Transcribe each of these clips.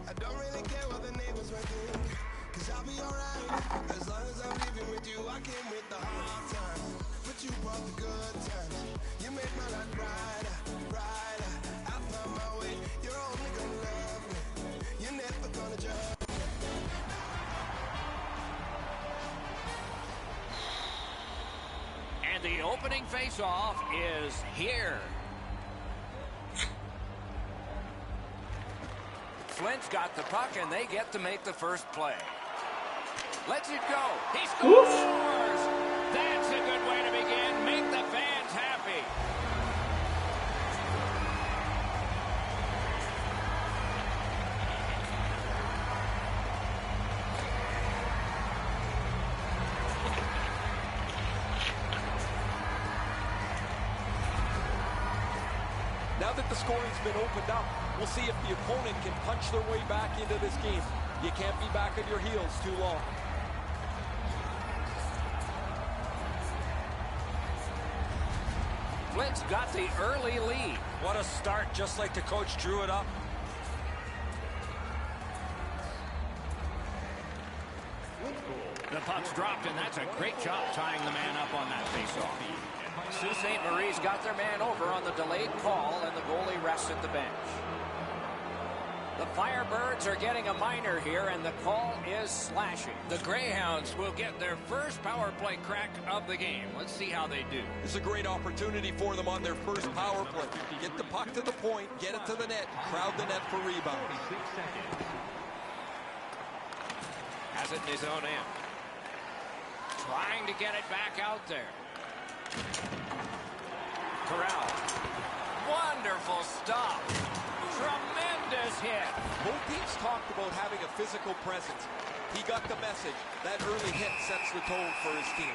I don't really care what the neighbors might think, 'cause I'll be alright. As long as I'm leaving with you, I came with the hard times, but you brought the good times. You made my life brighter, brighter. I found my way. You're only gonna love me. You're never gonna judge. And the opening face-off is here. Flint's got the puck, and they get to make the first play. Lets it go. He scores! That's a good way to begin. Make the fans happy. Now that the scoring's been opened up, we'll see if the opponent can punch their way back into this game. You can't be back on your heels too long. Flint's got the early lead. What a start, just like the coach drew it up. The puck's dropped, and that's a great job tying the man up on that faceoff. Sault Ste. Marie's got their man over on the delayed call, and the goalie rests at the bench. The Firebirds are getting a minor here, and the call is slashing. The Greyhounds will get their first power play crack of the game. Let's see how they do. It's a great opportunity for them on their first power play. Get the puck to the point, get it to the net, crowd the net for rebound. Has it in his own end. Trying to get it back out there. Corral. Wonderful stop. Tremendous hit. Both teams talked about having a physical presence. He got the message. That early hit sets the tone for his team.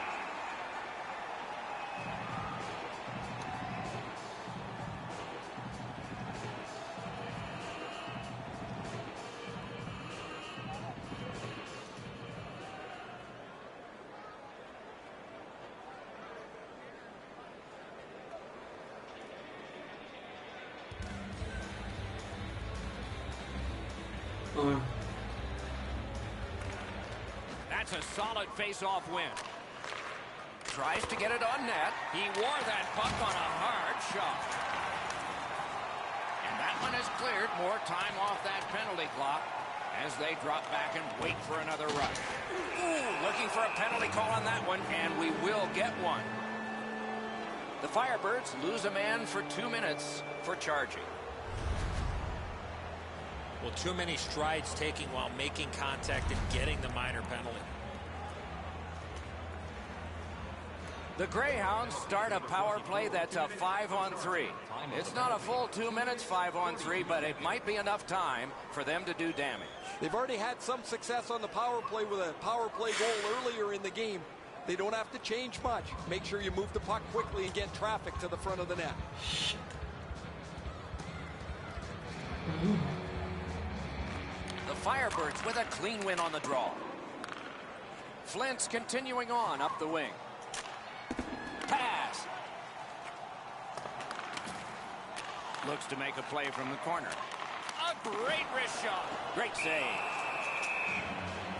That's a solid face-off win. Tries to get it on net. He wore that puck on a hard shot. And that one is cleared. More time off that penalty clock as they drop back and wait for another rush. Ooh, looking for a penalty call on that one, and we will get one. The Firebirds lose a man for 2 minutes for charging. Well, too many strides taking while making contact and getting the minor penalty. The Greyhounds start a power play that's a 5-on-3. It's not a full 2 minutes 5-on-3, but it might be enough time for them to do damage. They've already had some success on the power play with a power play goal earlier in the game. They don't have to change much. Make sure you move the puck quickly and get traffic to the front of the net. The Firebirds with a clean win on the draw. Flint's continuing on up the wing. Pass. Looks to make a play from the corner. A great wrist shot. Great save.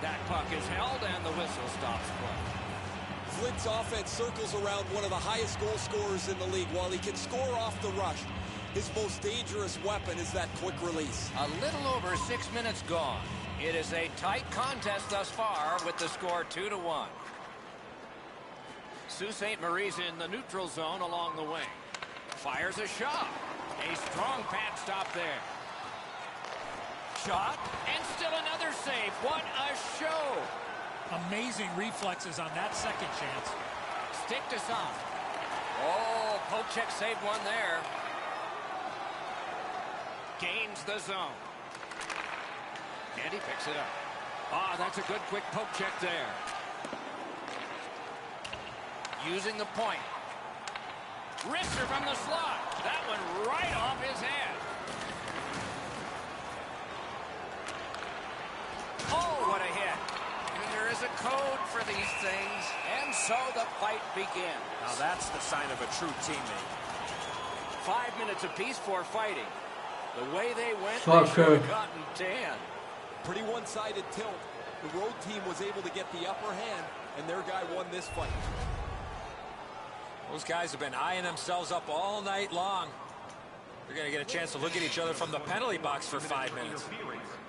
That puck is held and the whistle stops play. Flint's offense circles around one of the highest goal scorers in the league. While he can score off the rush, his most dangerous weapon is that quick release. A little over 6 minutes gone. It is a tight contest thus far with the score 2-1. Sault Ste. Marie's in the neutral zone along the wing. Fires a shot. A strong pad stop there. Shot, and still another save. What a show. Amazing reflexes on that second chance. Stick to some. Oh, poke check saved one there. Gains the zone. And he picks it up. Ah, that's a good quick poke check there. Using the point. Wrister from the slot. That one right off his head. Oh, what a hit. And there is a code for these things. And so the fight begins. Now that's the sign of a true teammate. 5 minutes apiece for fighting. The way they went, Fuck they should her. have gotten 10. Pretty one-sided tilt. The road team was able to get the upper hand, and their guy won this fight. Those guys have been eyeing themselves up all night long. They're going to get a chance to look at each other from the penalty box for 5 minutes.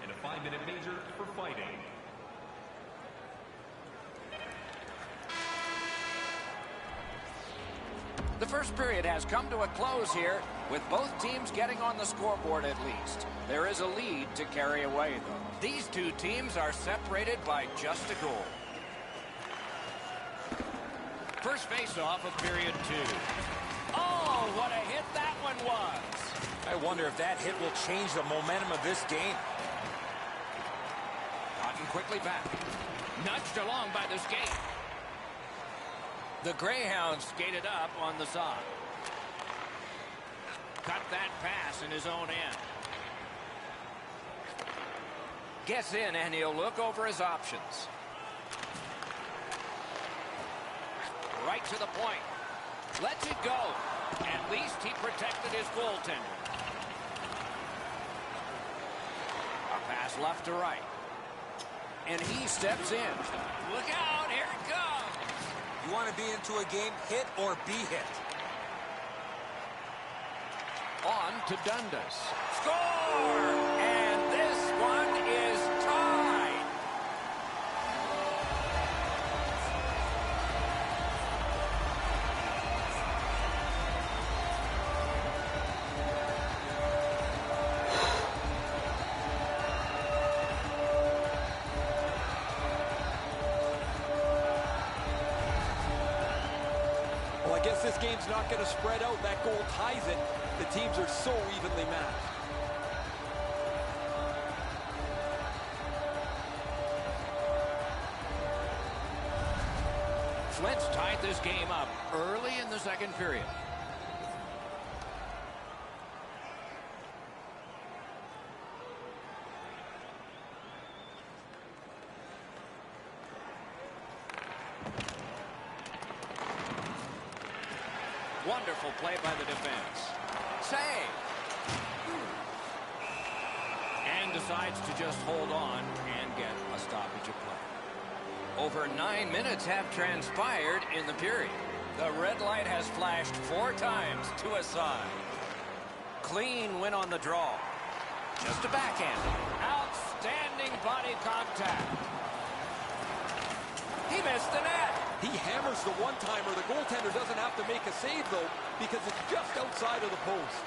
And a 5-minute major for fighting. The first period has come to a close here, with both teams getting on the scoreboard at least. There is a lead to carry away, though. These two teams are separated by just a goal. First face-off of period 2. Oh, what a hit that one was. I wonder if that hit will change the momentum of this game. Gotten quickly back. Nudged along by the skate. The Greyhounds skated up on the side. Cut that pass in his own end. Gets in and he'll look over his options. Right to the point. Lets it go. At least he protected his goaltender. A pass left to right. And he steps in. Look out, here it comes. You want to be into a game, hit or be hit. On to Dundas. Score! And this one is tied. Well, I guess this game's not going to spread out. That goal ties it. The teams are so evenly matched. Flint's tied this game up early in the second period. Wonderful play by the defense. Save. And decides to just hold on and get a stoppage of play. Over 9 minutes have transpired in the period. The red light has flashed 4 times to a side. Clean win on the draw. Just a backhand. Outstanding body contact. He missed the net. He hammers the one-timer. The goaltender doesn't have to make a save, though, because it's just outside of the post.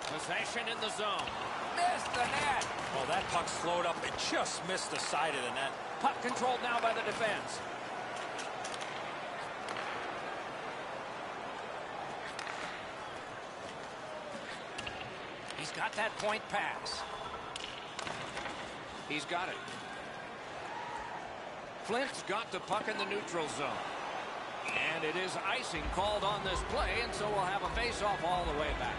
Possession in the zone. Missed the net. Well, that puck slowed up. It just missed the side of the net. Puck controlled now by the defense. He's got that point pass. He's got it. Flint's got the puck in the neutral zone. And it is icing called on this play, and so we'll have a face-off all the way back.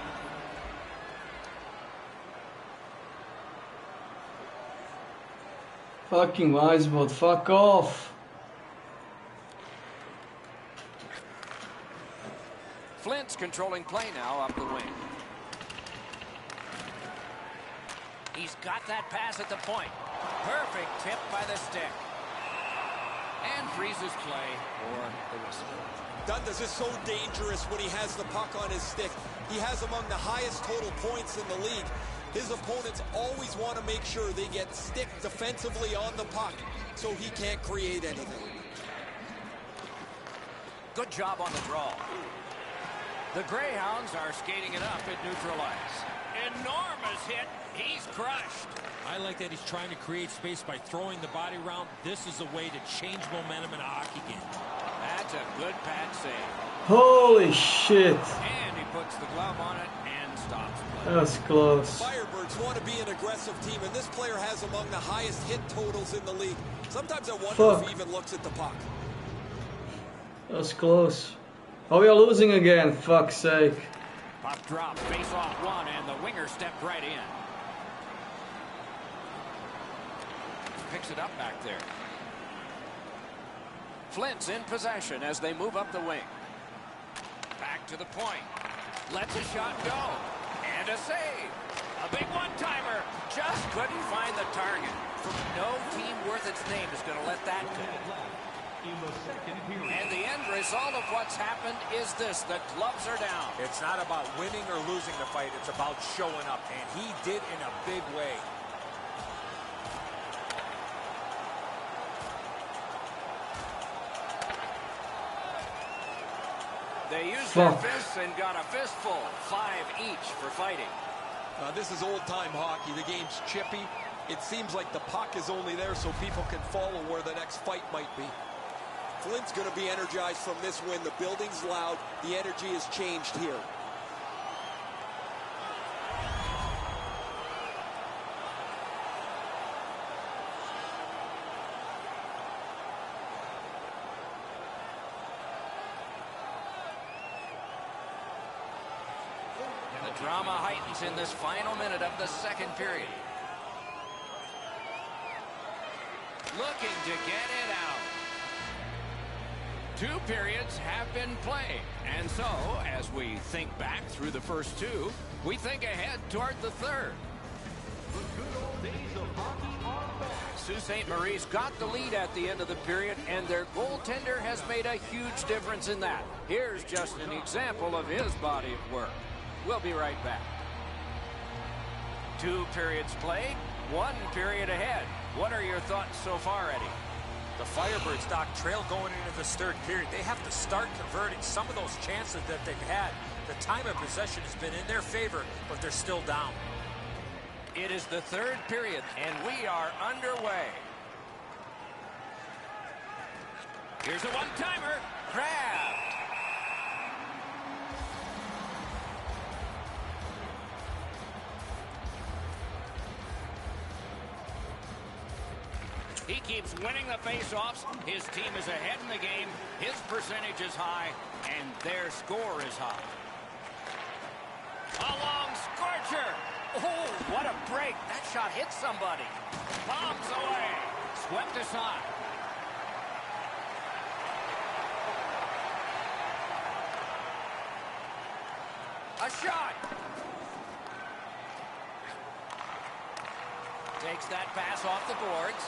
Fucking Wisebot, fuck off. Flint's controlling play now up the wing. He's got that pass at the point. Perfect tip by the stick. And freezes play for the whistle. Dundas is so dangerous when he has the puck on his stick. He has among the highest total points in the league. His opponents always want to make sure they get stick defensively on the puck so he can't create anything. Good job on the draw. The Greyhounds are skating it up at neutral ice. Enormous hit. He's crushed. I like that he's trying to create space by throwing the body around. This is a way to change momentum in a hockey game. That's a good pad save. Holy shit. And he puts the glove on it and stops play. That was close. Firebirds want to be an aggressive team, and this player has among the highest hit totals in the league. Sometimes I wonder if he even looks at the puck. That was close. Oh, we are losing again, fuck's sake. Puck drop, face off one, and the winger stepped right in. Picks it up back there. Flint's in possession as they move up the wing. Back to the point. Lets a shot go. And a save. A big one-timer. Just couldn't find the target. No team worth its name is going to let that go. And the end result of what's happened is this. The gloves are down. It's not about winning or losing the fight. It's about showing up. And he did in a big way. They used their fists and got a fistful. 5 each for fighting. This is old-time hockey. The game's chippy. It seems like the puck is only there so people can follow where the next fight might be. Flint's going to be energized from this win. The building's loud. The energy has changed here. The drama heightens in this final minute of the second period. Looking to get it out. 2 periods have been played. And so, as we think back through the first 2, we think ahead toward the third. Sault Ste. Marie's got the lead at the end of the period, and their goaltender has made a huge difference in that. Here's just an example of his body of work. We'll be right back. 2 periods played, 1 period ahead. What are your thoughts so far, Eddie? The Firebirds, Doc, trail going into this third period. They have to start converting some of those chances that they've had. The time of possession has been in their favor, but they're still down. It is the third period, and we are underway. Here's a one-timer. Grabbed. He keeps winning the face-offs. His team is ahead in the game. His percentage is high, and their score is high. A long scorcher. Oh, what a break. That shot hit somebody. Bombs away. Swept aside. A shot. Takes that pass off the boards.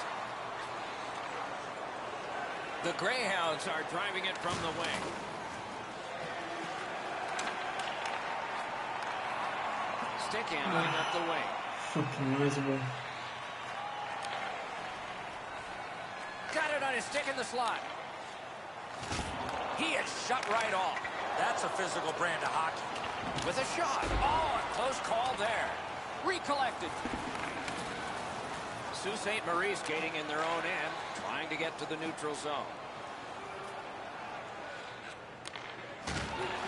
The Greyhounds are driving it from the wing. Stick handling up the wing. Fucking miserable. Got it on his stick in the slot. He is shut right off. That's a physical brand of hockey. With a shot. Oh, a close call there. Recollected. Sault Ste. Marie skating in their own end, trying to get to the neutral zone.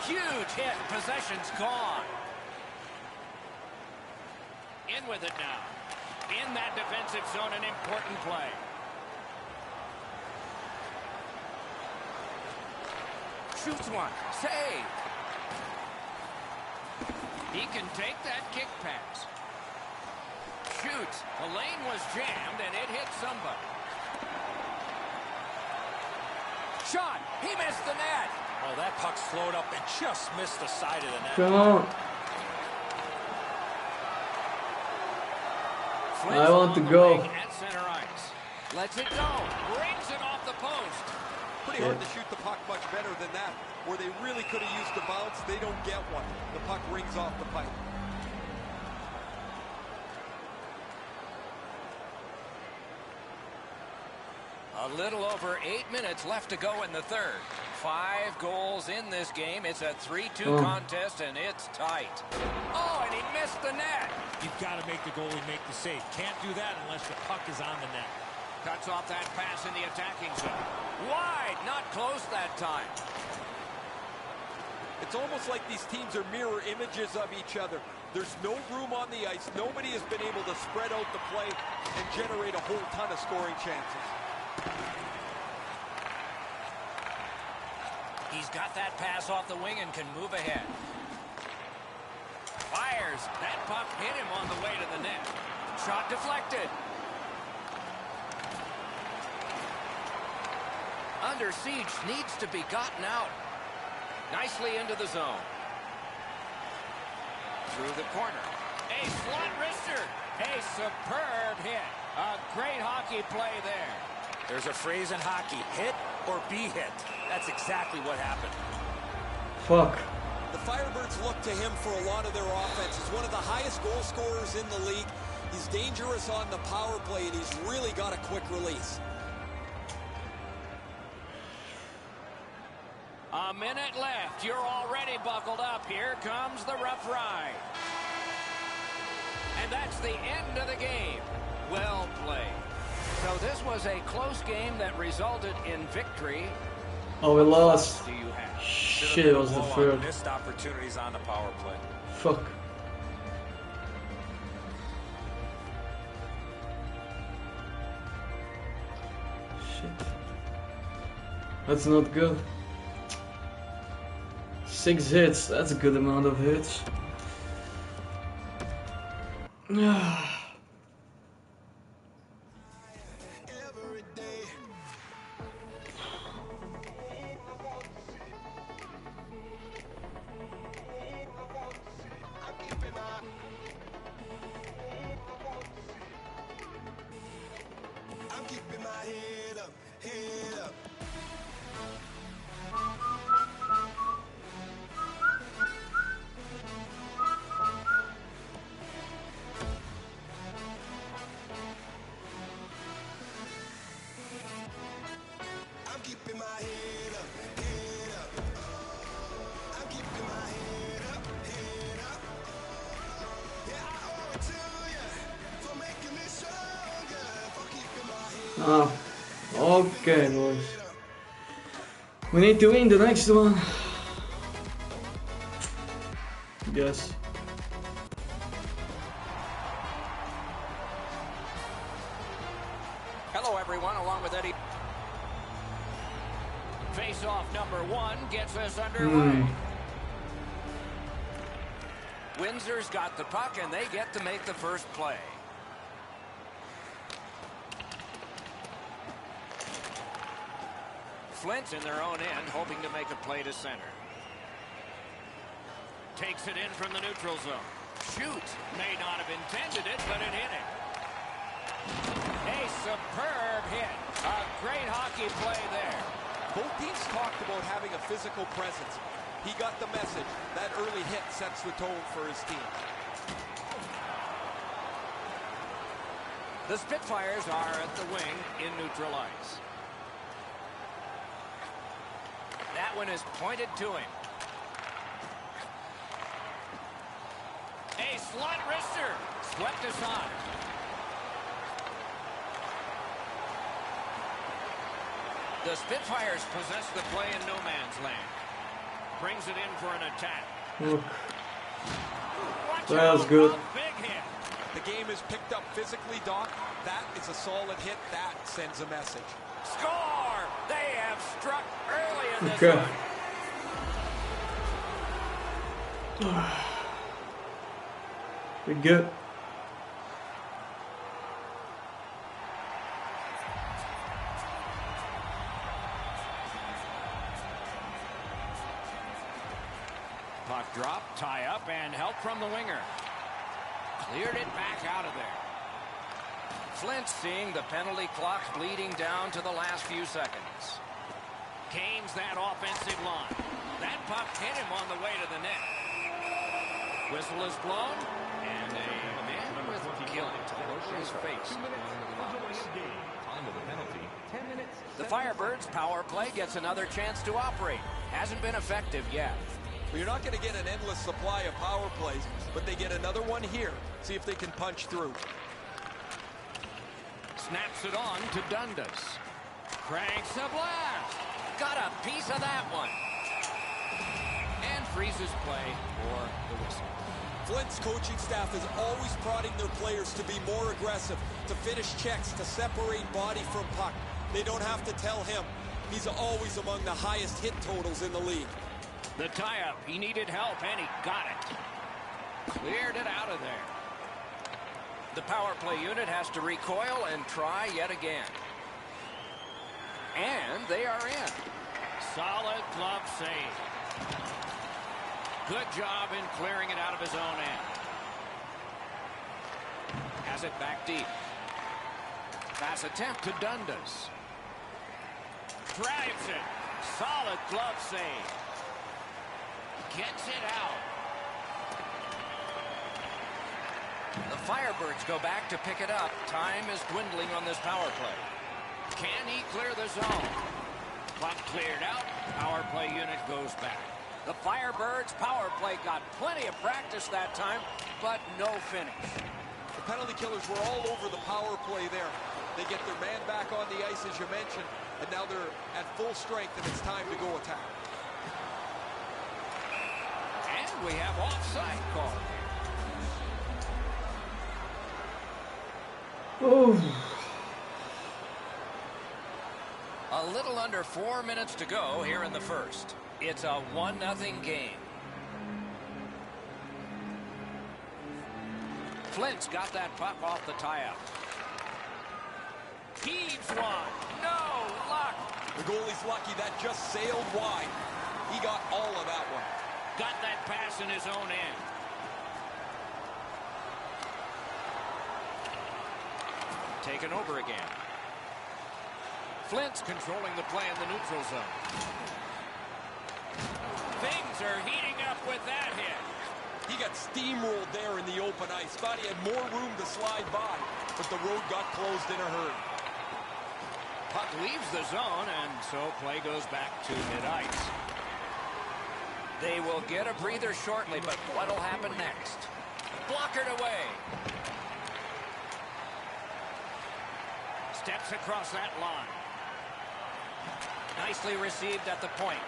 Huge hit. Possession's gone. In with it now. In that defensive zone, an important play. Shoots one. Save. He can take that kick pass. Shoots. The lane was jammed, and it hit somebody. Shot. He missed the net. Oh, that puck slowed up and just missed the side of the net. Come on. I want to go. At center ice. Lets it go. Brings it off the post. Pretty hard to shoot the puck much better than that. Where they really could have used the bounce, they don't get one. The puck rings off the pipe. A little over 8 minutes left to go in the third. 5 goals in this game. It's a 3-2 contest, and it's tight. Oh, and he missed the net. You've got to make the goalie make the save. Can't do that unless the puck is on the net. Cuts off that pass in the attacking zone. Wide, not close that time. It's almost like these teams are mirror images of each other. There's no room on the ice. Nobody has been able to spread out the play and generate a whole ton of scoring chances. He's got that pass off the wing and can move ahead. Fires. That puck hit him on the way to the net. Shot deflected. Under siege, needs to be gotten out. Nicely into the zone. Through the corner. A slot wrister. A superb hit. A great hockey play there. There's a phrase in hockey, hit or be hit. That's exactly what happened. Fuck. The Firebirds look to him for a lot of their offense. He's one of the highest goal scorers in the league. He's dangerous on the power play, and he's really got a quick release. A minute left. You're already buckled up. Here comes the rough ride. And that's the end of the game. Well played. So this was a close game that resulted in victory. Oh, we lost. Do you have? Shit, it was the third. Missed opportunities on the power play. Fuck. Shit. That's not good. 6 hits, that's a good amount of hits. Every day. I'm keeping my head up, head up. I'm keeping my head up, head up. I'm keeping my head up, head up. Yeah, I owe it to you for making me stronger, for keeping my head Okay, boys. We need to win the next one. Yes. Hello, everyone, along with Eddie. Face-off number 1 gets us underway. Windsor's got the puck, and they get to make the first play. Flint's in their own end, hoping to make a play to center. Takes it in from the neutral zone. Shoots. May not have intended it, but it hit it. A superb hit. A great hockey play there. Both teams talked about having a physical presence. He got the message. That early hit sets the tone for his team. The Spitfires are at the wing in neutral ice. That one is pointed to him. A slot wrister. Swept aside. The Spitfires possess the play in no man's land. Brings it in for an attack. That was good. Big hit. The game is picked up physically, Doc. That is a solid hit. That sends a message. Score! They have struck early in this Okay. one. We good. Puck drop, tie up, and help from the winger. Cleared it back out of there. Flint seeing the penalty clock bleeding down to the last few seconds. Gains that offensive line. That puck hit him on the way to the net. Whistle is blown, and a man with guilt over his face. The Firebirds' power play gets another chance to operate. Hasn't been effective yet. Well, you're not going to get an endless supply of power plays, but they get another one here. See if they can punch through. Snaps it on to Dundas. Cranks a blast. Got a piece of that one. And freezes play for the whistle. Flint's coaching staff is always prodding their players to be more aggressive, to finish checks, to separate body from puck. They don't have to tell him. He's always among the highest hit totals in the league. The tie-up. He needed help, and he got it. Cleared it out of there. The power play unit has to recoil and try yet again. And they are in. Solid glove save. Good job in clearing it out of his own end. Has it back deep. Pass attempt to Dundas. Drives it. Solid glove save. Gets it out. The Firebirds go back to pick it up. Time is dwindling on this power play. Can he clear the zone? Puck cleared out. Power play unit goes back. The Firebirds power play got plenty of practice that time, but no finish. The penalty killers were all over the power play there. They get their man back on the ice, as you mentioned, and now they're at full strength, and it's time to go attack. And we have offside call. A little under 4 minutes to go here in the first. It's a 1-0 game. Flint's got that puck off the tie-up. Heaves one. No luck. The goalie's lucky that just sailed wide. He got all of that one. Got that pass in his own end. Taken over again. Flint's controlling the play in the neutral zone. Things are heating up with that hit. He got steamrolled there in the open ice. Thought he had more room to slide by, but the road got closed in a hurry. Puck leaves the zone, and so play goes back to mid-ice. They will get a breather shortly, but what'll happen next? Blockered away. Steps across that line. Nicely received at the point.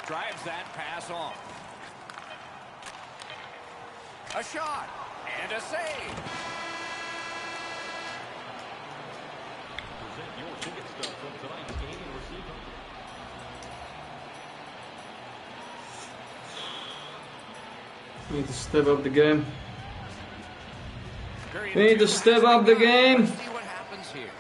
Drives that pass on. A shot and a save. Present your ticket stub from tonight's game and receive them. We need to step up the game. We need to step up the game. Let's see what happens here.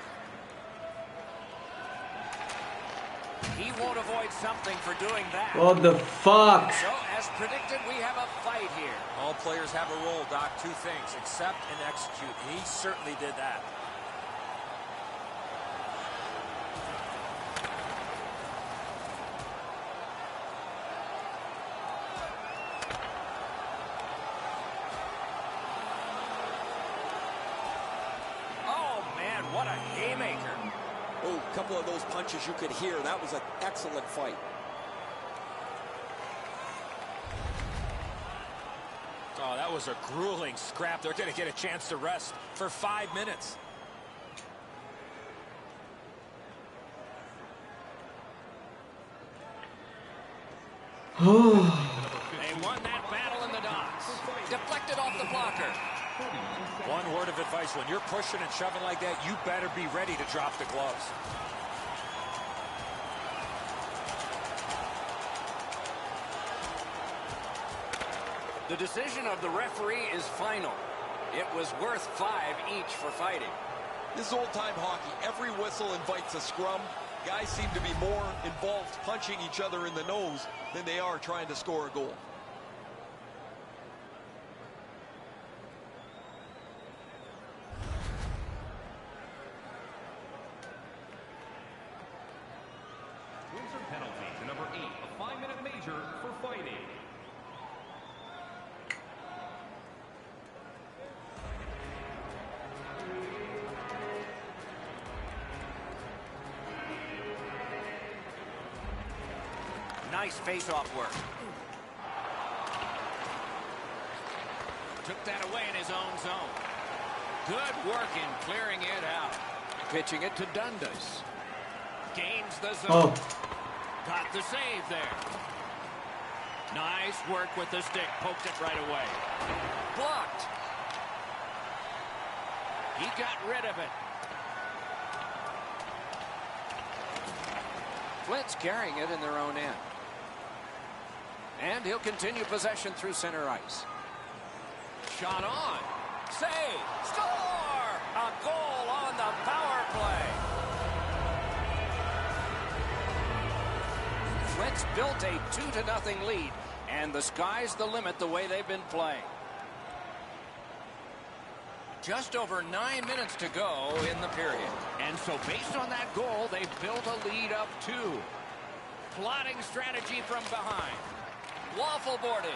He won't avoid something for doing that. What the fuck? So, as predicted, we have a fight here. All players have a role, Doc. Two things, accept and execute. And he certainly did that. Oh, man, what a haymaker. Oh, a couple of those punches you could hear. That was an excellent fight. Oh, that was a grueling scrap. They're going to get a chance to rest for 5 minutes. They won that battle in the docks. Deflected off the blocker. One word of advice, when you're pushing and shoving like that, you better be ready to drop the gloves. The decision of the referee is final. It was worth 5 each for fighting. This is old-time hockey. Every whistle invites a scrum. Guys seem to be more involved punching each other in the nose than they are trying to score a goal. Windsor penalty to number 8, a 5-minute major for fighting. Nice face-off work. Took that away in his own zone. Good work in clearing it out. Pitching it to Dundas. Gains the zone. Got the save there. Nice work with the stick. Poked it right away. Blocked. He got rid of it. Flint's carrying it in their own end. And he'll continue possession through center ice. Shot on. Save. Score! A goal on the power play. Flint's built a 2-0 lead, and the sky's the limit the way they've been playing. just over 9 minutes to go in the period. And so based on that goal, they've built a lead up 2. Plotting strategy from behind. Waffle boarded.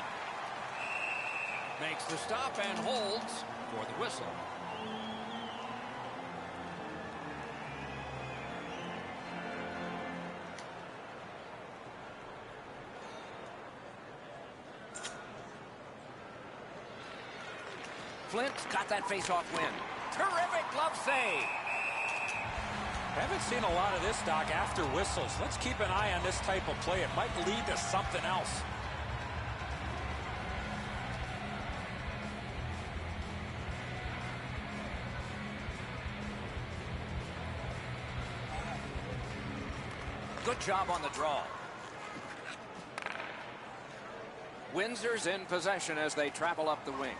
Makes the stop and holds for the whistle. Flint's got that face-off win. Terrific glove save. Haven't seen a lot of this, Doc, after whistles. Let's keep an eye on this type of play. It might lead to something else. Good job on the draw. Windsor's in possession as they travel up the wing.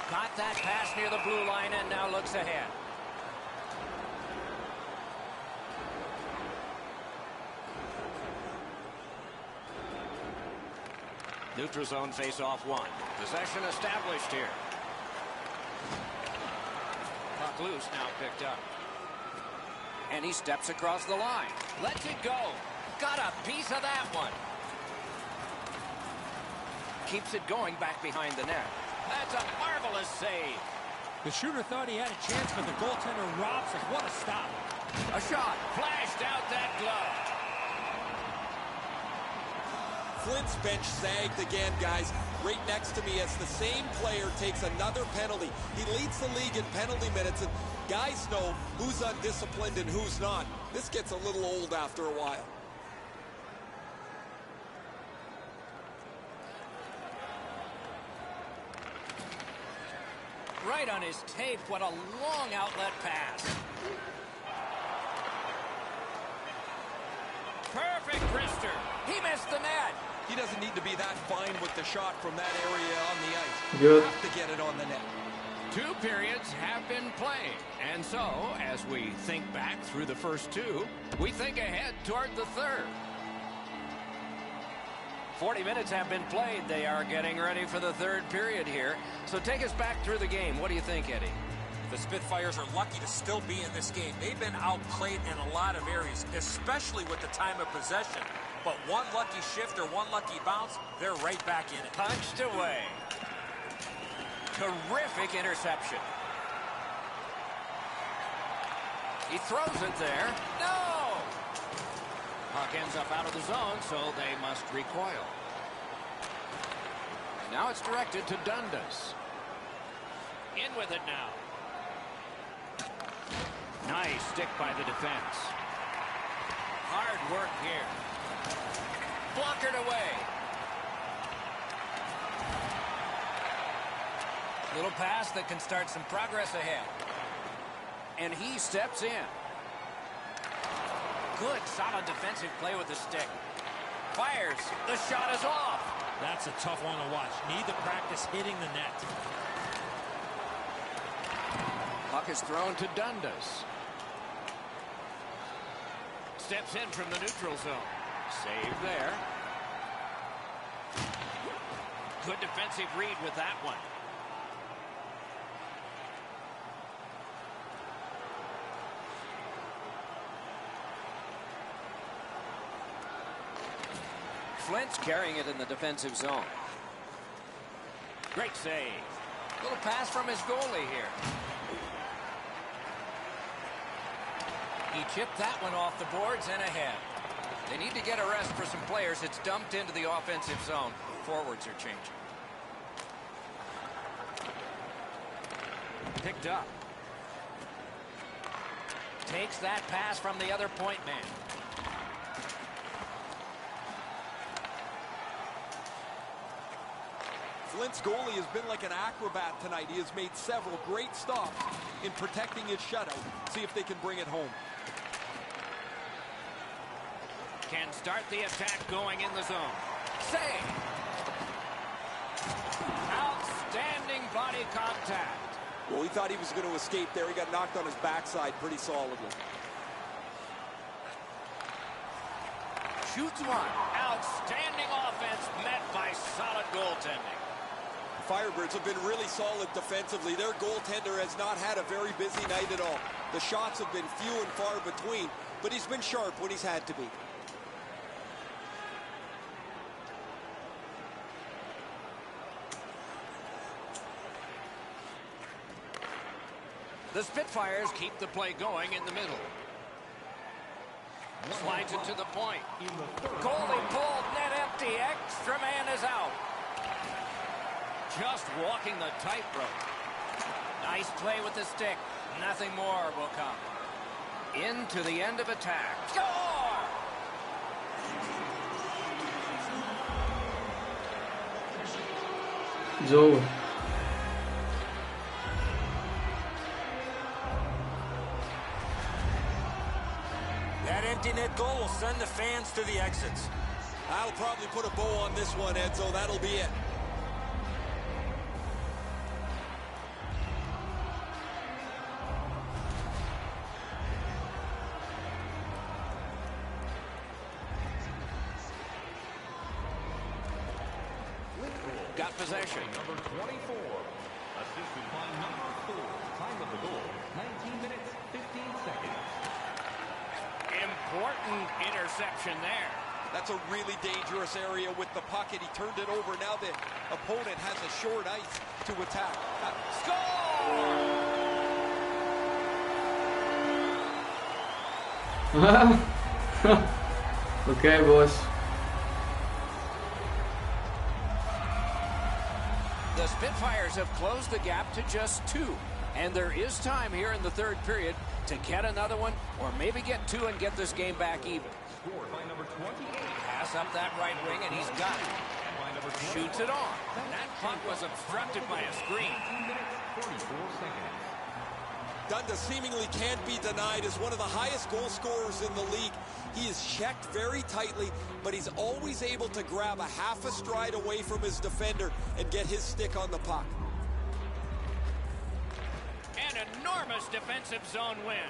Got that pass near the blue line and now looks ahead. Neutral zone face-off 1. Possession established here. Puck loose, now picked up. And he steps across the line. Lets it go. Got a piece of that one. Keeps it going back behind the net. That's a marvelous save. The shooter thought he had a chance, but the goaltender robs it. What a stop. A shot. Flashed out that glove. Flint's bench sagged again, guys. Right next to me as the same player takes another penalty. He leads the league in penalty minutes, and guys know who's undisciplined and who's not. This gets a little old after a while. Right on his tape. What a long outlet pass. Perfect wrister. He missed the net. He doesn't need to be that fine with the shot from that area on the ice. Good. Have to get it on the net. 2 periods have been played. And so, as we think back through the first 2, we think ahead toward the third. 40 minutes have been played. They are getting ready for the third period here. So take us back through the game. What do you think, Eddie? The Spitfires are lucky to still be in this game. They've been outplayed in a lot of areas, especially with the time of possession. But one lucky shift or one lucky bounce, they're right back in it. Punched away. Terrific interception. He throws it there. No! Puck ends up out of the zone, so they must recoil. Now it's directed to Dundas. In with it now. Nice stick by the defense. Hard work here. Blockered away. Little pass that can start some progress ahead. And he steps in. Good, solid defensive play with the stick. Fires. The shot is off. That's a tough one to watch. Need to practice hitting the net. Puck is thrown to Dundas. Steps in from the neutral zone. Save there. Good defensive read with that one. Flint's carrying it in the defensive zone. Great save. Little pass from his goalie here. He chipped that one off the boards and ahead. They need to get a rest for some players. It's dumped into the offensive zone. Forwards are changing. Picked up. Takes that pass from the other point man. Flint's goalie has been like an acrobat tonight. He has made several great stops in protecting his shutout. See if they can bring it home. Can start the attack going in the zone. Save! Outstanding body contact. Well, he thought he was going to escape there. He got knocked on his backside pretty solidly. shoots one. Outstanding offense met by solid goaltending. Firebirds have been really solid defensively. Their goaltender has not had a very busy night at all. The shots have been few and far between, but he's been sharp when he's had to be. The Spitfires keep the play going in the middle. Slides it to the point. Goalie pulled, net empty. Extra man is out. Just walking the tightrope. Nice play with the stick. Nothing more will come. Into the end of attack. Score! It's over. That empty net goal will send the fans to the exits. That'll probably put a bow on this one, Edzo. That'll be it. Got possession. Number 24. Assisted by number 4. Time of the goal, 19 minutes, 15 seconds. Important interception there. That's a really dangerous area with the puck, and he turned it over. Now the opponent has a short ice to attack. Score! Okay, boys. The Spitfires have closed the gap to just 2. And there is time here in the third period to get another one or maybe get 2 and get this game back even. Scored by number 28. Pass up that right wing and he's got it. And by number 20. Shoots it on. That puck was obstructed by a screen. 19 minutes, 44 seconds. Dunda seemingly can't be denied as one of the highest goal scorers in the league. He is checked very tightly, but he's always able to grab a half a stride away from his defender and get his stick on the puck. An enormous defensive zone win.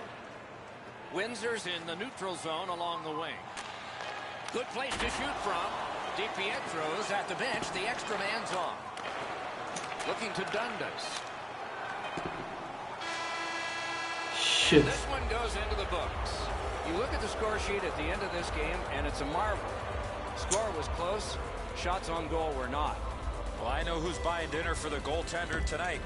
Windsor's in the neutral zone along the wing. Good place to shoot from. DiPietro's at the bench. The extra man's on. Looking to Dundas. Shit. This one goes into the books. You look at the score sheet at the end of this game, and it's a marvel. Score was close. Shots on goal were not. Well, I know who's buying dinner for the goaltender tonight.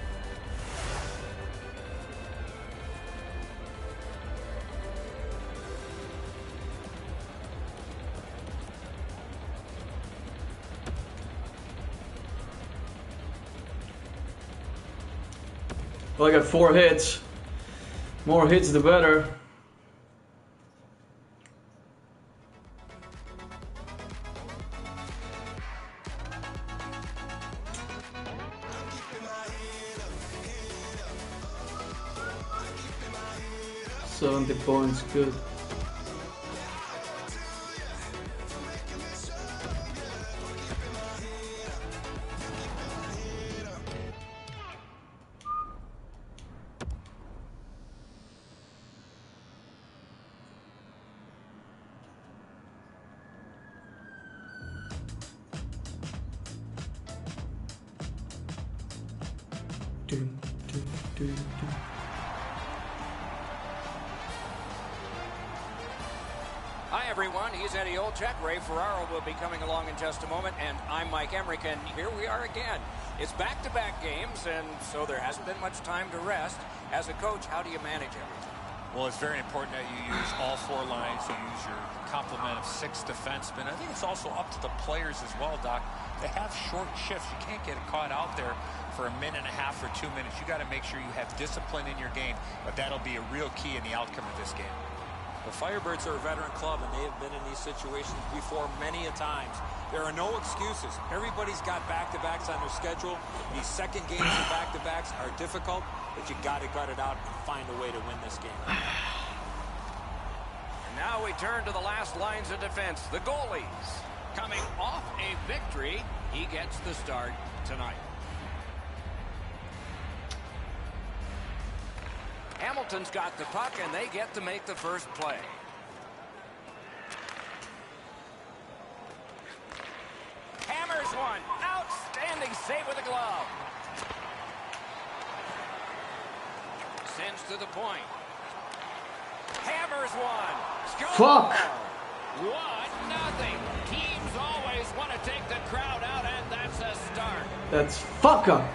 Well, I got 4 hits. More hits, the better. $70 points, good. Hi, everyone. He's Eddie Olczyk. Ray Ferraro will be coming along in just a moment, and I'm Mike Emrick, and here we are again. It's back-to-back games, and so there hasn't been much time to rest. As a coach, how do you manage everything? Well, it's very important that you use all 4 lines. You use your complement of 6 defensemen. I think it's also up to the players as well, Doc, to have short shifts. You can't get caught out there for a minute and a half or 2 minutes. You got to make sure you have discipline in your game, but that'll be a real key in the outcome of this game. The Firebirds are a veteran club, and they have been in these situations before many a times. There are no excuses. Everybody's got back-to-backs on their schedule. These second games of back-to-backs are difficult, but you got to gut it out and find a way to win this game. And now we turn to the last lines of defense, the goalies. Coming off a victory, he gets the start tonight. Hamilton's got the puck, and they get to make the first play. save with a glove. Sends to the point. Hammers one. Score! Fuck! 1-0. Teams always want to take the crowd out, and that's a start. That's fuck up.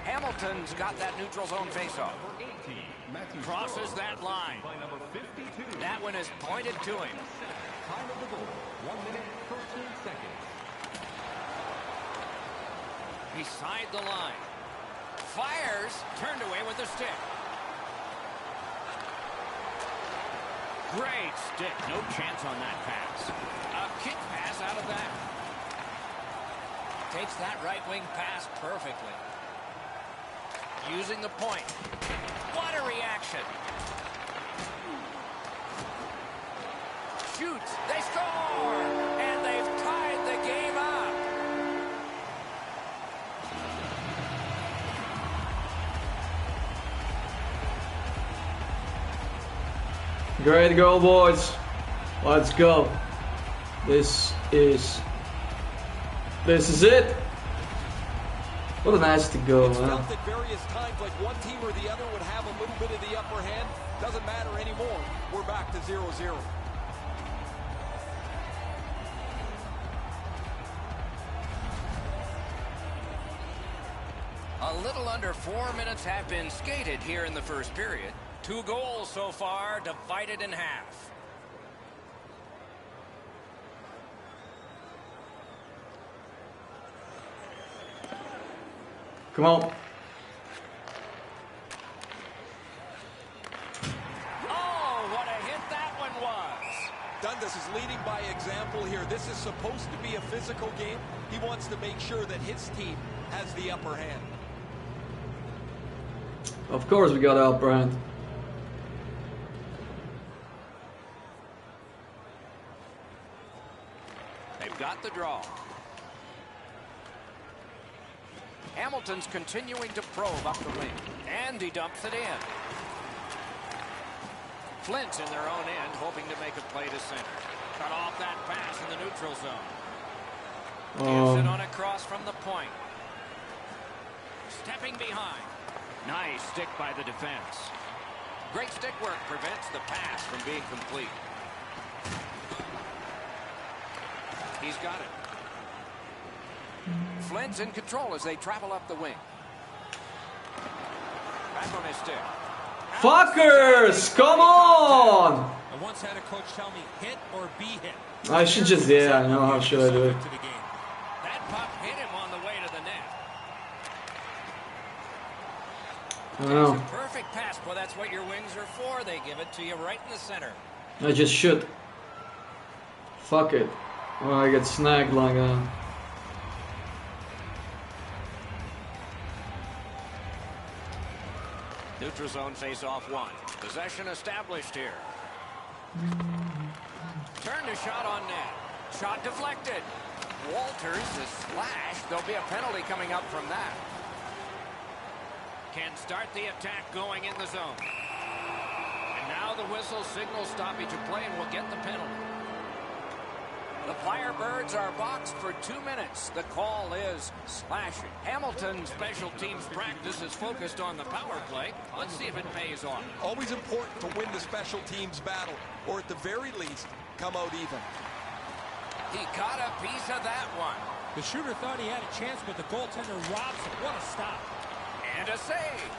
Hamilton's got that neutral zone faceoff. Crosses that line. That one is pointed to him. Time of the goal, 1 minute, 13 seconds. Beside the line. Fires. Turned away with the stick. Great stick. No chance on that pass. A kick pass out of that. Takes that right wing pass perfectly. Using the point. What a reaction. Shoots. They score. And they've tied the game up. Great goal, boys. Let's go. This is it. What a nice to go, It's man. felt at various times like one team or the other would have a little bit of the upper hand. Doesn't matter anymore. We're back to 0-0. A little under 4 minutes have been skated here in the first period. 2 goals so far, divided in half. Come on. Oh, what a hit that one was. Dundas is leading by example here. This is supposed to be a physical game. He wants to make sure that his team has the upper hand. Of course we got the upper hand. They've got the draw. Hamilton's continuing to probe up the wing. And he dumps it in. Flint's in their own end, hoping to make a play to center. Cut off that pass in the neutral zone. Gives it on a cross from the point. Stepping behind. Nice stick by the defense. Great stick work prevents the pass from being complete. He's got it. Flint's in control as they travel up the wing. Back on his stick. Fuckers! Come on! I once had a coach tell me, hit or be hit. I should just, yeah, I know how should I do it. That puck hit him on the way to the net. I don't know. It's a perfect pass. Well, that's what your wings are for. They give it to you right in the center. I just should. Fuck it. Or I get snagged like that. Neutral zone face-off one. Possession established here. Turn to shot on net. Shot deflected. Walters is slashed. There'll be a penalty coming up from that. Can start the attack going in the zone. And now the whistle signals stoppage of play and will get the penalty. The Firebirds are boxed for 2 minutes. The call is slashing. Hamilton's special teams practice is focused on the power play. Let's see if it pays off. Always important to win the special teams battle, or at the very least, come out even. He caught a piece of that one. The shooter thought he had a chance, but the goaltender robs him. What a stop. And a save.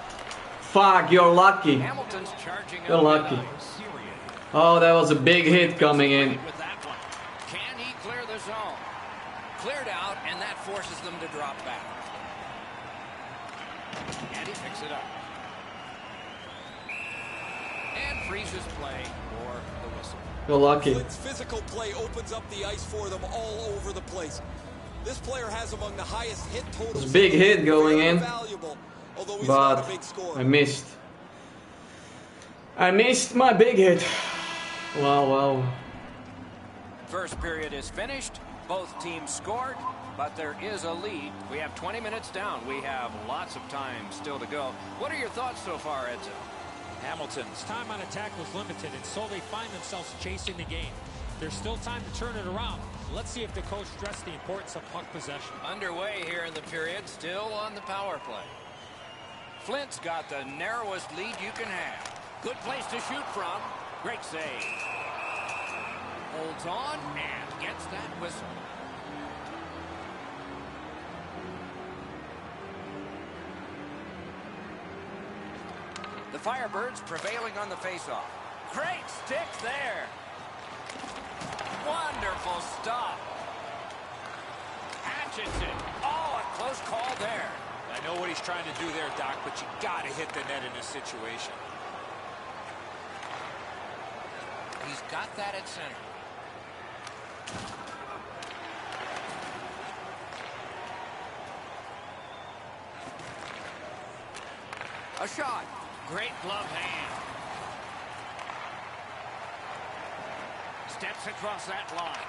Fuck, you're lucky. Hamilton's charging You're up lucky. the Oh, that was a big hit coming in. with that one. Can he clear the zone? Cleared out, and that forces them to drop back. And he picks it up. And freezes play for the whistle. You're lucky. Flint's physical play opens up the ice for them all over the place. This player has among the highest hit totals. It's a big hit going Very in, valuable, although he's not but a big scorer. I missed. I missed my big hit. Wow, wow. First period is finished. Both teams scored, but there is a lead. We have 20 minutes down. We have lots of time still to go. What are your thoughts so far, Edzo? Hamilton's time on attack was limited, and so they find themselves chasing the game. There's still time to turn it around. Let's see if the coach stressed the importance of puck possession. Underway here in the period, still on the power play. Flint's got the narrowest lead you can have. Good place to shoot from. Great save. Holds on and gets that whistle. The Firebirds prevailing on the faceoff. Great stick there. Wonderful stop. Hatchets it. Oh, a close call there. I know what he's trying to do there, Doc, but you got to hit the net in this situation. He's got that at center. A shot. Great glove hand. Steps across that line.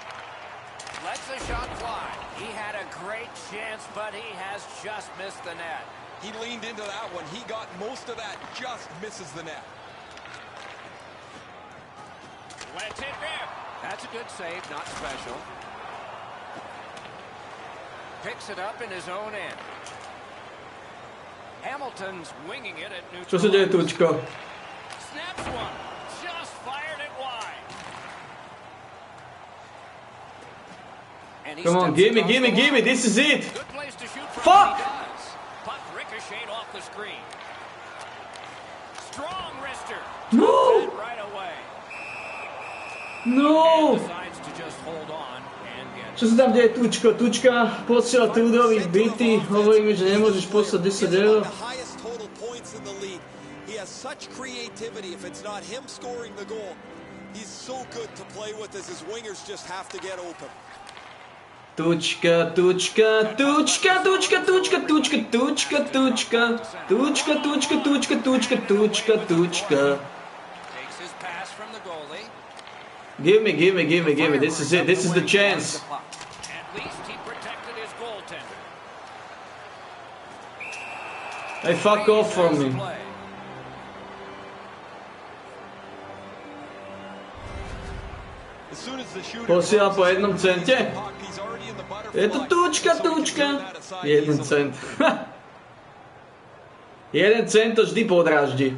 Lets the shot fly. He had a great chance, but he has just missed the net. He leaned into that one. He got most of that, just misses the net. Lets it rip. That's a good save, not special. Picks it up in his own end. Hamilton's winging it at neutral. Co sa deje, Tučko? Snaps one. Just fired it wide. And he Come on, steps gimme, across gimme, the gimme. line. This is it. Good place to shoot from. Fuck! He does. Puck ricocheted off the screen. Strong wrister. No! That right away. No! And decides to just hold on and get. Čo sa tam deje, Tučko? Tučka posiela Trudovi byty. Hovoríme, že nemôžeš poslať 10 eur. The highest total points in the league. He has such creativity. If it's not him scoring the goal, he's so good to play with as his wingers just have to get open. Tučka, Tučka, Tučka, Tučka, Tučka, Tučka, Tučka, Tučka, Tučka, Tučka, Tučka, Tučka, Tučka, Tučka. Takes his pass from the goalie. Give me, give me, give me, give me. This is it. This is the chance. At least he protected his goaltender. Hey, fuck off from me. As soon as the shooter Posiela po jednom cente. he's already in the butterfly. Je to Tučka, So he can Tučka. turn that aside 1 easily. cent. 1 cent to vždy podráždi.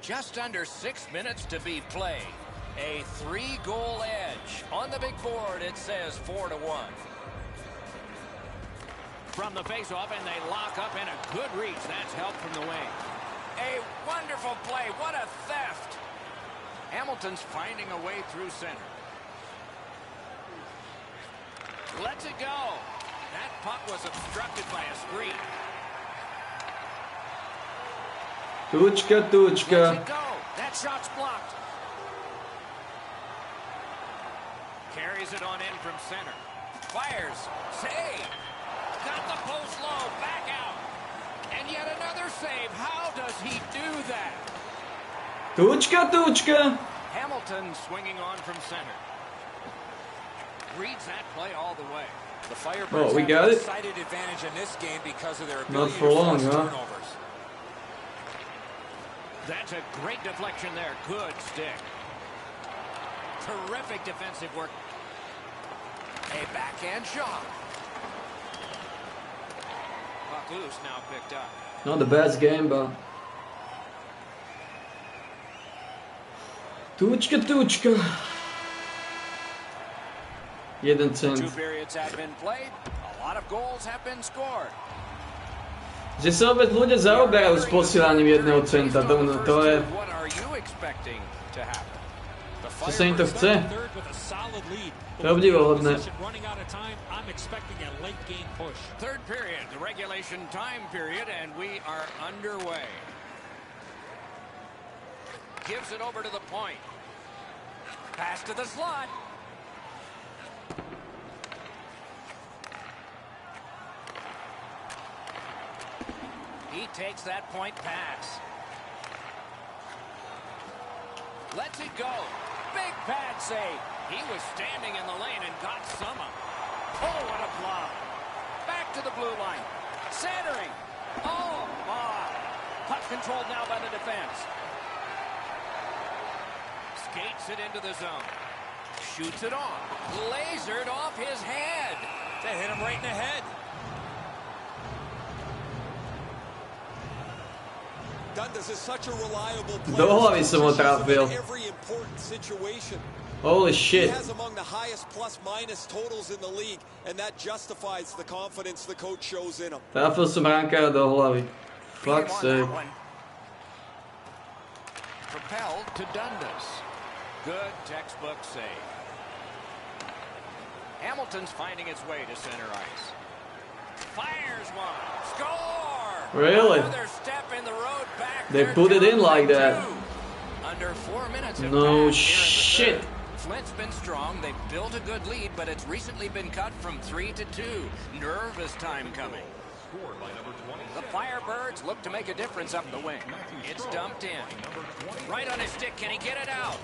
Just under 6 minutes to be played. A 3-goal edge. On the big board, it says 4-1. From the faceoff, and they lock up in a good reach. That's help from the wing. A wonderful play. What a theft. Hamilton's finding a way through center. Lets it go. That puck was obstructed by a screen. Tučka, Lets Tučka. it go. That shot's blocked. Carries it on in from center. Fires. Save. Got the post low. Back out. And yet another save. How does he do that? Tučka, Tučka. Hamilton swinging on from center. Reads that play all the way. The Firebirds Oh, we have got a it. decided advantage in this game because of their Not ability for to long, force huh? turnovers. That's a great deflection there. Good stick. Terrific defensive work. A backhand shot. Puck loose, now picked up. Not the best game, but... Tučka, Tučka. 1 Two cent. periods have been played. A lot of goals have been scored. Že sa opäť ľudia zaoberajú s posielaním 1 centa. To je... What are you expecting to happen? The Že sa im to Firebirds chce. start third with a solid lead. To je obdivuhodné. Running out of time, I'm expecting a late game push. Third period, the regulation time period, and we are underway. Gives it over to the point. Pass to the slot. He takes that point pass. Lets it go. Big pad save. He was standing in the lane and got some of it. Oh, what a block. Back to the blue line. Centering. Oh, my. Puck controlled now by the defense. Skates it into the zone. Shoots it on. Lasered off his head. They hit him right in the head. Dundas is such a reliable player. Do hlavi sam mu trafio. Every important situation. Holy He shit. has among the highest plus-minus totals in the league, and that justifies the confidence the coach shows in him. Trafil sam Brankara do hlavi. Fuck sake. Propelled to Dundas. Good textbook save. Hamilton's finding its way to center ice. Fires one. Score! Really? Another step in the road back. They put it in like that. Under 4 minutes of No time here in the shit. third. Flint's been strong. They've built a good lead, but it's recently been cut from 3 to 2. Nervous time coming. The Firebirds look to make a difference up the wing. It's dumped in. Right on his stick. Can he get it out?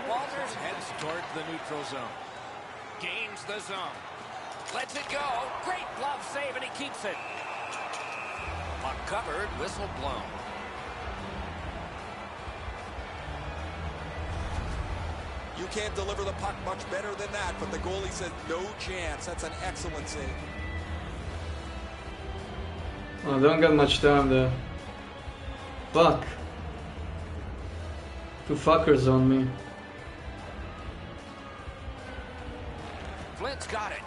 Walters heads towards the neutral zone. Gains the zone. Lets it go. Great glove save, and he keeps it. Puck covered, whistle blown. You can't deliver the puck much better than that, but the goalie said no chance. That's an excellent save. I don't got much time there. Fuck. Two fuckers on me. Flint's got it.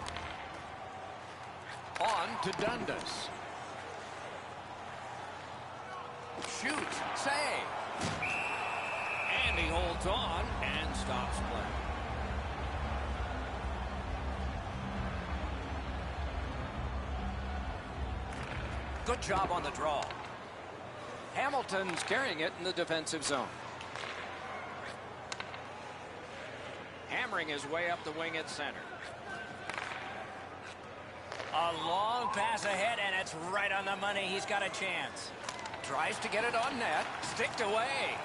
On to Dundas. Shoots. Save. And he holds on and stops play. Good job on the draw. Hamilton's carrying it in the defensive zone. Hammering his way up the wing at center. A long pass ahead, and it's right on the money. He's got a chance. Tries to get it on net. Sticked away.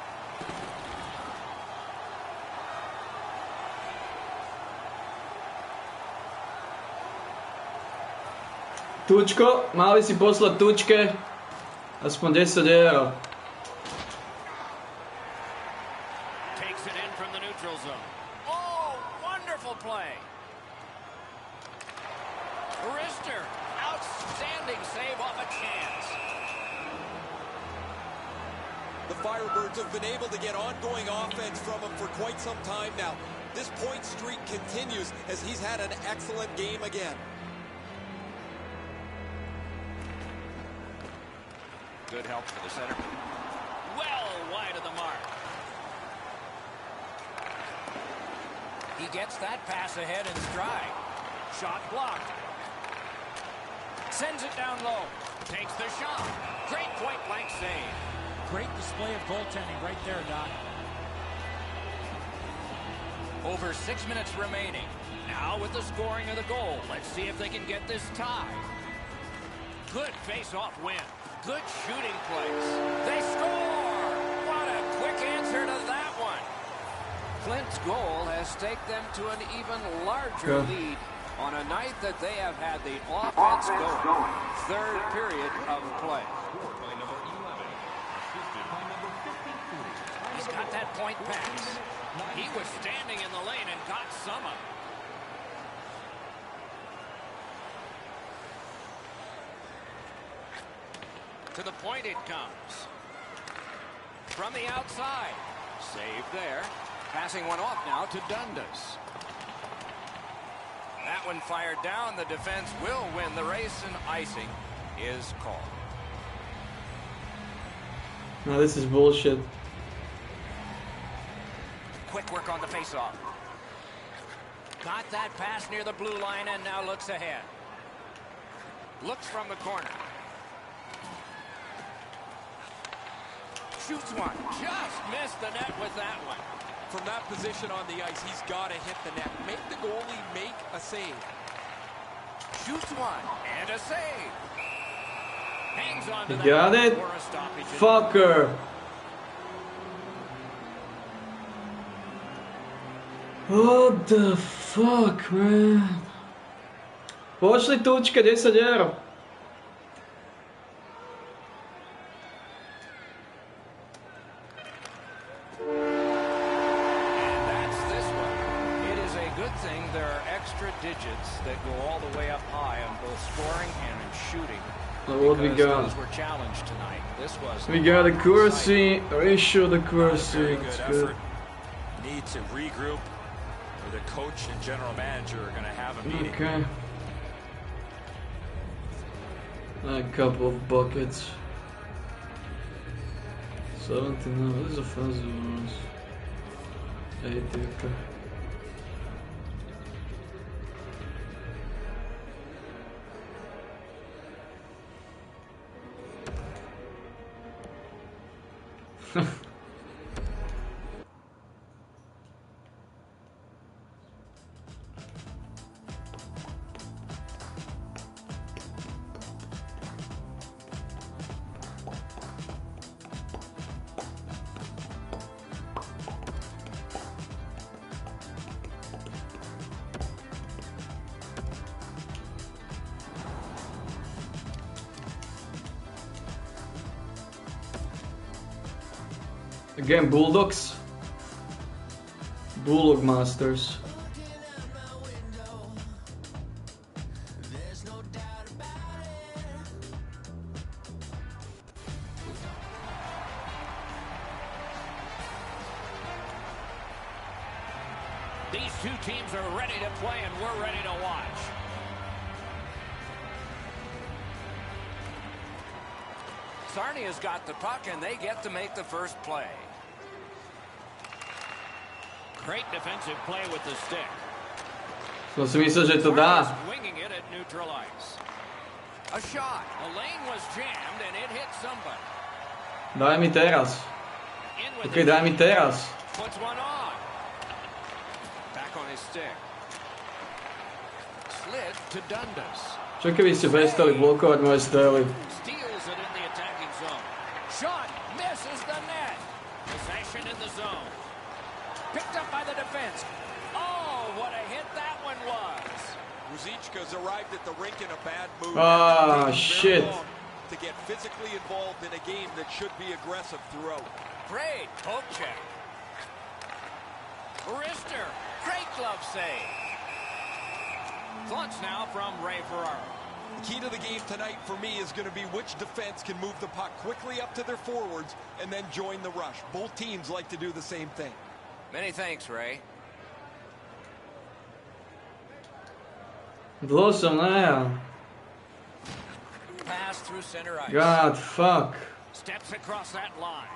Tučko, mali si poslati tučke. Aspoň 10 euro. Takes it in from the neutral zone. Oh, wonderful play. Rister, outstanding save off a chance. The Firebirds have been able to get ongoing offense from him for quite some time now. This point streak continues as he's had an excellent game again. Good help for the center. Well wide of the mark. He gets that pass ahead in stride. Shot blocked. Sends it down low. Takes the shot. Great point-blank save. Great display of goaltending right there, Doc. Over 6 minutes remaining. Now with the scoring of the goal. Let's see if they can get this tie. Good face-off win. Good shooting place. They score! What a quick answer to that one. Flint's goal has staked them to an even larger lead on a night that they have had the offense going. Third period of play. He's got that point pass. He was standing in the lane and got some of it. To the point it comes. From the outside. Saved there. Passing one off now to Dundas. That one fired down. The defense will win the race, and icing is called. Now this is bullshit. Quick work on the faceoff. Got that pass near the blue line and now looks ahead. Looks from the corner. Shoots one. Just missed the net with that one. From that position on the ice, he's got to hit the net. Make the goalie make a save. Shoots one. And a save. Hangs on to You that got one it? for a stoppage. Fucker. What the fuck, man? Pošli tučke, 10 euro. extra digits that go all the way up high on both scoring and in shooting. What we got? Those were challenged tonight. This was We got accuracy, ratio accuracy. Very good It's effort. good. Need to regroup, or the coach and general manager are going to have a meeting. Okay. A couple of buckets. 79, what is a fuzzy one? 80, okay. Again, Bulldogs. Bulldog Masters. These two teams are ready to play, and we're ready to watch. Sarnia's got the puck, and they get to make the first play. Great defensive play with the stick. Som si myslel, že to dá. Winging it at neutral ice. A shot. A lane was jammed, and it hit somebody. Daj mi teraz. Ok, daj mi teraz. Puts one on. Back on his stick. Slid to Dundas. Čo keby ste prestali blokovať moje strely? Steals it in the attacking zone. Shot misses the net. Possession in the zone. Picked up by the defense. Oh, what a hit that one was. Ruzicka's arrived at the rink in a bad mood. Ah, It's taken shit. very long to get physically involved in a game that should be aggressive throughout. Great poke check. Wrister. Great glove save. Clutch now from Ray Ferraro. The key to the game tonight for me is going to be which defense can move the puck quickly up to their forwards and then join the rush. Both teams like to do the same thing. Many thanks, Ray. Dlho som najal. Pass through center ice. God, fuck. Steps across that line.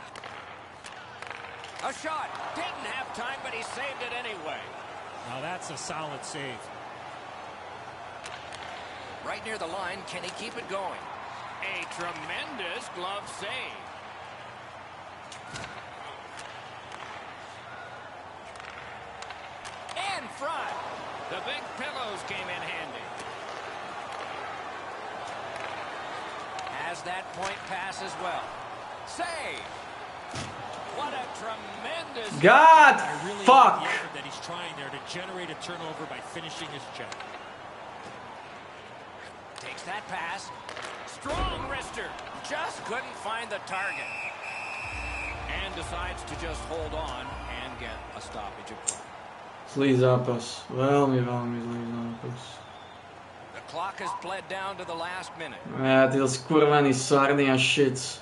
A shot. Didn't have time, but he saved it anyway. Now that's a solid save. Right near the line. Can he keep it going? A tremendous glove save. In front. The big pillows came in handy. Has that point pass as well. Save. What a tremendous... God, I really fuck. like the effort that he's trying there to generate a turnover by finishing his check. Takes that pass. Strong wrister. Just couldn't find the target. And decides to just hold on and get a stoppage of play. Zlý zápas. Veľmi, veľmi zlý zápas. The clock has bled down to the last minute. Ja, tí skurvený Sarnia shits.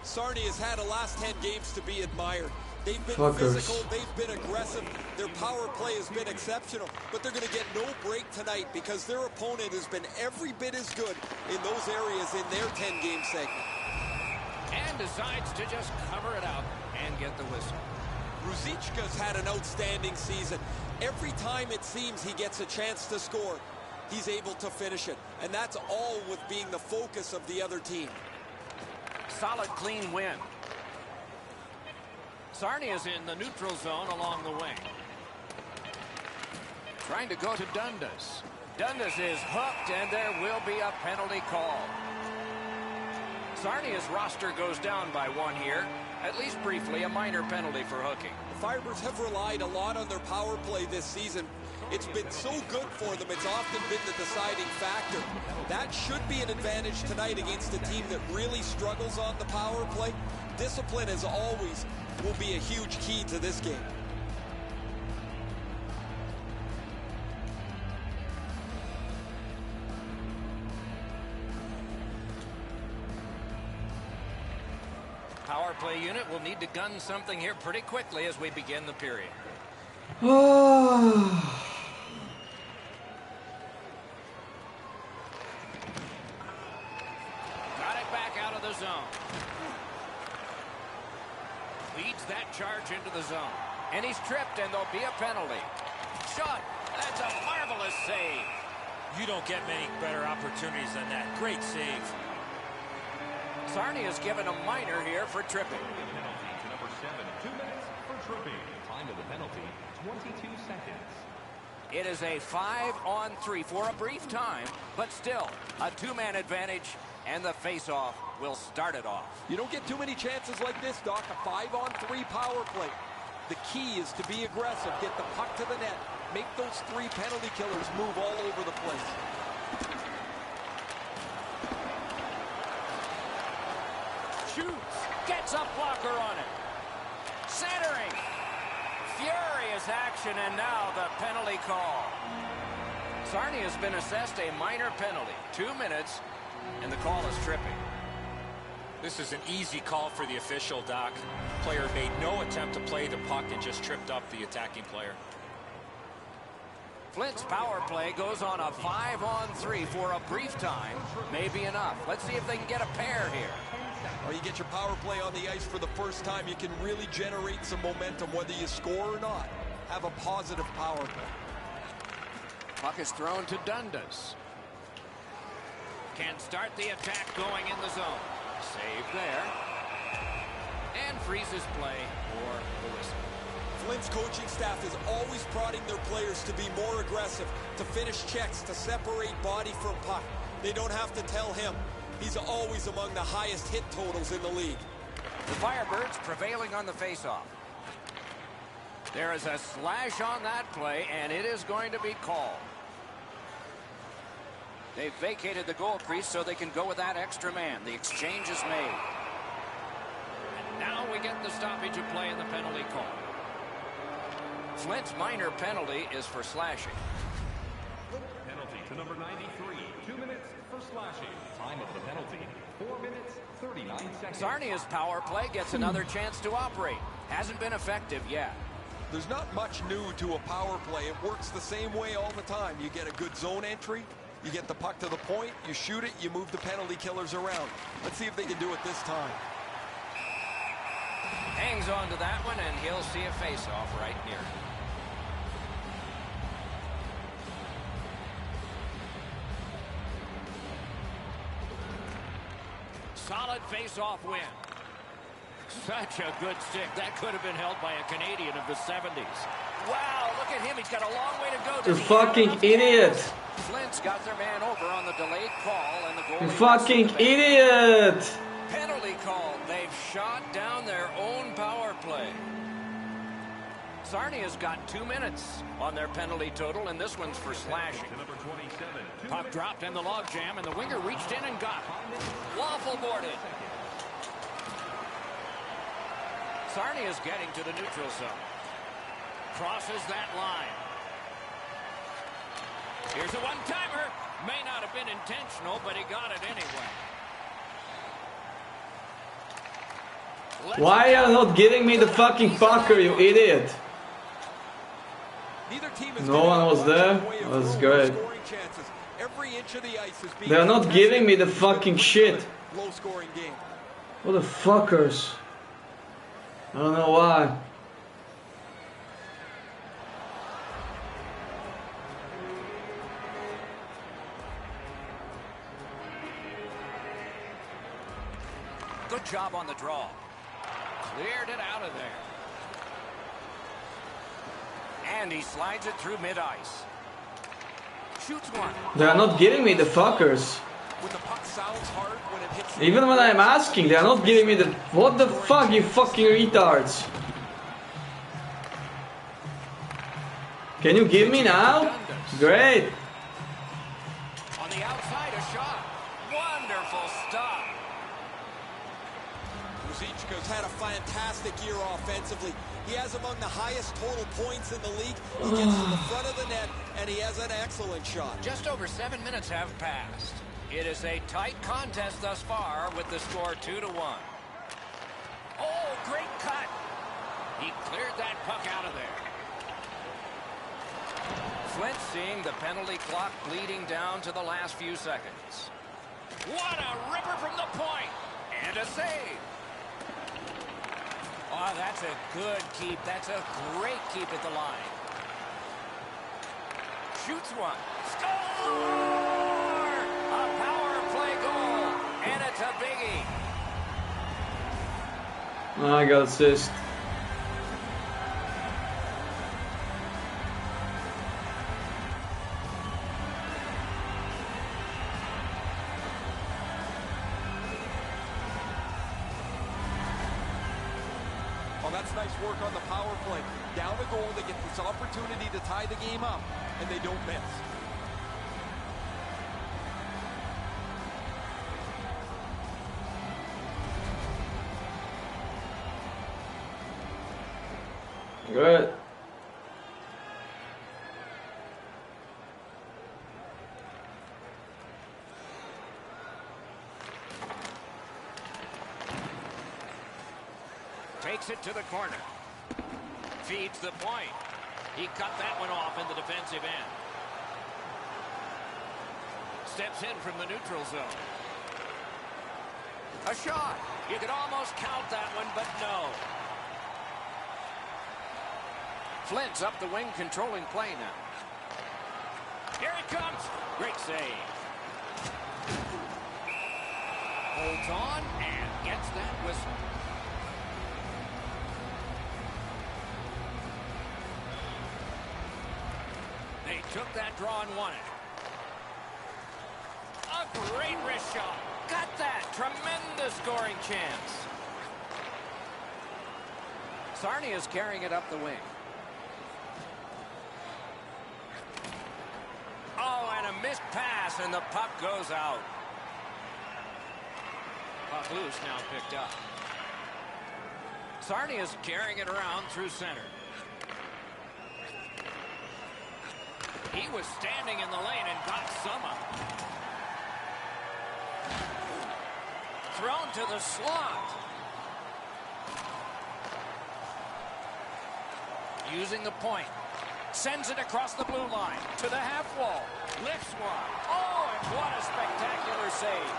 Sarnia has had the last 10 games to be admired. They've been Fuckers. physical, they've been aggressive, their power play has been exceptional, but they're going to get no break tonight because their opponent has been every bit as good in those areas in their 10-game segment. And decides to just cover it up and get the whistle. Ruzicka's had an outstanding season. Every time it seems he gets a chance to score, he's able to finish it. And that's all with being the focus of the other team. Solid, clean win. Sarnia's in the neutral zone along the wing. Trying to go to Dundas. Dundas is hooked, and there will be a penalty call. Sarnia's roster goes down by one here. At least briefly, a minor penalty for hooking. The Firebirds have relied a lot on their power play this season. It's been so good for them. It's often been the deciding factor. That should be an advantage tonight against a team that really struggles on the power play. Discipline, as always, will be a huge key to this game. power play unit will need to gun something here pretty quickly as we begin the period. Oh. Got it back out of the zone. Leads that charge into the zone. And he's tripped, and there'll be a penalty. Shot. That's a marvelous save. You don't get many better opportunities than that. Great save. Sarnia is given a minor here for tripping. Penalty to number 7, 2 minutes for tripping. Time of the penalty, 22 seconds. It is a 5-on-3 for a brief time, but still a two-man advantage, and the face-off will start it off. You don't get too many chances like this, Doc. A 5-on-3 power play. The key is to be aggressive, get the puck to the net, make those 3 penalty killers move all over the place. Shoots, gets a blocker on it. Centering. Furious action, and now the penalty call. Sarnia has been assessed a minor penalty. 2 minutes, and the call is tripping. This is an easy call for the official, Doc. Player made no attempt to play the puck and just tripped up the attacking player. Flint's power play goes on a 5-on-3 for a brief time. Maybe enough. Let's see if they can get a pair here. Well, you get your power play on the ice for the first time, you can really generate some momentum, whether you score or not. Have a positive power play. Puck is thrown to Dundas. Can start the attack going in the zone. Save there. And freezes play for the whistle. Flint's coaching staff is always prodding their players to be more aggressive, to finish checks, to separate body from puck. They don't have to tell him. He's always among the highest hit totals in the league. The Firebirds prevailing on the faceoff. There is a slash on that play, and it is going to be called. They've vacated the goal crease so they can go with that extra man. The exchange is made. And now we get the stoppage of play in the penalty call. Flint's minor penalty is for slashing. Penalty to number 93, 2 minutes for slashing. Time of the penalty, 4 minutes, 39 seconds. Sarnia's power play gets another chance to operate. Hasn't been effective yet. There's not much new to a power play. It works the same way all the time. You get a good zone entry, you get the puck to the point, you shoot it, you move the penalty killers around. Let's see if they can do it this time. Hangs on to that one, and he'll see a face-off right here. Solid face-off win. Such a good stick. That could have been held by a Canadian of the 70s. Wow, look at him. He's got a long way to go. You fucking idiot. Flint's got their man over on the delayed call, and the goalie... You fucking idiot. Penalty call. They've shot down their own power play. Sarnia's got 2 minutes on their penalty total, and this one's for slashing. Number 27, Puck dropped in the logjam, and the winger reached in and got it. Waffle boarded. Sarnia's getting to the neutral zone. Crosses that line. Here's a one-timer. May not have been intentional, but he got it anyway. Why are you not giving me the fucking pucker, you idiot? No one was there. That was great. They are not giving me the fucking shit. What the fuckers? I don't know why. Good job on the draw. Cleared it out of there. And he slides it through mid-ice. Shoots one. They are not giving me the fuckers. Even when I'm asking, they are not giving me the... What the fuck, you fucking retards? Can you give me now? Great. On the outside, a shot. Wonderful stop. Ruzicka's had a fantastic year offensively. He has among the highest total points in the league. He gets to the front of the net, and he has an excellent shot. Just over 7 minutes have passed. It is a tight contest thus far with the score 2-1. Oh, great cut. He cleared that puck out of there. Flint seeing the penalty clock bleeding down to the last few seconds. What a ripper from the point. And a save. Oh, that's a good keep. That's a great keep at the line. Shoots one. Score! A power play goal. And it's a biggie. I got assist. That's nice work on the power play. Down a goal, they get this opportunity to tie the game up, and they don't miss. Good. Takes it to the corner. Feeds the point. He cut that one off in the defensive end. Steps in from the neutral zone. A shot. You could almost count that one, but no. Flint's up the wing, controlling play now. Here it comes. Great save. Holds on and gets that whistle. They took that draw and won it. A great wrist shot. Got that. Tremendous scoring chance. Sarnia is carrying it up the wing. Oh, and a missed pass, and the puck goes out. Puck loose, now picked up. Sarnia is carrying it around through center. He was standing in the lane and got some up. Thrown to the slot. Using the point. Sends it across the blue line to the half wall. Lifts one. Oh, and what a spectacular save.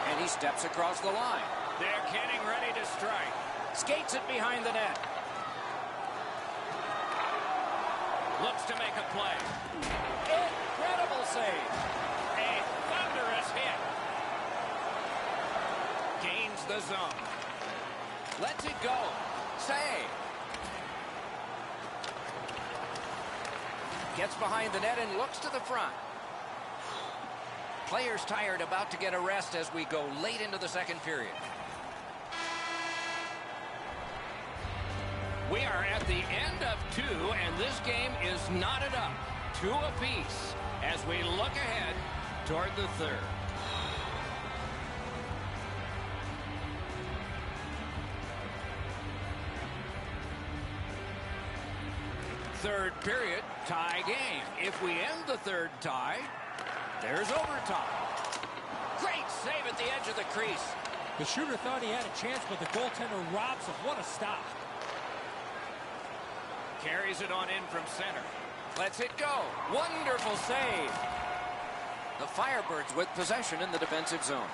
And he steps across the line. They're getting ready to strike. Skates it behind the net. Looks to make a play. Incredible save. A thunderous hit. Gains the zone. Lets it go. Save. Gets behind the net and looks to the front. Players tired, about to get a rest as we go late into the second period. We are at the end of two, and this game is knotted up. 2 apiece as we look ahead toward the third. Third period, tie game. If we end the third tie, there's overtime. Great save at the edge of the crease. The shooter thought he had a chance, but the goaltender robs him. What a stop. Carries it on in from center. Lets it go. Wonderful save. The Firebirds with possession in the defensive zone.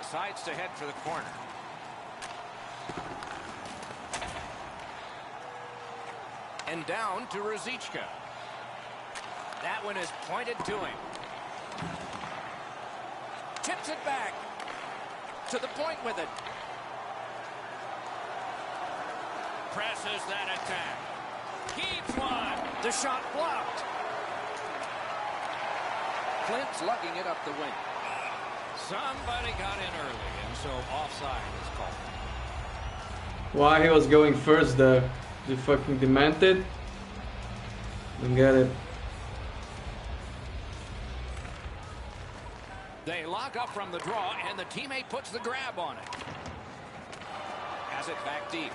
Decides to head for the corner. And down to Ruzicka. That one is pointed to him. Tips it back. To the point with it. Presses that attack. Keeps one. The shot blocked. Flint's lugging it up the wing. Somebody got in early, and so offside is called. Why he was going first there? You fucking demented? Don't get it. They lock up from the draw, and the teammate puts the grab on it. Has it back deep.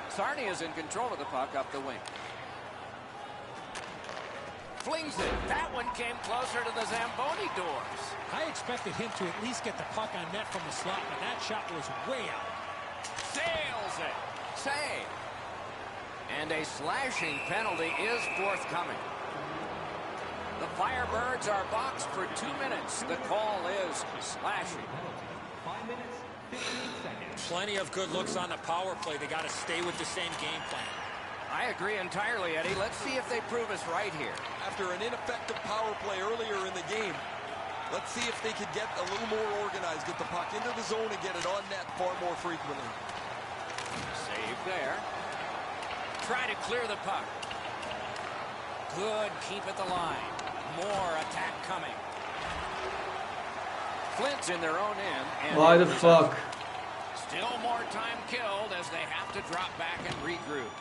Sarnia is in control of the puck up the wing. Flings it. That one came closer to the Zamboni doors. I expected him to at least get the puck on net from the slot, but that shot was way out. Sails it. Save. And a slashing penalty is forthcoming. The Firebirds are boxed for 2 minutes. The call is slashing. 5 minutes, 15 seconds. Plenty of good looks on the power play. They got to stay with the same game plan. I agree entirely, Eddie. Let's see if they prove us right here. After an ineffective power play earlier in the game, let's see if they could get a little more organized, get the puck into the zone and get it on net far more frequently. Save there. Try to clear the puck. Good, keep at the line. More attack coming. Flint's in their own end. And Why the fuck? Still more time killed as they have to drop back and regroup.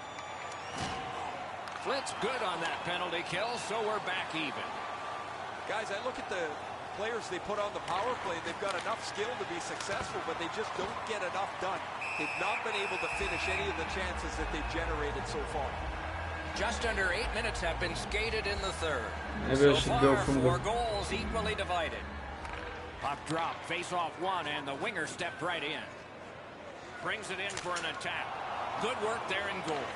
Flint's good on that penalty kill, so we're back even. Guys, I look at the players they put on the power play. They've got enough skill to be successful, but they just don't get enough done. They've not been able to finish any of the chances that they've generated so far. Just under 8 minutes have been skated in the third. Maybe I So should far, go from 4 the... goals equally divided. Puck drop, face off one, and the winger stepped right in. Brings it in for an attack. Good work there in goal.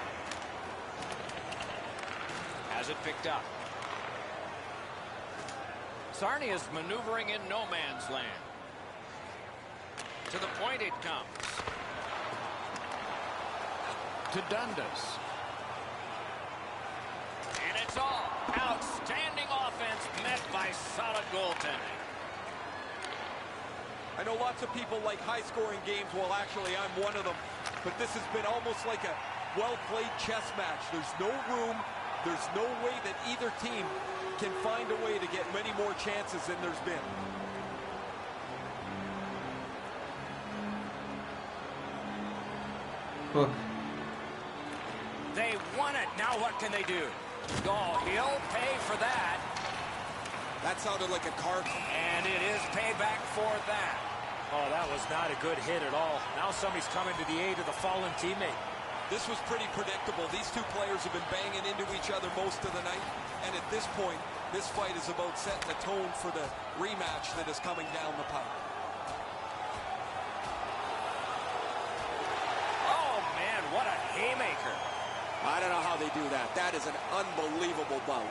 Has it picked up. Sarnia is maneuvering in no man's land. To the point it comes. To Dundas. And it's all. Outstanding offense met by solid goaltending. I know lots of people like high-scoring games. Well, actually, I'm one of them. But this has been almost like a well-played chess match. There's no room. There's no way that either team can find a way to get many more chances than there's been. Fuck. They won it. Now what can they do? Oh, he'll pay for that. That sounded like a card. And it is payback for that. Oh, that was not a good hit at all. Now somebody's coming to the aid of the fallen teammate. This was pretty predictable. These two players have been banging into each other most of the night. And at this point, this fight is about setting the tone for the rematch that is coming down the pipe. Oh, man, what a haymaker. I don't know how they do that. That is an unbelievable bout.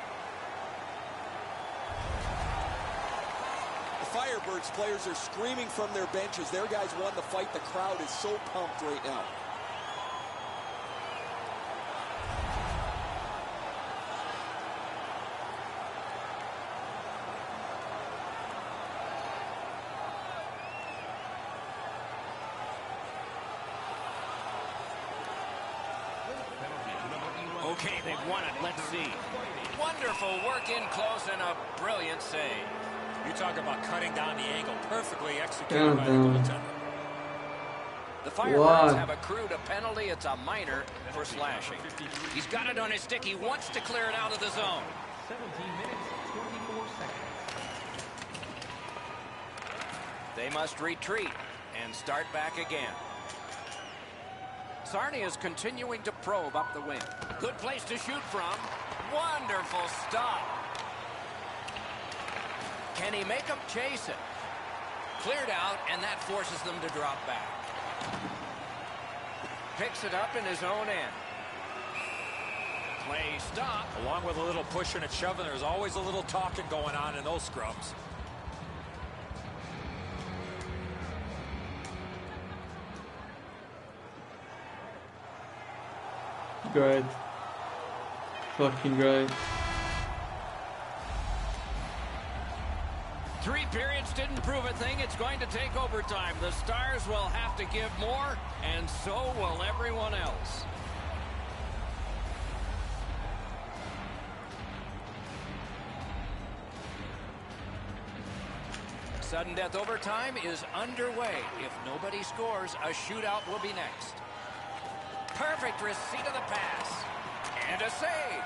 The Firebirds players are screaming from their benches. Their guys won the fight. The crowd is so pumped right now. Okay, they've won it. Let's see. Wonderful work in close and a brilliant save. You talk about cutting down the angle. Perfectly executed by the goaltender. The Firebirds have accrued a penalty. It's a minor for slashing. He's got it on his stick. He wants to clear it out of the zone. 17 minutes, 24 seconds. They must retreat and start back again. Sarnia is continuing to probe up the wing. Good place to shoot from. Wonderful stop. Can he make them chase it? Cleared out, and that forces them to drop back. Picks it up in his own end. Play stop. Along with a little pushing and shoving, there's always a little talking going on in those scrums. Great. Fucking great. 3 periods didn't prove a thing. It's going to take overtime. The Stars will have to give more, and so will everyone else. Sudden death overtime is underway. If nobody scores, a shootout will be next. Perfect receipt of the pass. And a save.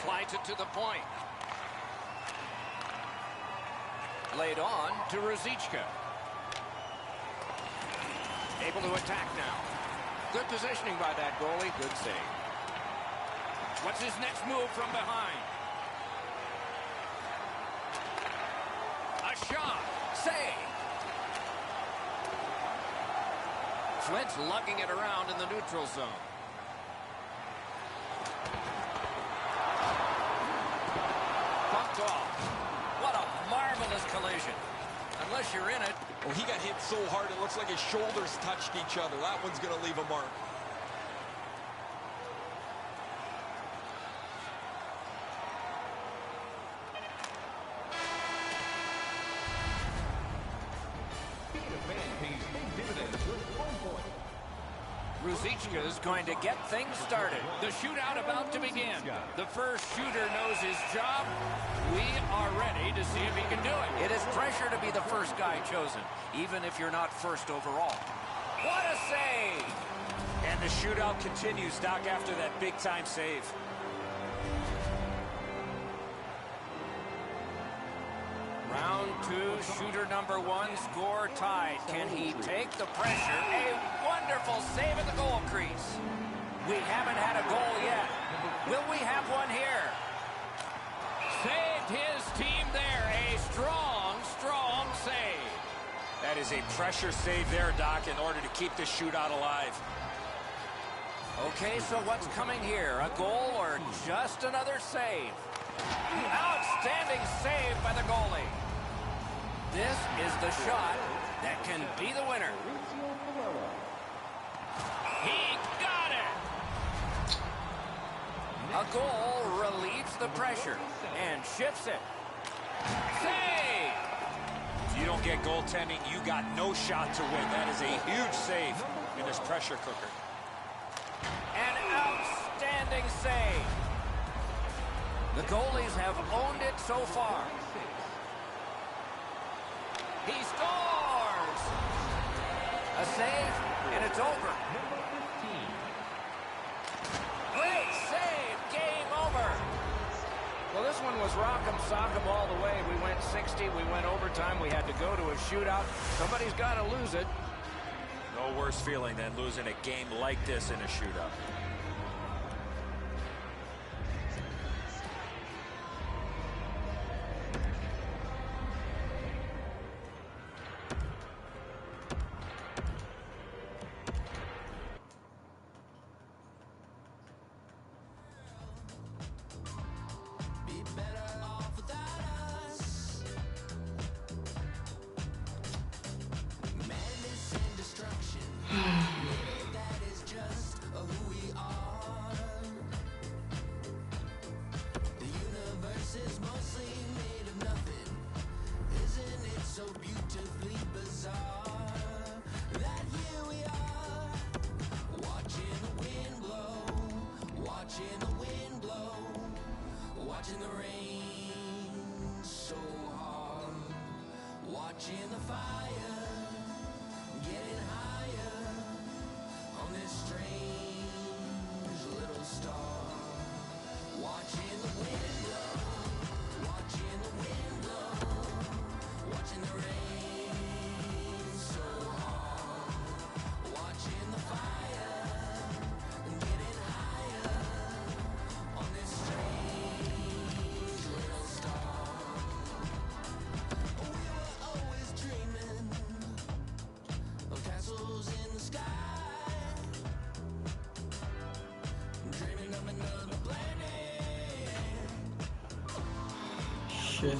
Slides it to the point. Laid on to Ruzicka. Able to attack now. Good positioning by that goalie. Good save. What's his next move from behind? A shot. Save. Flint's lugging it around in the neutral zone. Bumped off. What a marvelous collision. Unless you're in it. Oh, he got hit so hard it looks like his shoulders touched each other. That one's going to leave a mark. Ruzicka is going to get things started. The shootout about to begin. The first shooter knows his job. We are ready to see if he can do it. It is pressure to be the first guy chosen, even if you're not first overall. What a save! And the shootout continues, Doc, after that big-time save. Round two, shooter number one, score tied. Can he take the pressure? A wonderful save at the goal crease. We haven't had a goal yet. Will we have one here? Saved his team there. A strong, strong save. That is a pressure save there, Doc, in order to keep this shootout alive. Okay, so what's coming here? A goal or just another save? Outstanding save by the goalie. This is the shot that can be the winner. He got it! A goal relieves the pressure and shifts it. Save! If you don't get goaltending, you got no shot to win. That is a huge save in this pressure cooker. An outstanding save. The goalies have owned it so far. He scores! A save, and it's over. Great save, game over. Well, this one was rock'em sock'em all the way. We went 60, we went overtime, we had to go to a shootout. Somebody's got to lose it. No worse feeling than losing a game like this in a shootout. Shit.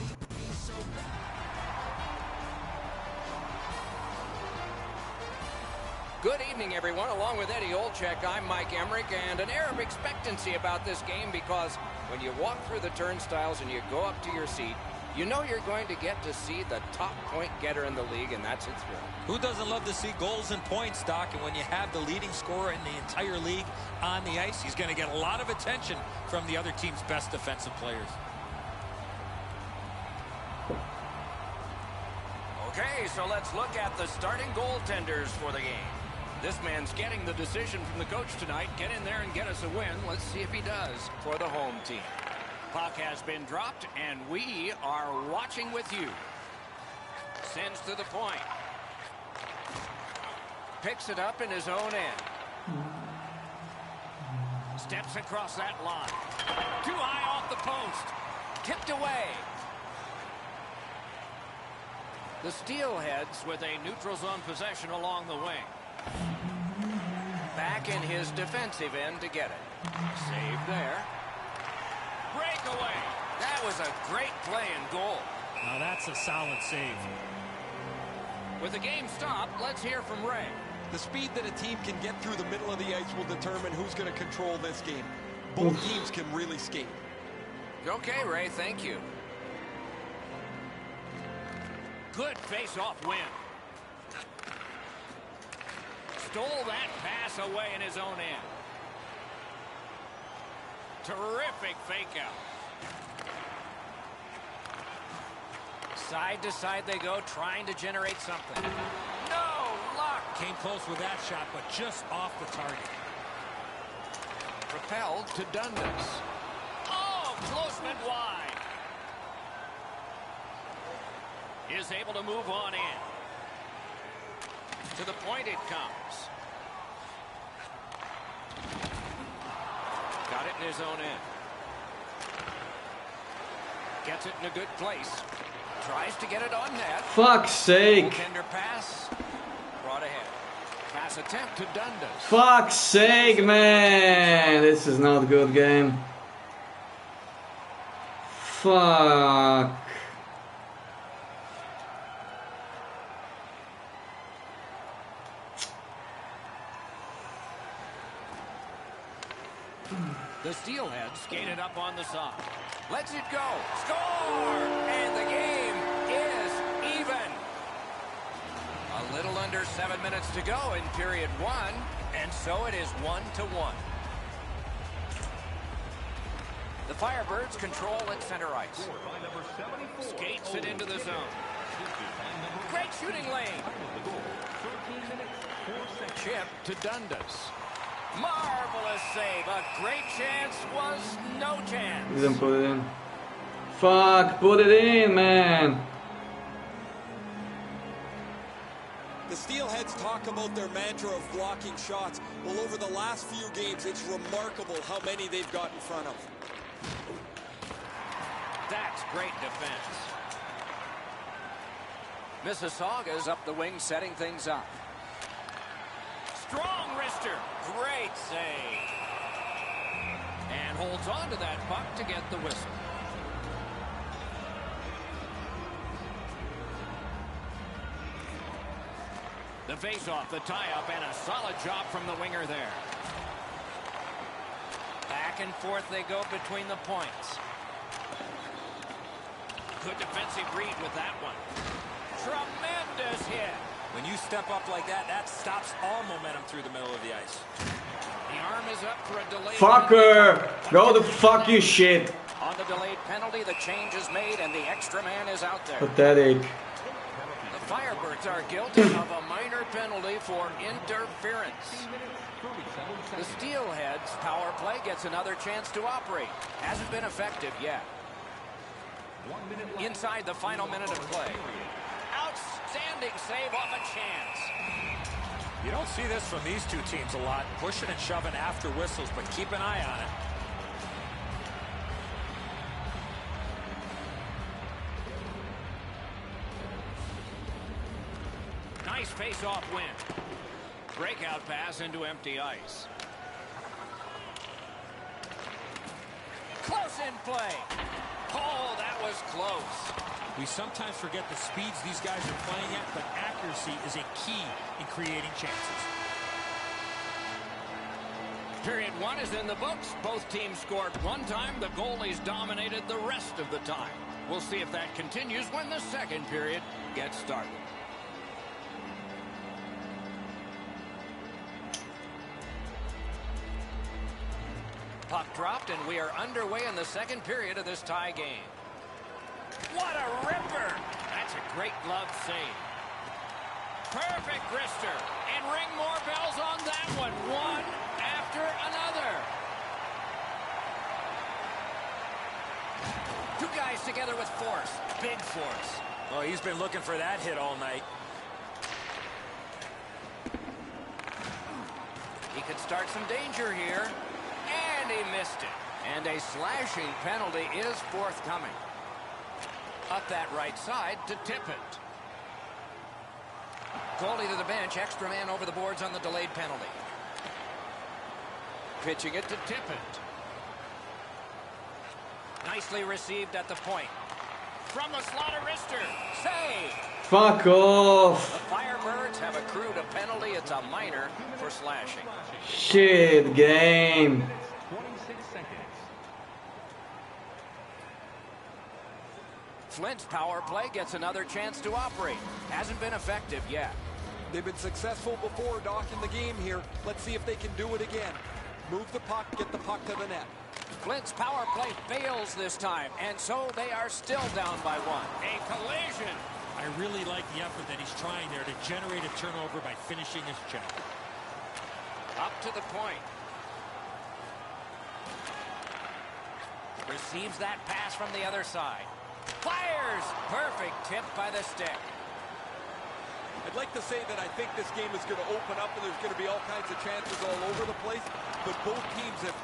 Good evening, everyone. Along with Eddie Olczyk, I'm Mike Emmerich, and an air of expectancy about this game because when you walk through the turnstiles and you go up to your seat, you know you're going to get to see the top point getter in the league, and that's a thrill. Who doesn't love to see goals and points, Doc? And when you have the leading scorer in the entire league on the ice, he's going to get a lot of attention from the other team's best defensive players. Okay, so let's look at the starting goaltenders for the game. This man's getting the decision from the coach tonight. Get in there and get us a win. Let's see if he does for the home team. Puck has been dropped, and we are watching with you. Sends to the point. Picks it up in his own end. Steps across that line. Too high off the post. Tipped away. The Steelheads with a neutral zone possession along the wing. Back in his defensive end to get it. Save there. Breakaway. That was a great play and goal. Now that's a solid save. With the game stopped, let's hear from Ray. The speed that a team can get through the middle of the ice will determine who's going to control this game. Both teams can really skate. Okay, Ray, thank you. Good face-off win. Stole that pass away in his own end. Terrific fake out. Side to side they go, trying to generate something. No luck. Came close with that shot, but just off the target. Propelled to Dundas. Oh, close but wide. Is able to move on in. To the point it comes. Got it in his own end. Gets it in a good place. Tries to get it on net. Fuck's sake. Tender pass. Brought ahead. Pass attempt to Dundas. Fuck's sake, man. This is not a good game. Fuck. The Steelheads skated up on the side. Lets it go. Score! And the game is even. A little under 7 minutes to go in period one. And so it is 1-1. The Firebirds control at center ice. Skates it into the zone. Great shooting lane. Chip to Dundas. Marvelous save. A great chance was no chance. Didn't put it in. Fuck, put it in, man. The Steelheads talk about their mantra of blocking shots. Well, over the last few games, it's remarkable how many they've got in front of. That's great defense. Mississauga's up the wing, setting things up. Strong wrister. Great save. And holds on to that puck to get the whistle. The face-off, the tie-up, and a solid job from the winger there. Back and forth they go between the points. Good defensive read with that one. Tremendous hit. When you step up like that, that stops all momentum through the middle of the ice. The arm is up for a delayed. Fucker! Go the fuck you shit. On the delayed penalty, the change is made and the extra man is out there. Pathetic. The Firebirds are guilty of a minor penalty for interference. The Steelheads power play gets another chance to operate. Hasn't been effective yet. Inside the final minute of play. Outstanding save off a chance. You don't see this from these two teams a lot. Pushing and shoving after whistles, but keep an eye on it. Nice face-off win. Breakout pass into empty ice. Close in play. Oh, that was close. We sometimes forget the speeds these guys are playing at, but accuracy is a key in creating chances. Period one is in the books. Both teams scored one time. The goalies dominated the rest of the time. We'll see if that continues when the second period gets started. Puck dropped, and we are underway in the second period of this tie game. What a ripper! That's a great glove save. Perfect wrister. And ring more bells on that one. One after another. Two guys together with force. Big force. Oh, he's been looking for that hit all night. He could start some danger here. And And he missed it. And a slashing penalty is forthcoming. Up that right side to tip it. Goalie to the bench. Extra man over the boards on the delayed penalty. Pitching it to tip it. Nicely received at the point. From the slaughter wrister. Save. Fuck off. The Firebirds have accrued a penalty. It's a minor for slashing. Shit game. 26 seconds. Flint's power play gets another chance to operate. Hasn't been effective yet. They've been successful before, Doc, in the game here. Let's see if they can do it again. Move the puck, get the puck to the net. Flint's power play fails this time, and so they are still down by one. A collision. I really like the effort that he's trying there to generate a turnover by finishing his check. Up to the point. Receives that pass from the other side. Fires! Perfect tip by the stick. I'd like to say that I think this game is going to open up and there's going to be all kinds of chances all over the place, but both teams have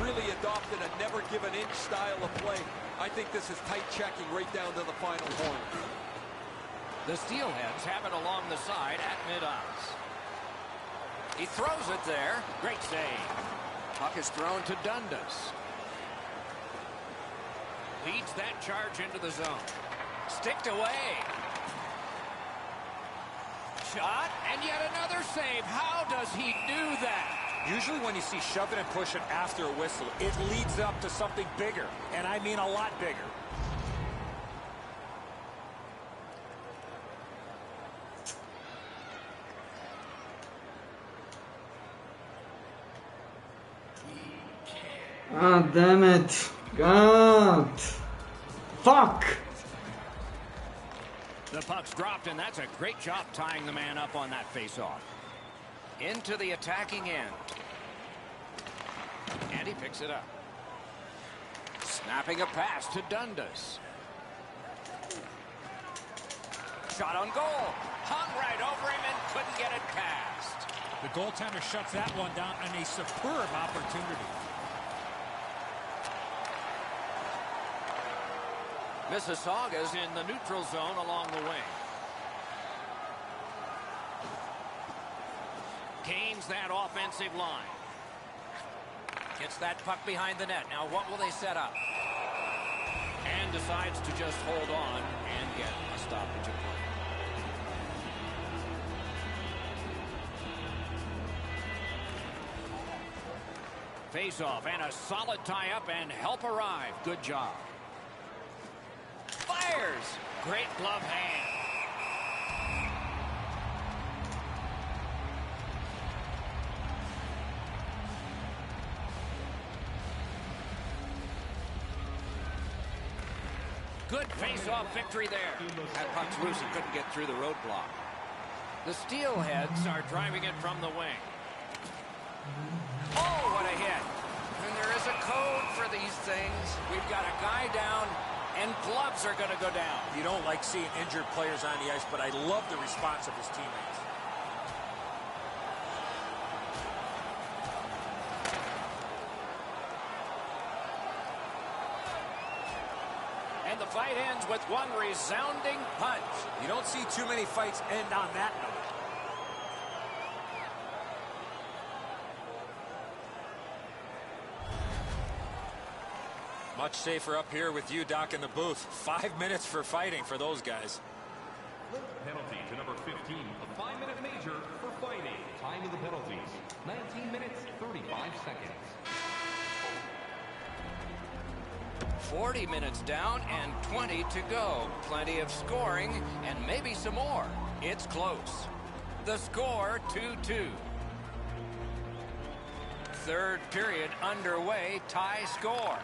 really adopted a never-give-an-inch style of play. I think this is tight checking right down to the final horn. The Steelheads have it along the side at mid-ice. He throws it there. Great save. Puck is thrown to Dundas. Leads that charge into the zone. Sticked away. Shot, and yet another save. How does he do that? Usually when you see shoving and pushing after a whistle, it leads up to something bigger, and I mean a lot bigger. God damn it. God. Fuck. The puck's dropped, and that's a great job tying the man up on that faceoff. Into the attacking end. And he picks it up. Snapping a pass to Dundas. Shot on goal. Hung right over him and couldn't get it past. The goaltender shuts that one down on a superb opportunity. Mississauga's in the neutral zone along the wing. Gains that offensive line. Gets that puck behind the net. Now what will they set up? And decides to just hold on and get a stoppage of play. Face-off and a solid tie-up and help arrive. Good job. Fires! Great glove hand. Good face-off victory there. That puck's loose and couldn't get through the roadblock. The Steelheads are driving it from the wing. Oh, what a hit. And there is a code for these things. We've got a guy down, and gloves are going to go down. You don't like seeing injured players on the ice, but I love the response of his teammates. And the fight ends with one resounding punch. You don't see too many fights end on that note. Much safer up here with you, Doc, in the booth. 5 minutes for fighting for those guys. Penalty to number 15. A 5-minute major for fighting. Time of the penalties. 19 minutes, 35 seconds. 40 minutes down and 20 to go. Plenty of scoring and maybe some more. It's close. The score 2-2. Third period underway. Tie score.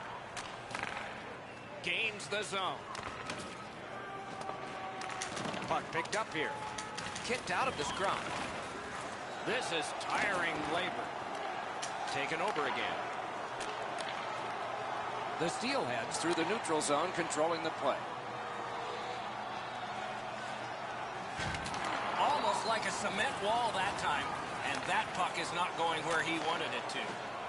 Gains the zone. Puck picked up here. Kicked out of the scrum. This is tiring labor. Taken over again. The Steelheads through the neutral zone controlling the play. Almost like a cement wall that time. And that puck is not going where he wanted it to.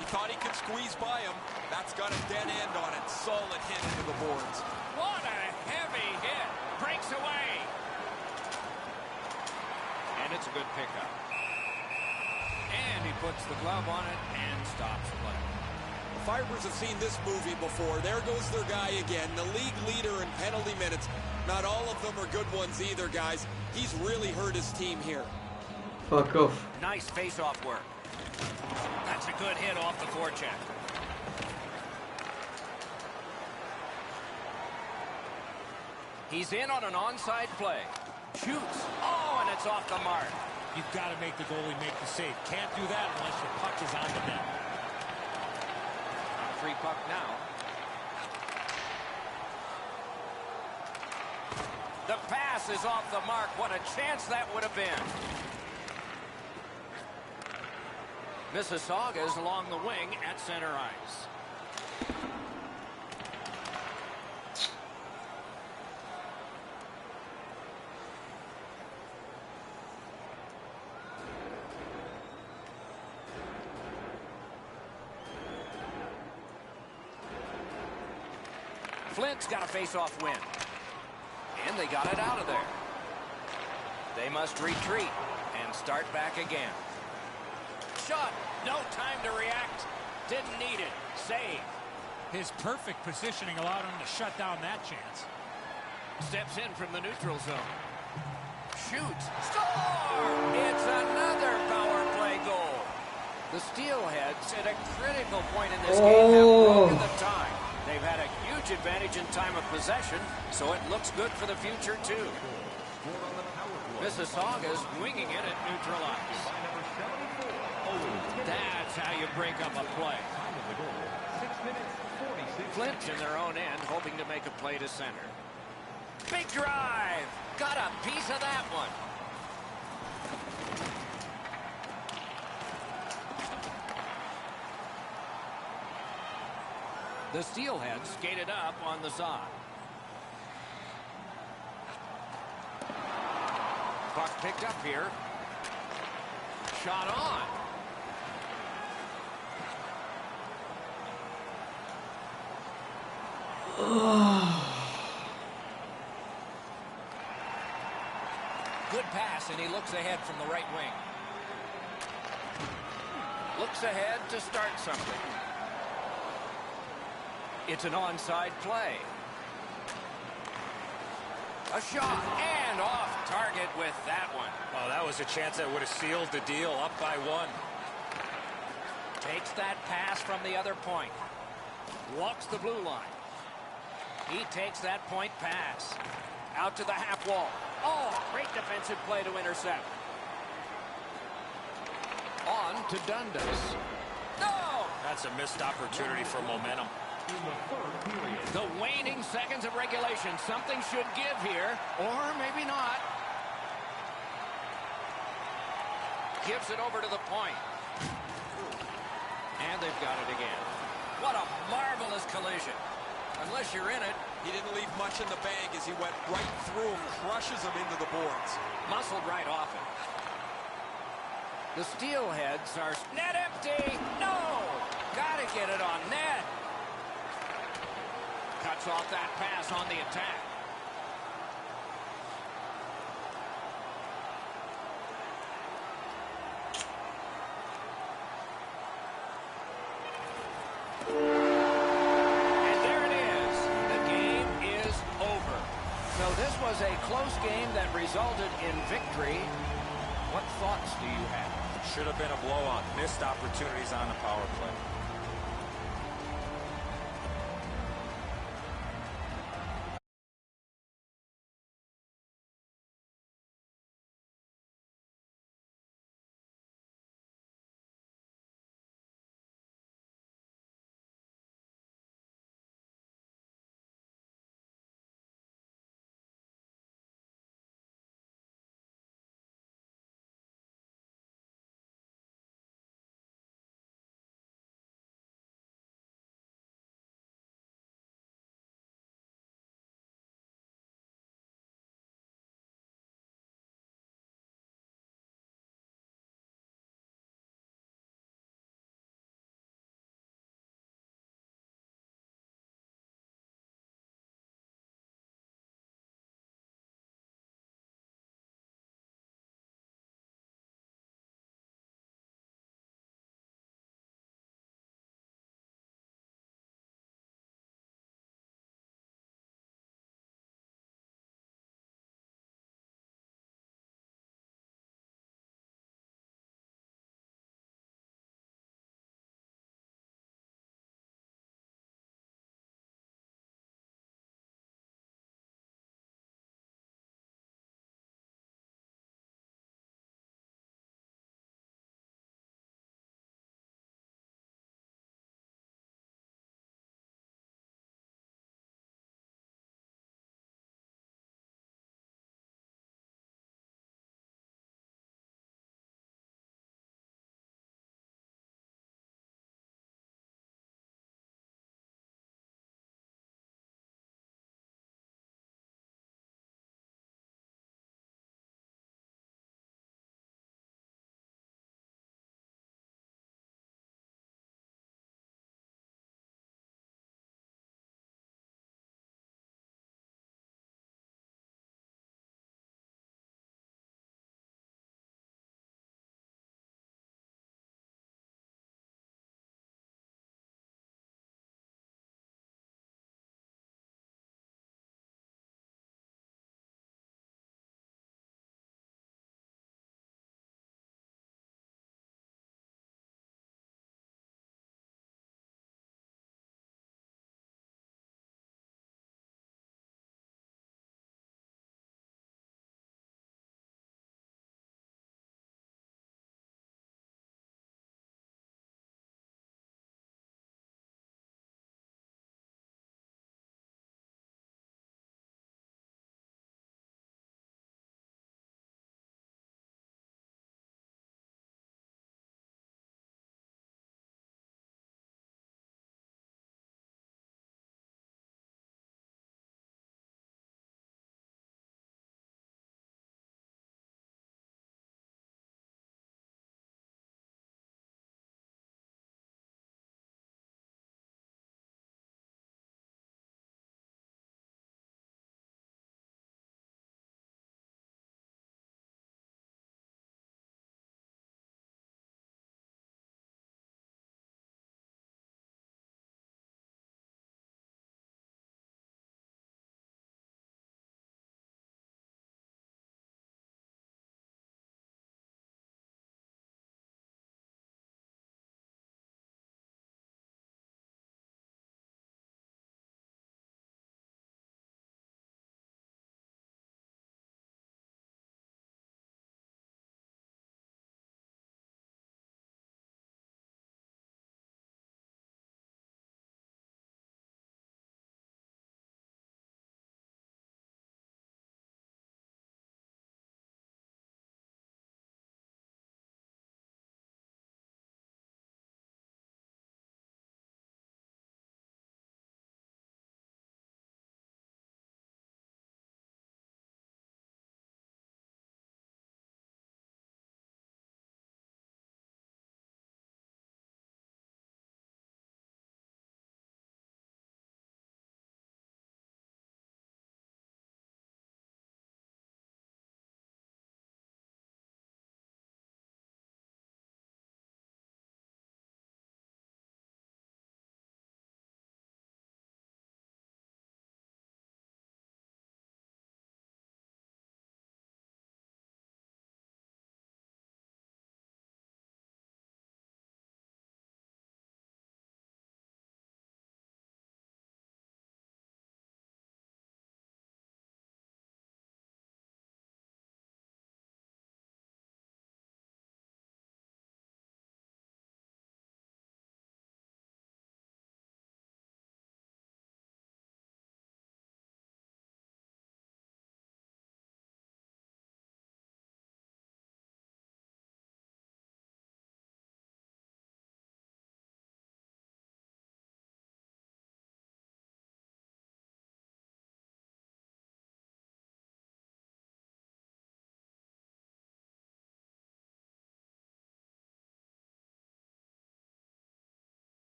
You thought he could squeeze by him. That's got a dead end on it. Solid hit into the boards. What a heavy hit. Breaks away. And it's a good pickup. And he puts the glove on it and stops play. The Firebirds have seen this movie before. There goes their guy again, the league leader in penalty minutes. Not all of them are good ones either, guys. He's really hurt his team here. Fuck off. Nice face-off work. That's a good hit off the forecheck. He's in on an onside play. Shoots. Oh, and it's off the mark. You've got to make the goalie make the save. Can't do that unless your puck is on the net. Free puck now. The pass is off the mark. What a chance that would have been. Mississauga is along the wing at center ice. Flint's got a face-off win. And they got it out of there. They must retreat and start back again. Shot. No time to react. Didn't need it. Save. His perfect positioning allowed him to shut down that chance. Steps in from the neutral zone. Shoots. Score! It's another power play goal. The Steelheads at a critical point in this game have broken the tie. They've had a huge advantage in time of possession, so it looks good for the future, too. Mississauga's winging it at neutral ice. That's how you break up a play. Flint in their own end, hoping to make a play to center. Big drive. Got a piece of that one. The Steelheads skated up on the side. Puck picked up here. Shot on. Good pass, and he looks ahead from the right wing. Looks ahead to start something. It's an onside play. A shot, and off target with that one. Oh, that was a chance that would have sealed the deal, up by one. Takes that pass from the other point. Walks the blue line. He takes that point pass. Out to the half wall. Oh, great defensive play to intercept. On to Dundas. No! That's a missed opportunity for momentum. The waning seconds of regulation. Something should give here, or maybe not. Gives it over to the point. And they've got it again. What a marvelous collision. Unless you're in it. He didn't leave much in the bag as he went right through him, crushes him into the boards. Muscled right off it. The Steelheads are net empty. No! Gotta get it on net. Cuts off that pass on the attack. And there it is. The game is over. So this was a close game that resulted in victory. What thoughts do you have? Should have been a blowout. Missed opportunities on the power play.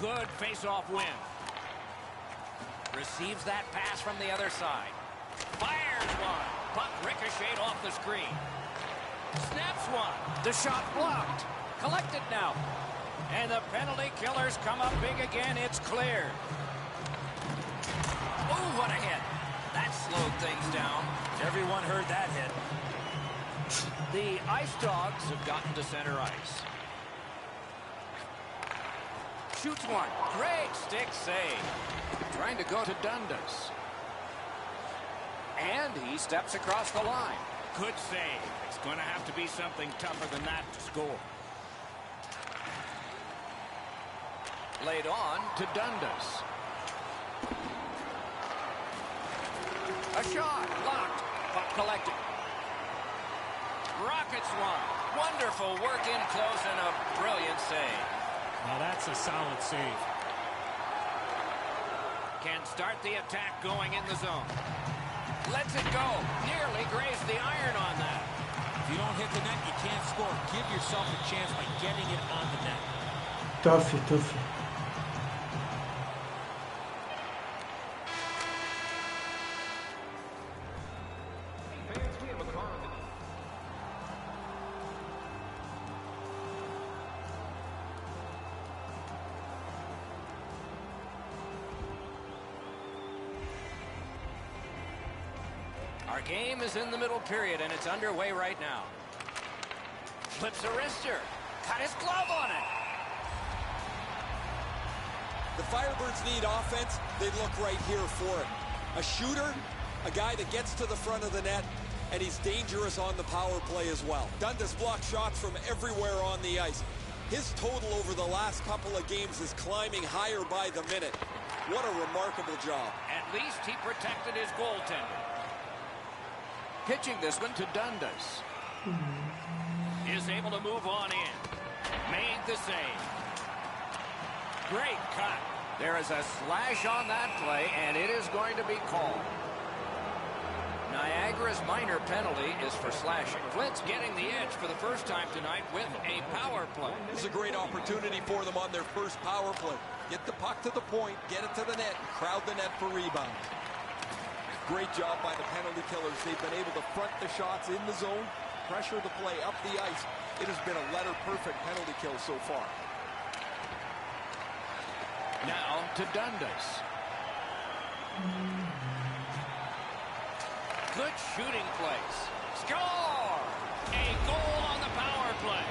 Good face-off win. Receives that pass from the other side. Fires one. Puck ricocheted off the screen. Snaps one. The shot blocked. Collected now. And the penalty killers come up big again. It's cleared. Oh, what a hit. That slowed things down. Everyone heard that hit. The Ice Dogs have gotten to center ice. Shoots one. Great stick save. Trying to go to Dundas. And he steps across the line. Good save. It's going to have to be something tougher than that to score. Laid on to Dundas. A shot. Blocked. Puck collected. Rockets one. Wonderful work in close and a brilliant save. Now that's a solid save. Can start the attack going in the zone. Lets it go. Nearly grazed the iron on that. If you don't hit the net, you can't score. Give yourself a chance by getting it on the net. Tough, tough. Fans, we have a car in the Our game is in the middle period, and it's underway right now. Flips a wrister. Got his glove on it. The Firebirds need offense. They look right here for it. A shooter, a guy that gets to the front of the net, and he's dangerous on the power play as well. Dundas blocks shots from everywhere on the ice. His total over the last couple of games is climbing higher by the minute. What a remarkable job. At least he protected his goaltender. Pitching this one to Dundas. Is able to move on in. Made the save. Great cut. There is a slash on that play, and it is going to be called. Niagara's minor penalty is for slashing. Flint's getting the edge for the first time tonight with a power play. This is a great opportunity for them on their first power play. Get the puck to the point, get it to the net, and crowd the net for rebounds. Great job by the penalty killers. They've been able to front the shots in the zone, pressure the play up the ice. It has been a letter-perfect penalty kill so far. Now to Dundas. Good shooting place. Score! A goal on the power play.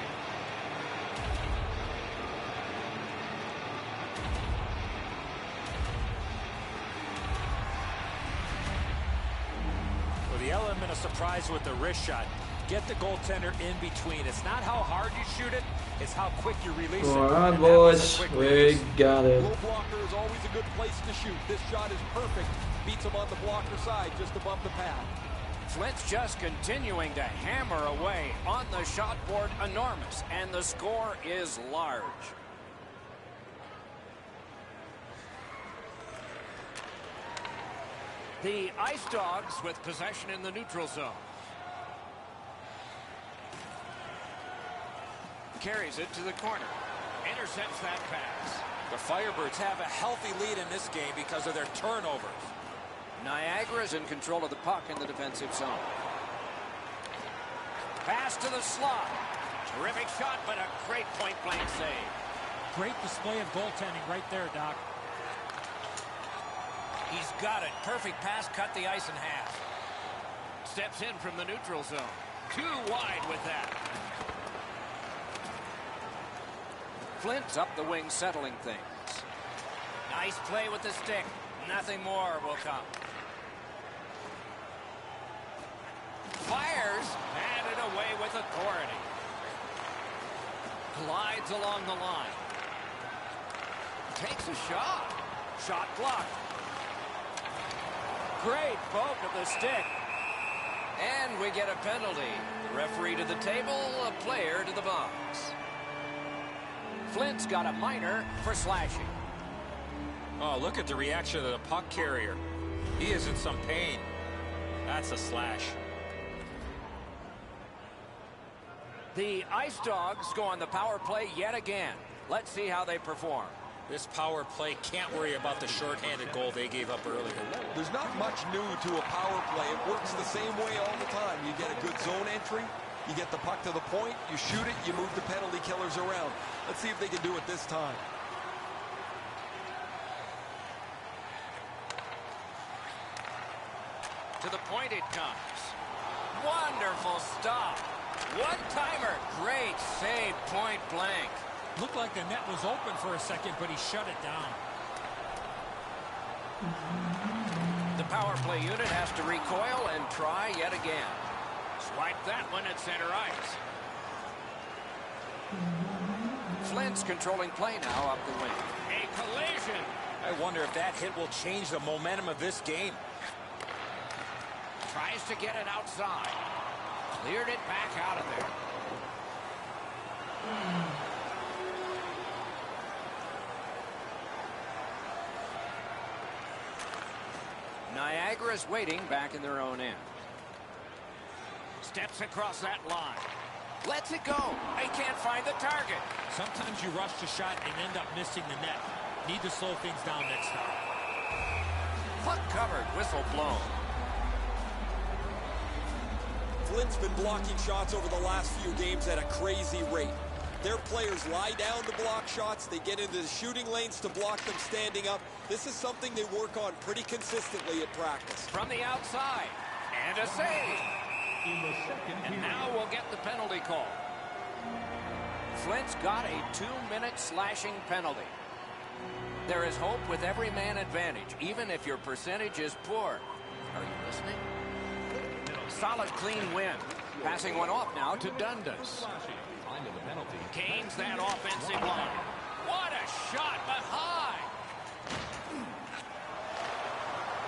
Well, the element of surprise with the wrist shot. Get the goaltender in between. It's not how hard you shoot it, it's how quick you release it. Alright, boys, we got it. Low blocker is always a good place to shoot. This shot is perfect. Beats him on the blocker side, just above the pad. Flint's just continuing to hammer away on the shot board. Enormous, and the score is large. The Ice Dogs with possession in the neutral zone. Carries it to the corner. Intercepts that pass. The Firebirds have a healthy lead in this game because of their turnovers. Niagara's in control of the puck in the defensive zone. Pass to the slot. Terrific shot, but a great point-blank save. Great display of goaltending right there, Doc. He's got it. Perfect pass, cut the ice in half. Steps in from the neutral zone. Too wide with that. Flint's up the wing, settling things. Nice play with the stick. Nothing more will come. Fires, handed away with authority. Glides along the line. Takes a shot. Shot blocked. Great poke of the stick. And we get a penalty. Referee to the table, a player to the box. Flint's got a minor for slashing. Oh, look at the reaction of the puck carrier. He is in some pain. That's a slash. The Ice Dogs go on the power play yet again. Let's see how they perform. This power play can't worry about the shorthanded goal they gave up earlier. There's not much new to a power play. It works the same way all the time. You get a good zone entry, you get the puck to the point, you shoot it, you move the penalty killers around. Let's see if they can do it this time. To the point it comes. Wonderful stop. One-timer. Great save, point blank. Looked like the net was open for a second, but he shut it down. The power play unit has to recoil and try yet again. Swipe that one at center ice. Flint's controlling play now up the wing. A collision. I wonder if that hit will change the momentum of this game. Tries to get it outside. Cleared it back out of there. Niagara's waiting back in their own end. Steps across that line. Lets it go. They can't find the target. Sometimes you rush the shot and end up missing the net. Need to slow things down next time. Puck covered. Whistle blown. Flint's been blocking shots over the last few games at a crazy rate. Their players lie down to block shots. They get into the shooting lanes to block them standing up. This is something they work on pretty consistently at practice. From the outside. And a save. And now we'll get the penalty call. Flint's got a 2-minute slashing penalty. There is hope with every man advantage, even if your percentage is poor. Are you listening? Solid, clean win. Passing one off now to Dundas. Gains that offensive line. What a shot, but high.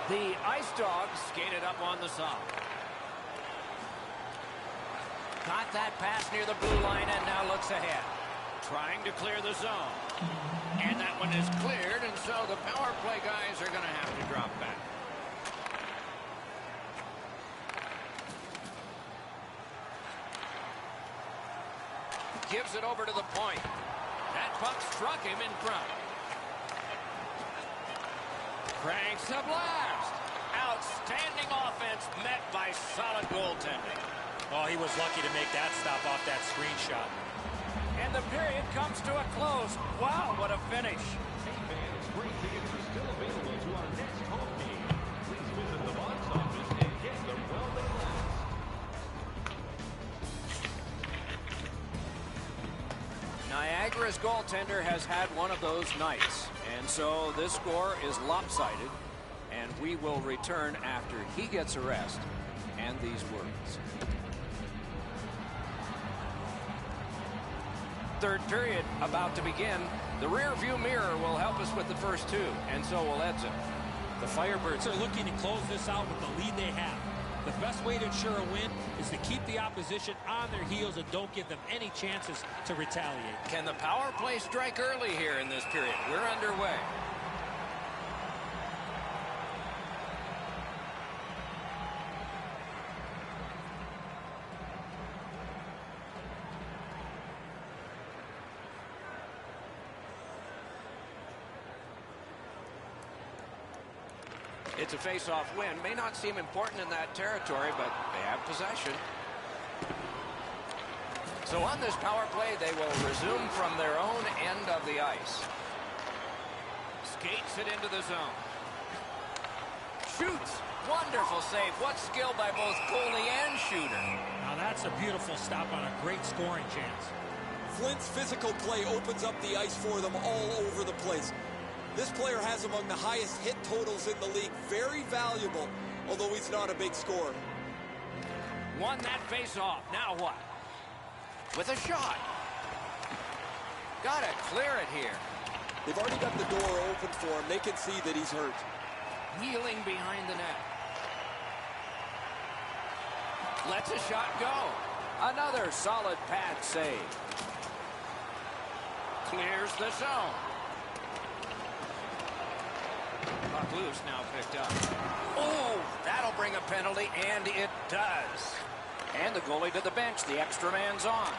The Ice Dogs skated up on the side. Got that pass near the blue line and now looks ahead. Trying to clear the zone. And that one is cleared, and so the power play guys are going to have to drop back. Gives it over to the point. That puck struck him in front. Cranks a blast. Outstanding offense met by solid goaltending. Oh, he was lucky to make that stop off that screenshot. And the period comes to a close. Wow, what a finish. Hey fans, great tickets are still available to our next home game. Please visit the box office and get them while they last. Niagara's goaltender has had one of those nights, and so this score is lopsided, and we will return after he gets a rest and these words. Third period about to begin. The rear view mirror will help us with the first two, and so will Edzo. The Firebirds are looking to close this out with the lead they have. The best way to ensure a win is to keep the opposition on their heels and don't give them any chances to retaliate. Can the power play strike early here in this period? We're underway. It's a face-off win. May not seem important in that territory, but they have possession. So on this power play, they will resume from their own end of the ice. Skates it into the zone. Shoots. Wonderful save. What skill by both goalie and shooter. Now that's a beautiful stop on a great scoring chance. Flint's physical play opens up the ice for them all over the place. This player has among the highest hit totals in the league. Very valuable, although he's not a big scorer. Won that face-off. Now what? With a shot. Gotta clear it here. They've already got the door open for him. They can see that he's hurt. Wheeling behind the net. Lets a shot go. Another solid pad save. Clears the zone. Puck loose, now picked up. Oh, that'll bring a penalty, and it does. And the goalie to the bench. The extra man's on.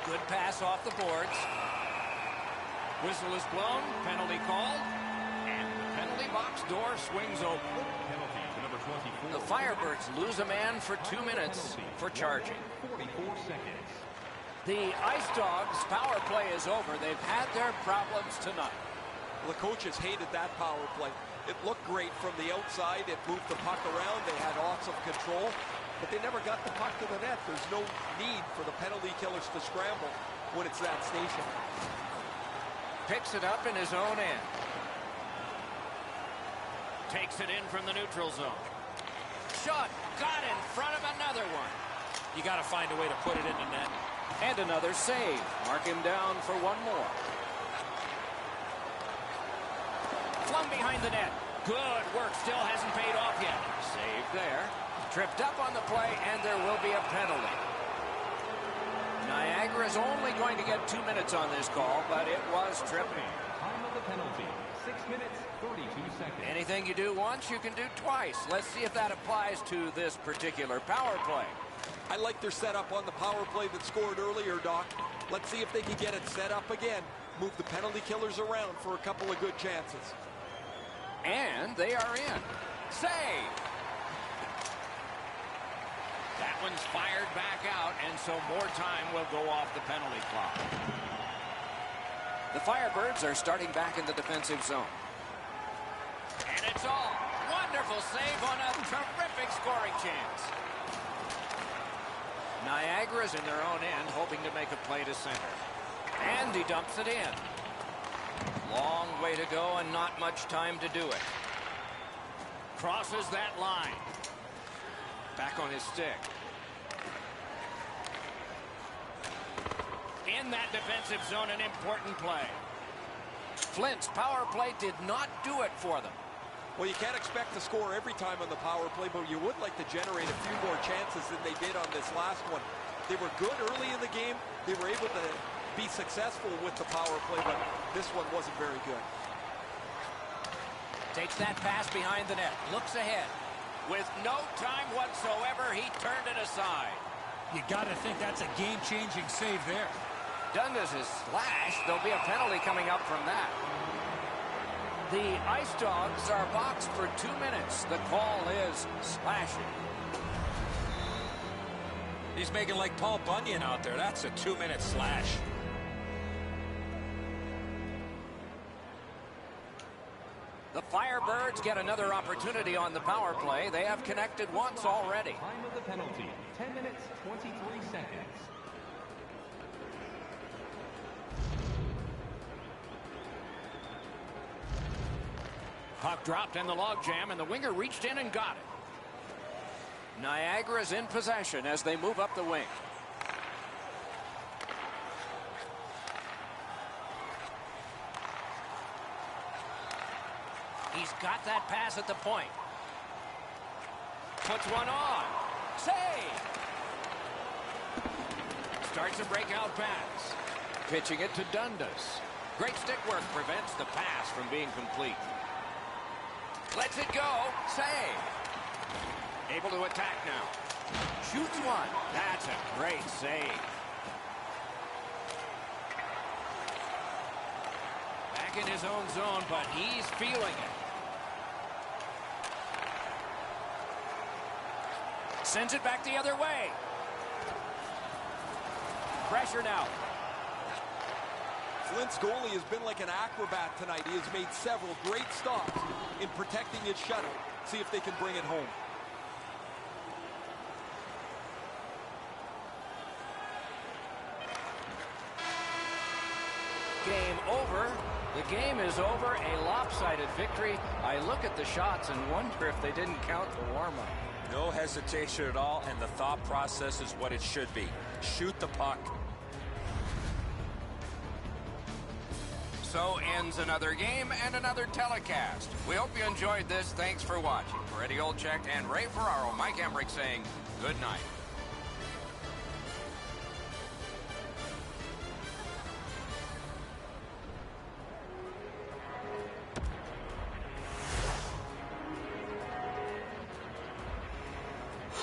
Good pass off the boards. Whistle is blown, penalty called, and the penalty box door swings open. Penalty to number 24. The Firebirds lose a man for 2 minutes for charging. 44 seconds. The Ice Dogs' power play is over. They've had their problems tonight. The coaches hated that power play. It looked great from the outside. It moved the puck around. They had lots of control, but they never got the puck to the net. There's no need for the penalty killers to scramble when it's that station. Picks it up in his own end. Takes it in from the neutral zone. Shot got in front of another one. You got to find a way to put it in the net. And another save. Mark him down for one more. Flung behind the net. Good work. Still hasn't paid off yet. Save there. Tripped up on the play, and there will be a penalty. Niagara is only going to get 2 minutes on this call, but it was tripping. Time of the penalty, 6 minutes, 32 seconds. Anything you do once, you can do twice. Let's see if that applies to this particular power play. I like their setup on the power play that scored earlier, Doc. Let's see if they can get it set up again. Move the penalty killers around for a couple of good chances. And they are in. Save! That one's fired back out, and so more time will go off the penalty clock. The Firebirds are starting back in the defensive zone. And it's all. Wonderful save on a terrific scoring chance. Niagara's in their own end, hoping to make a play to center. And he dumps it in. Long way to go and not much time to do it. Crosses that line. Back on his stick. In that defensive zone, an important play. Flint's power play did not do it for them. Well, you can't expect to score every time on the power play, but you would like to generate a few more chances than they did on this last one. They were good early in the game. They were able to be successful with the power play, but this one wasn't very good. Takes that pass behind the net. Looks ahead. With no time whatsoever, he turned it aside. You got to think that's a game-changing save there. Dundas is slashed. There'll be a penalty coming up from that. The Ice Dogs are boxed for 2 minutes. The call is slashing. He's making like Paul Bunyan out there. That's a 2-minute slash. The Firebirds get another opportunity on the power play. They have connected once already. Time of the penalty, 10 minutes, 23 seconds. Puck dropped in the logjam, and the winger reached in and got it. Niagara's in possession as they move up the wing. He's got that pass at the point. Puts one on. Save! Starts a breakout pass. Pitching it to Dundas. Great stick work prevents the pass from being complete. Lets it go. Save. Able to attack now. Shoots one. That's a great save. Back in his own zone, but he's feeling it. Sends it back the other way. Pressure now. Flint's goalie has been like an acrobat tonight. He has made several great stops in protecting his shutout. See if they can bring it home. Game over. The game is over. A lopsided victory. I look at the shots and wonder if they didn't count the warm-up. No hesitation at all, and the thought process is what it should be. Shoot the puck. So ends another game and another telecast. We hope you enjoyed this. Thanks for watching. For Eddie Olczyk and Ray Ferraro, Mike Emmerich saying good night.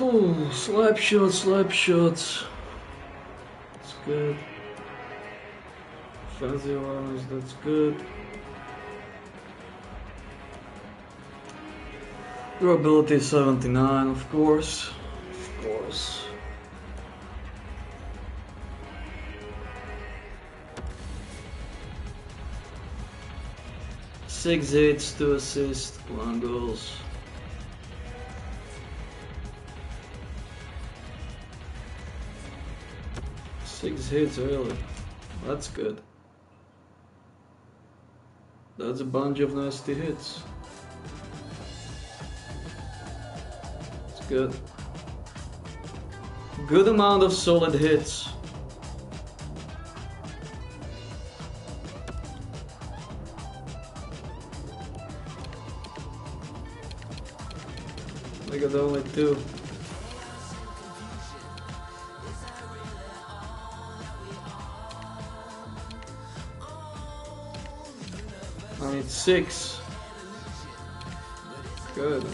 Oh, slap shots, slap shots. It's good. Defensive ones, that's good. Durability 79, of course. Of course. Six hits, 2 assists, 1 goals. Six hits, really. That's good. That's a bunch of nasty hits. It's good. Good amount of solid hits. I got only 2. I need 6. Good.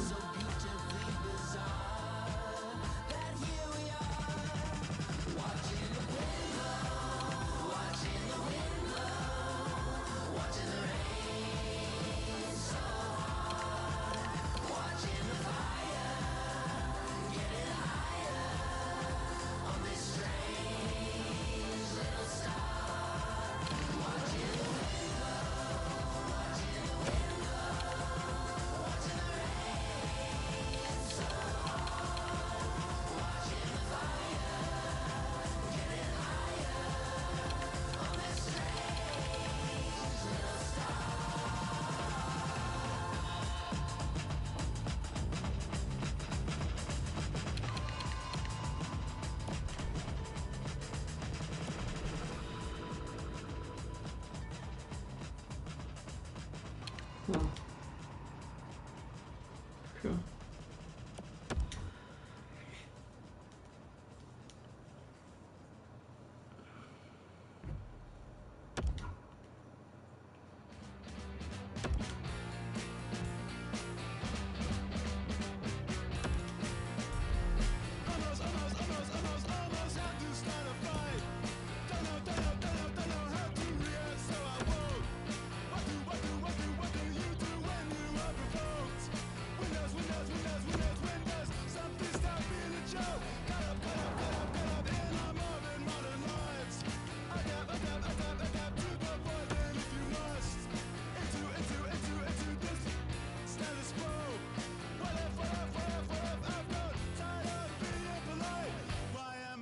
Okay.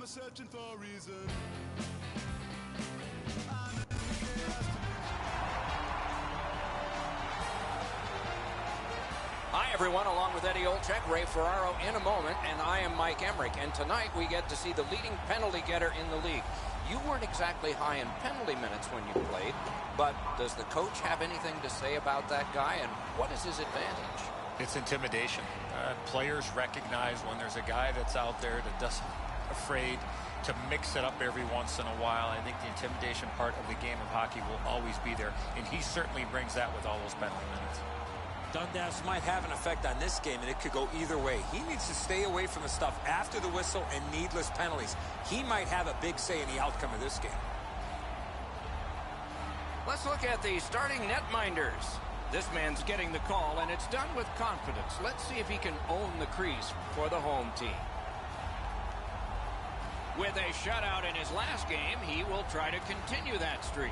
Searching for a reason. Hi, everyone. Along with Eddie Olczyk, Ray Ferraro in a moment, and I am Mike Emmerich. And tonight we get to see the leading penalty getter in the league. You weren't exactly high in penalty minutes when you played, but does the coach have anything to say about that guy, and what is his advantage? It's intimidation. Players recognize when there's a guy that's out there that doesn't afraid to mix it up every once in a while. I think the intimidation part of the game of hockey will always be there, and he certainly brings that with all those penalty minutes. Dundas might have an effect on this game, and it could go either way. He needs to stay away from the stuff after the whistle and needless penalties. He might have a big say in the outcome of this game. Let's look at the starting netminders. This man's getting the call, and it's done with confidence. Let's see if he can own the crease for the home team. With a shutout in his last game, he will try to continue that streak.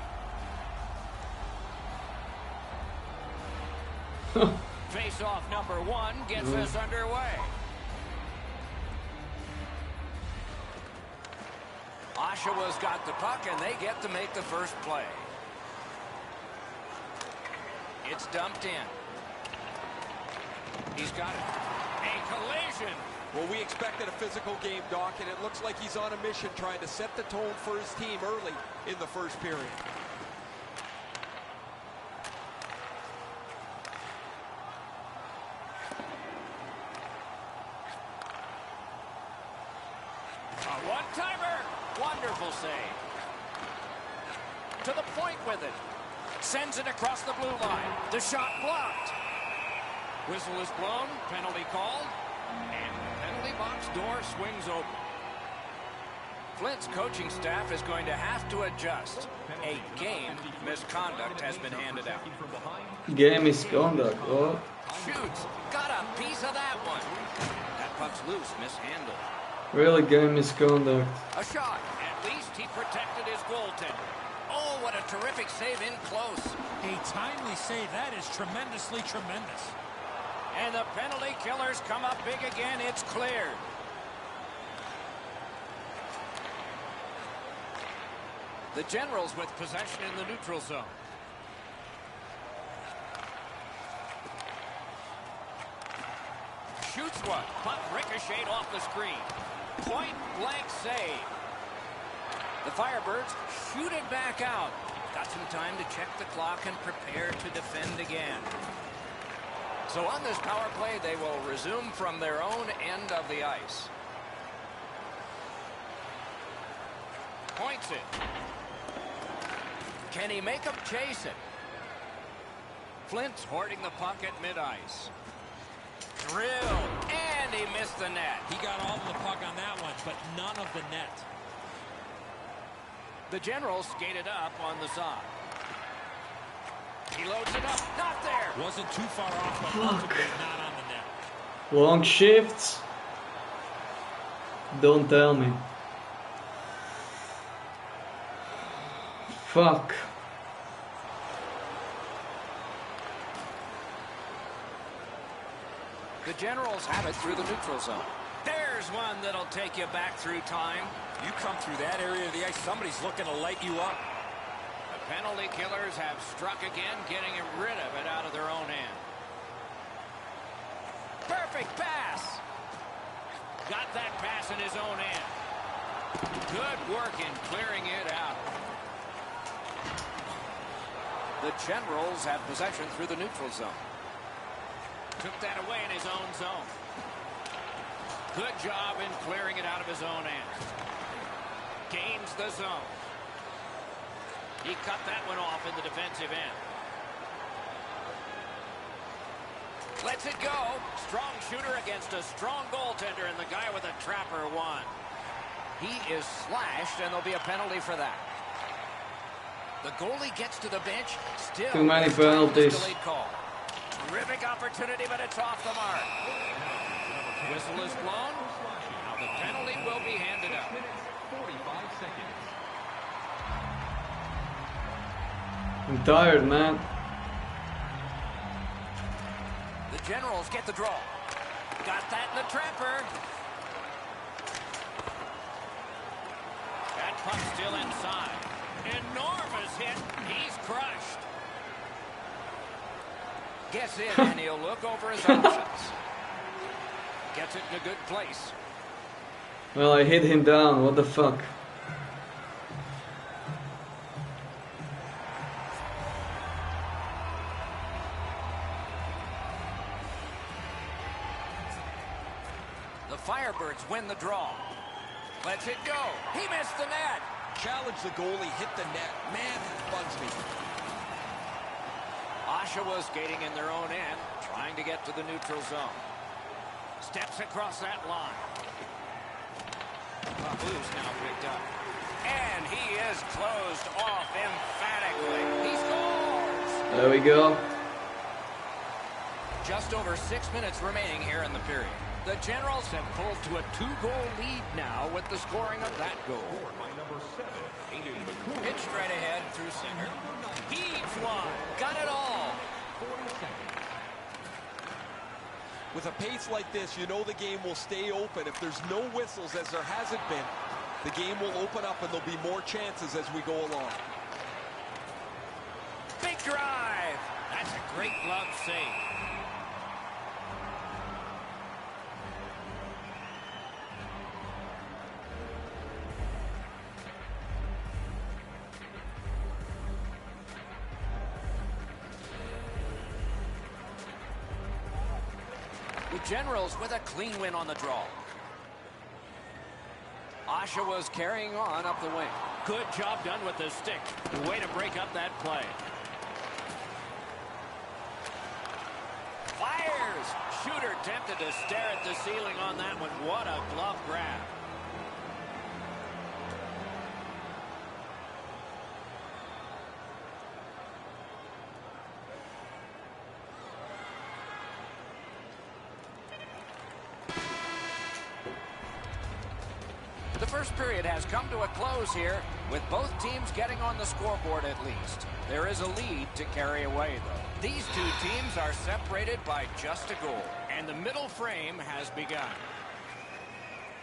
Face-off number 1 gets us underway. Oshawa's got the puck, and they get to make the first play. It's dumped in. He's got it. A collision. Well, we expected a physical game, Doc, and it looks like he's on a mission trying to set the tone for his team early in the first period. A one-timer. Wonderful save. To the point with it. Sends it across the blue line. The shot blocked. Whistle is blown. Penalty called. And the penalty box door swings open. Flint's coaching staff is going to have to adjust. A game Misconduct has been handed out. Game misconduct. Oh. Shoots. Got a piece of that one. That puck's loose. Mishandled. Really game misconduct. A shot. At least he protected his goaltender. Oh, what a terrific save in close. A timely save. That is tremendously tremendous. And the penalty killers come up big again. It's cleared. The Generals with possession in the neutral zone. Shoots one. Puck ricocheted off the screen. Point blank save. The Firebirds shoot it back out. Got some time to check the clock and prepare to defend again. So on this power play, they will resume from their own end of the ice. Points it. Can he make him chase it? Flint's hoarding the puck at mid-ice. Drill, and he missed the net. He got all of the puck on that one, but none of the net. The Generals skated up on the side. He loads it up, not there. Wasn't too far off, but ultimately not on the net. Long shifts. Don't tell me. Fuck. The Generals have it through the neutral zone. There's one that'll take you back through time. You come through that area of the ice, somebody's looking to light you up. The penalty killers have struck again, getting rid of it out of their own end. Perfect pass. Got that pass in his own end. Good work in clearing it out. The Generals have possession through the neutral zone. Took that away in his own zone. Good job in clearing it out of his own end. Gains the zone. He cut that one off in the defensive end. Lets it go. Strong shooter against a strong goaltender, and the guy with a trapper won. He is slashed, and there'll be a penalty for that. The goalie gets to the bench. Still too many penalties. Call. Terrific opportunity, but it's off the mark. Whistle is blown. Now the penalty will be handed up. 45 seconds. I'm tired, man. The Generals get the draw. Got that in the trapper. That puck still inside. Enormous hit. He's crushed. Gets in, and he'll look over his options. Gets it in a good place. Well, I hit him down. What the fuck? The Firebirds win the draw. Lets it go. He missed the net. Challenge the goalie, hit the net. Man, that bugs me. Oshawa skating in their own end, trying to get to the neutral zone. Steps across that line. Papu's now picked up. And he is closed off emphatically. He scores! There we go. Just over 6 minutes remaining here in the period. The Generals have pulled to a 2-goal lead now with the scoring of that goal. Pitched right ahead through center. Heaves one. Got it all. With a pace like this, you know the game will stay open. If there's no whistles, as there hasn't been, the game will open up and there'll be more chances as we go along. Big drive. That's a great glove save. The Generals with a clean win on the draw. Oshawa's carrying on up the wing. Good job done with the stick. Way to break up that play. Fires! Shooter tempted to stare at the ceiling on that one. What a glove grab. first period has come to a close here, with both teams getting on the scoreboard at least. There is a lead to carry away, though. These two teams are separated by just a goal, and the middle frame has begun.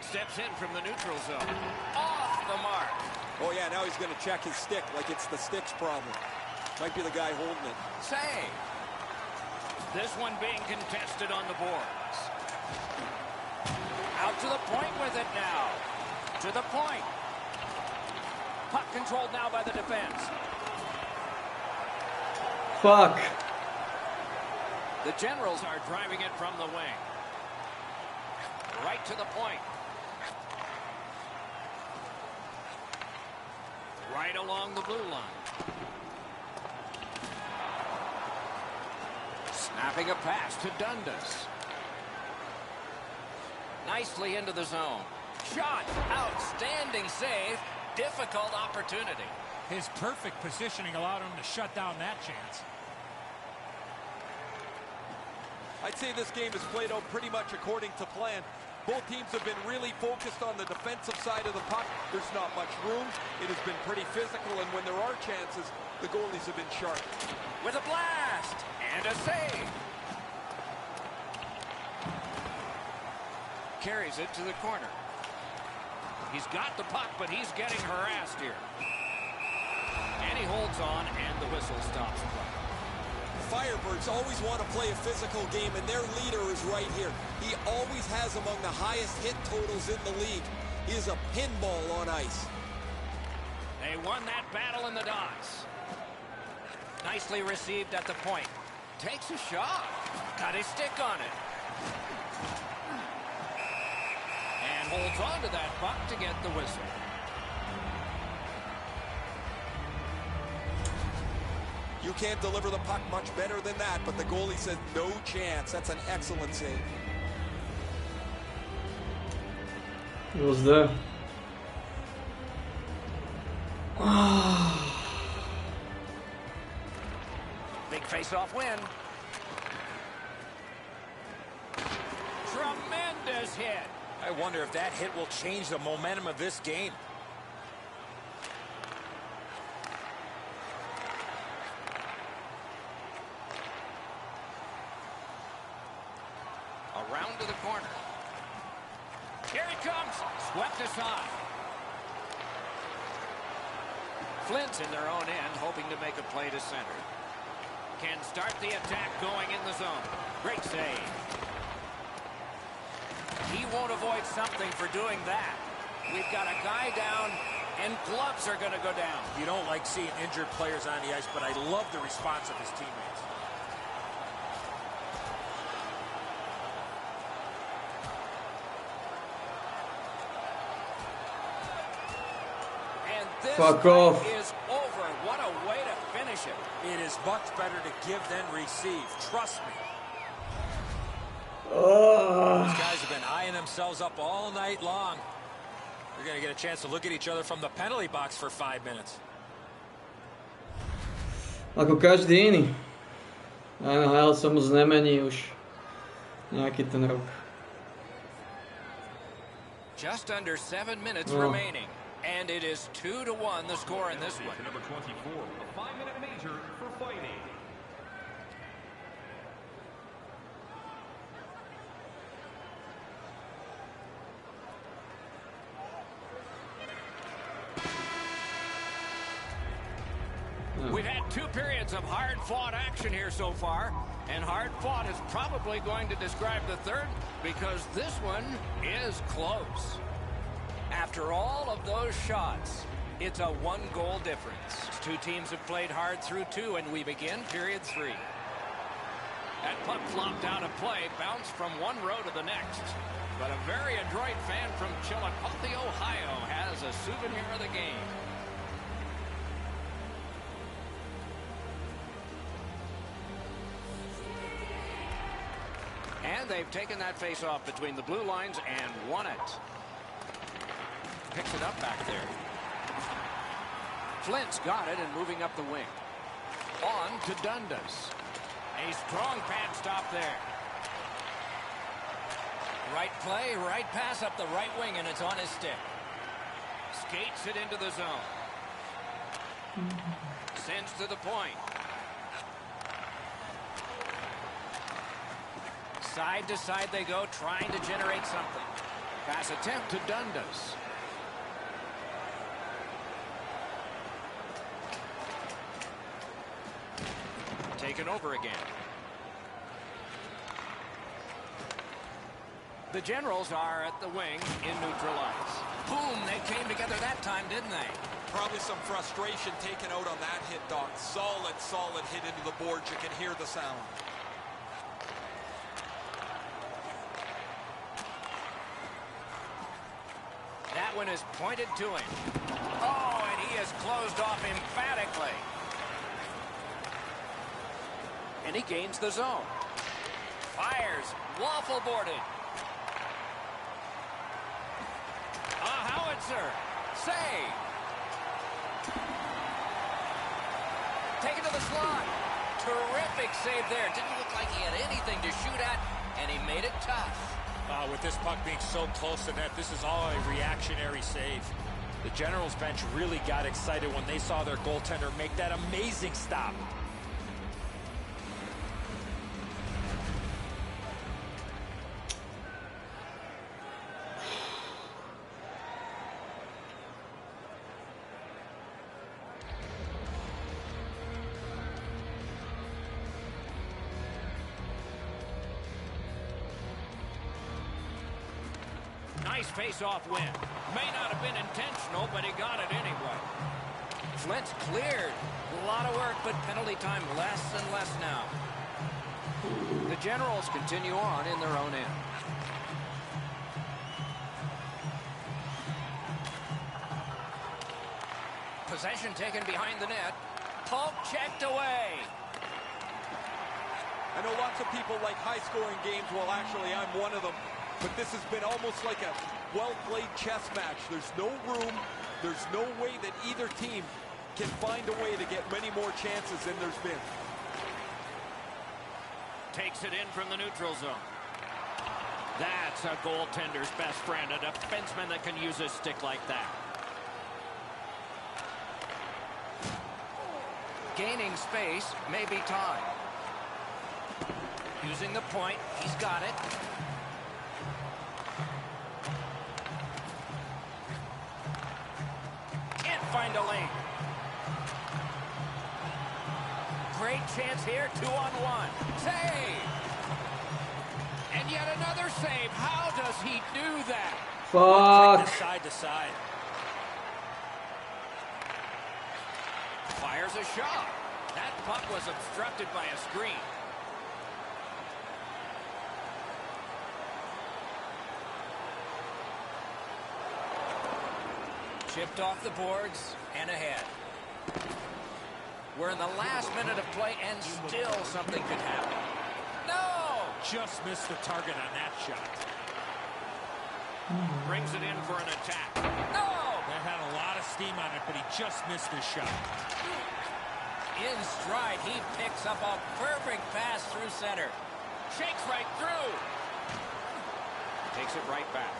Steps in from the neutral zone. Off the mark. Oh, yeah, now he's going to check his stick like it's the stick's problem. Might be the guy holding it. Save. This one being contested on the boards. Out to the point with it now. To the point. Puck controlled now by the defense. Fuck. The Generals are driving it from the wing. Right to the point. Right along the blue line. Snapping a pass to Dundas. Nicely into the zone. Shot. Outstanding save. Difficult opportunity. His perfect positioning allowed him to shut down that chance. I'd say this game is played out pretty much according to plan. Both teams have been really focused on the defensive side of the puck. There's not much room. It has been pretty physical, and when there are chances, the goalies have been sharp. With a blast and a save. Carries it to the corner. He's got the puck, but he's getting harassed here. And he holds on, and the whistle stops play. Firebirds always want to play a physical game, and their leader is right here. He always has among the highest hit totals in the league. He is a pinball on ice. They won that battle in the docks. Nicely received at the point. Takes a shot. Got his stick on it. And holds on to that puck to get the whistle. You can't deliver the puck much better than that, but the goalie said no chance. That's an excellent save. It was there. Big face-off win. Tremendous hit. I wonder if that hit will change the momentum of this game. Around to the corner. Here he comes. Swept aside. Flint's in their own end, hoping to make a play to center. Can start the attack going in the zone. Great save. He won't avoid something for doing that. We've got a guy down, and gloves are going to go down. You don't like seeing injured players on the ice, but I love the response of his teammates. And this Fuck off. is over. What a way to finish it. It is much better to give than receive. Trust me. These guys have been eyeing themselves up all night long. They're going to get a chance to look at each other from the penalty box for 5 minutes. Ako každý iný. NHL sa moc nemení už nejaký ten rok. Just under 7 minutes remaining. And it is 2-1 the score in this one. Number 24, a 5-minute major for fighting. We've had 2 periods of hard-fought action here so far, and hard-fought is probably going to describe the third because this one is close. After all of those shots, it's a 1-goal difference. 2 teams have played hard through 2, and we begin period 3. That puck flopped out of play, bounced from one row to the next. But a very adroit fan from Chillicothe, Ohio, has a souvenir of the game. And they've taken that face-off between the blue lines and won it. Picks it up back there. Flint's got it and moving up the wing. On to Dundas. A strong pad stop there. Right play, right pass up the right wing, and it's on his stick. Gates it into the zone. Sends to the point. Side to side they go, trying to generate something. Pass attempt to Dundas. Taken over again. The Generals are at the wing in neutral ice. Boom, they came together that time, didn't they? Probably some frustration taken out on that hit, Doc. Solid, solid hit into the boards. You can hear the sound. That one is pointed to him. Oh, and he is closed off emphatically. And he gains the zone. Fires. Waffle boarded. A howitzer. Save. Taken to the slot. Terrific save there. Didn't look like he had anything to shoot at, and he made it tough. With this puck being so close to net, this is all a reactionary save. The Generals bench really got excited when they saw their goaltender make that amazing stop. Nice face-off win. May not have been intentional, but he got it anyway. Flint's cleared. A lot of work, but penalty time less and less now. The Generals continue on in their own end. Possession taken behind the net. Polk checked away. I know lots of people like high-scoring games. Well, actually, I'm one of them. But this has been almost like a well-played chess match. There's no room. There's no way that either team can find a way to get many more chances than there's been. Takes it in from the neutral zone. That's a goaltender's best friend, a defenseman that can use his stick like that. Gaining space, maybe time. Using the point, he's got it. Find a lane. Great chance here, 2-on-1. Save! And yet another save. How does he do that? Fuck. Side to side. Fires a shot. That puck was obstructed by a screen. Chipped off the boards and ahead. We're in the last minute of play and still something could happen. No! Just missed the target on that shot. Brings it in for an attack. No! That had a lot of steam on it, but he just missed his shot. In stride, he picks up a perfect pass through center. Shakes right through. Takes it right back.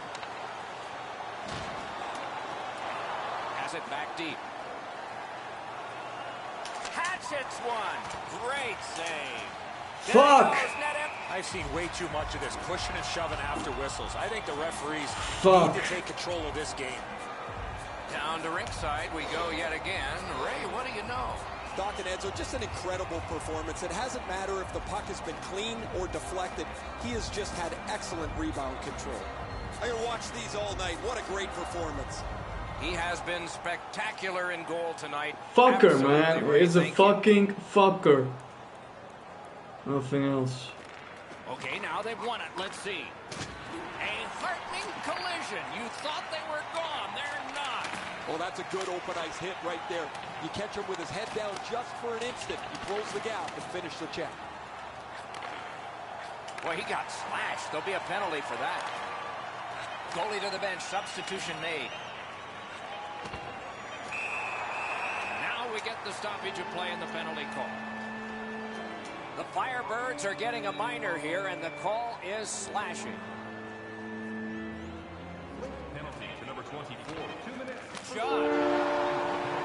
It back deep. Hatchets one. Great save. Fuck. I've seen way too much of this pushing and shoving after whistles. I think the referees need to take control of this game. Down to ringside we go yet again. Ray, what do you know? Doc and Edzo, just an incredible performance. It hasn't mattered if the puck has been clean or deflected. He has just had excellent rebound control. I can watch these all night. What a great performance. He has been spectacular in goal tonight. Fucker, man. He's a fucking fucker. Nothing else. Okay, now they've won it. Let's see. A heartening collision. You thought they were gone. They're not. Well, that's a good open ice hit right there. You catch him with his head down just for an instant. You close the gap and finish the check. Boy, he got slashed. There'll be a penalty for that. Goalie to the bench. Substitution made. We get the stoppage of play and the penalty call. The Firebirds are getting a minor here, and the call is slashing. Penalty to number 24, 2 minutes, shot.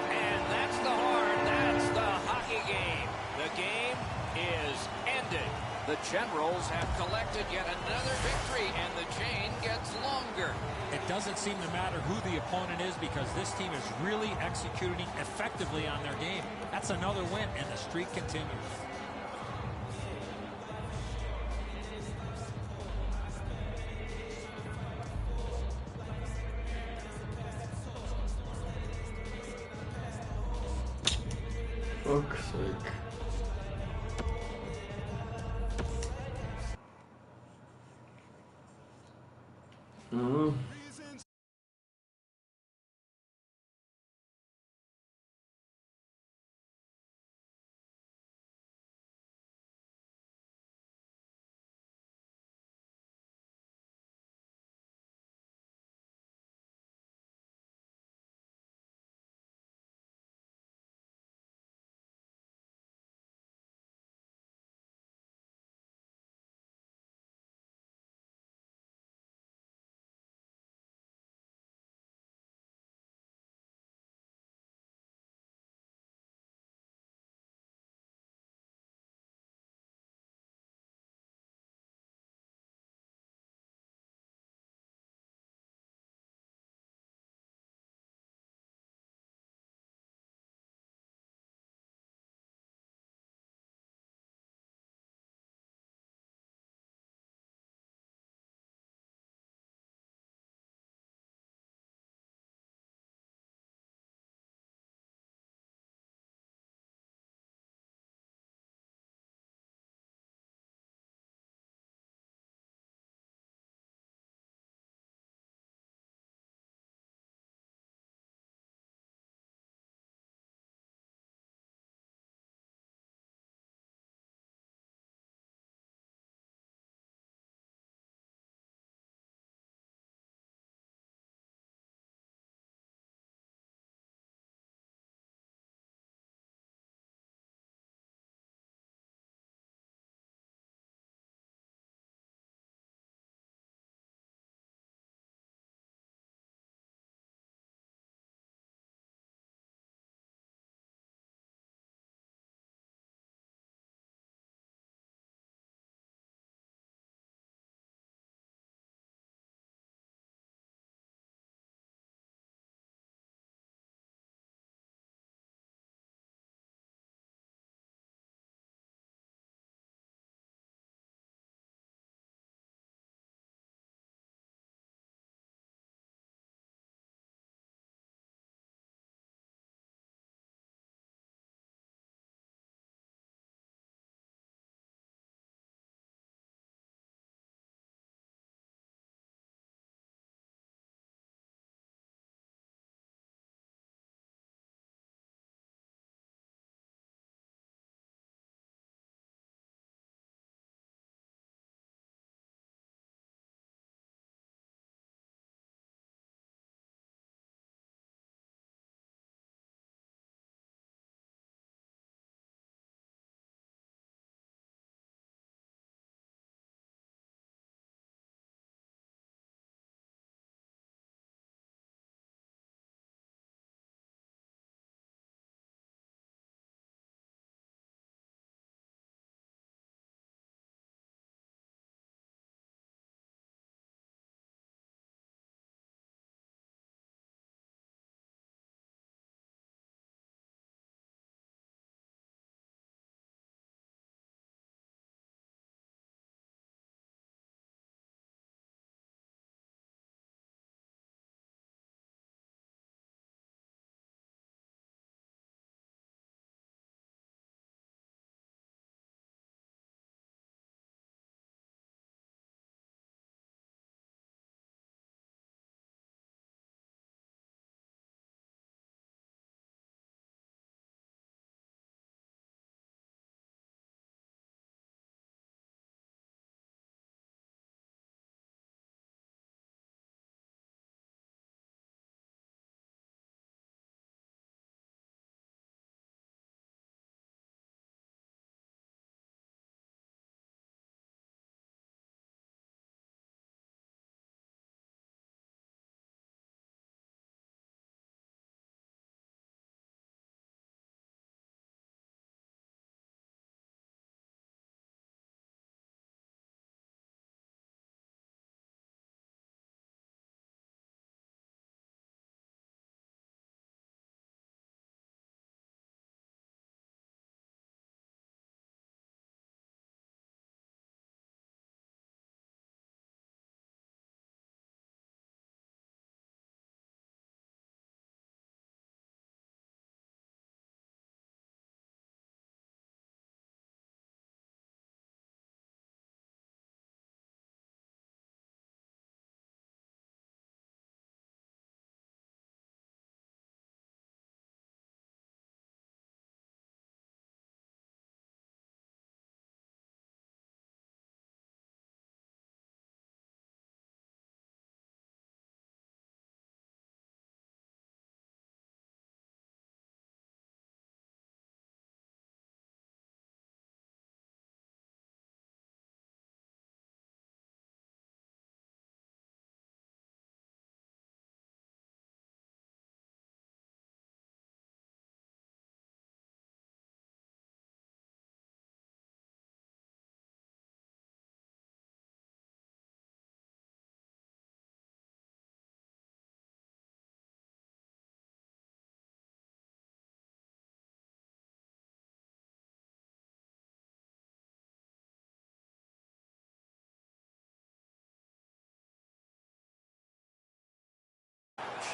And that's the horn. That's the hockey game. The game is ended. The Generals have collected yet another victory, and the chain gets longer. It doesn't seem to matter who the opponent is because this team is really executing effectively on their game. That's another win, and the streak continues. Fuck's sake.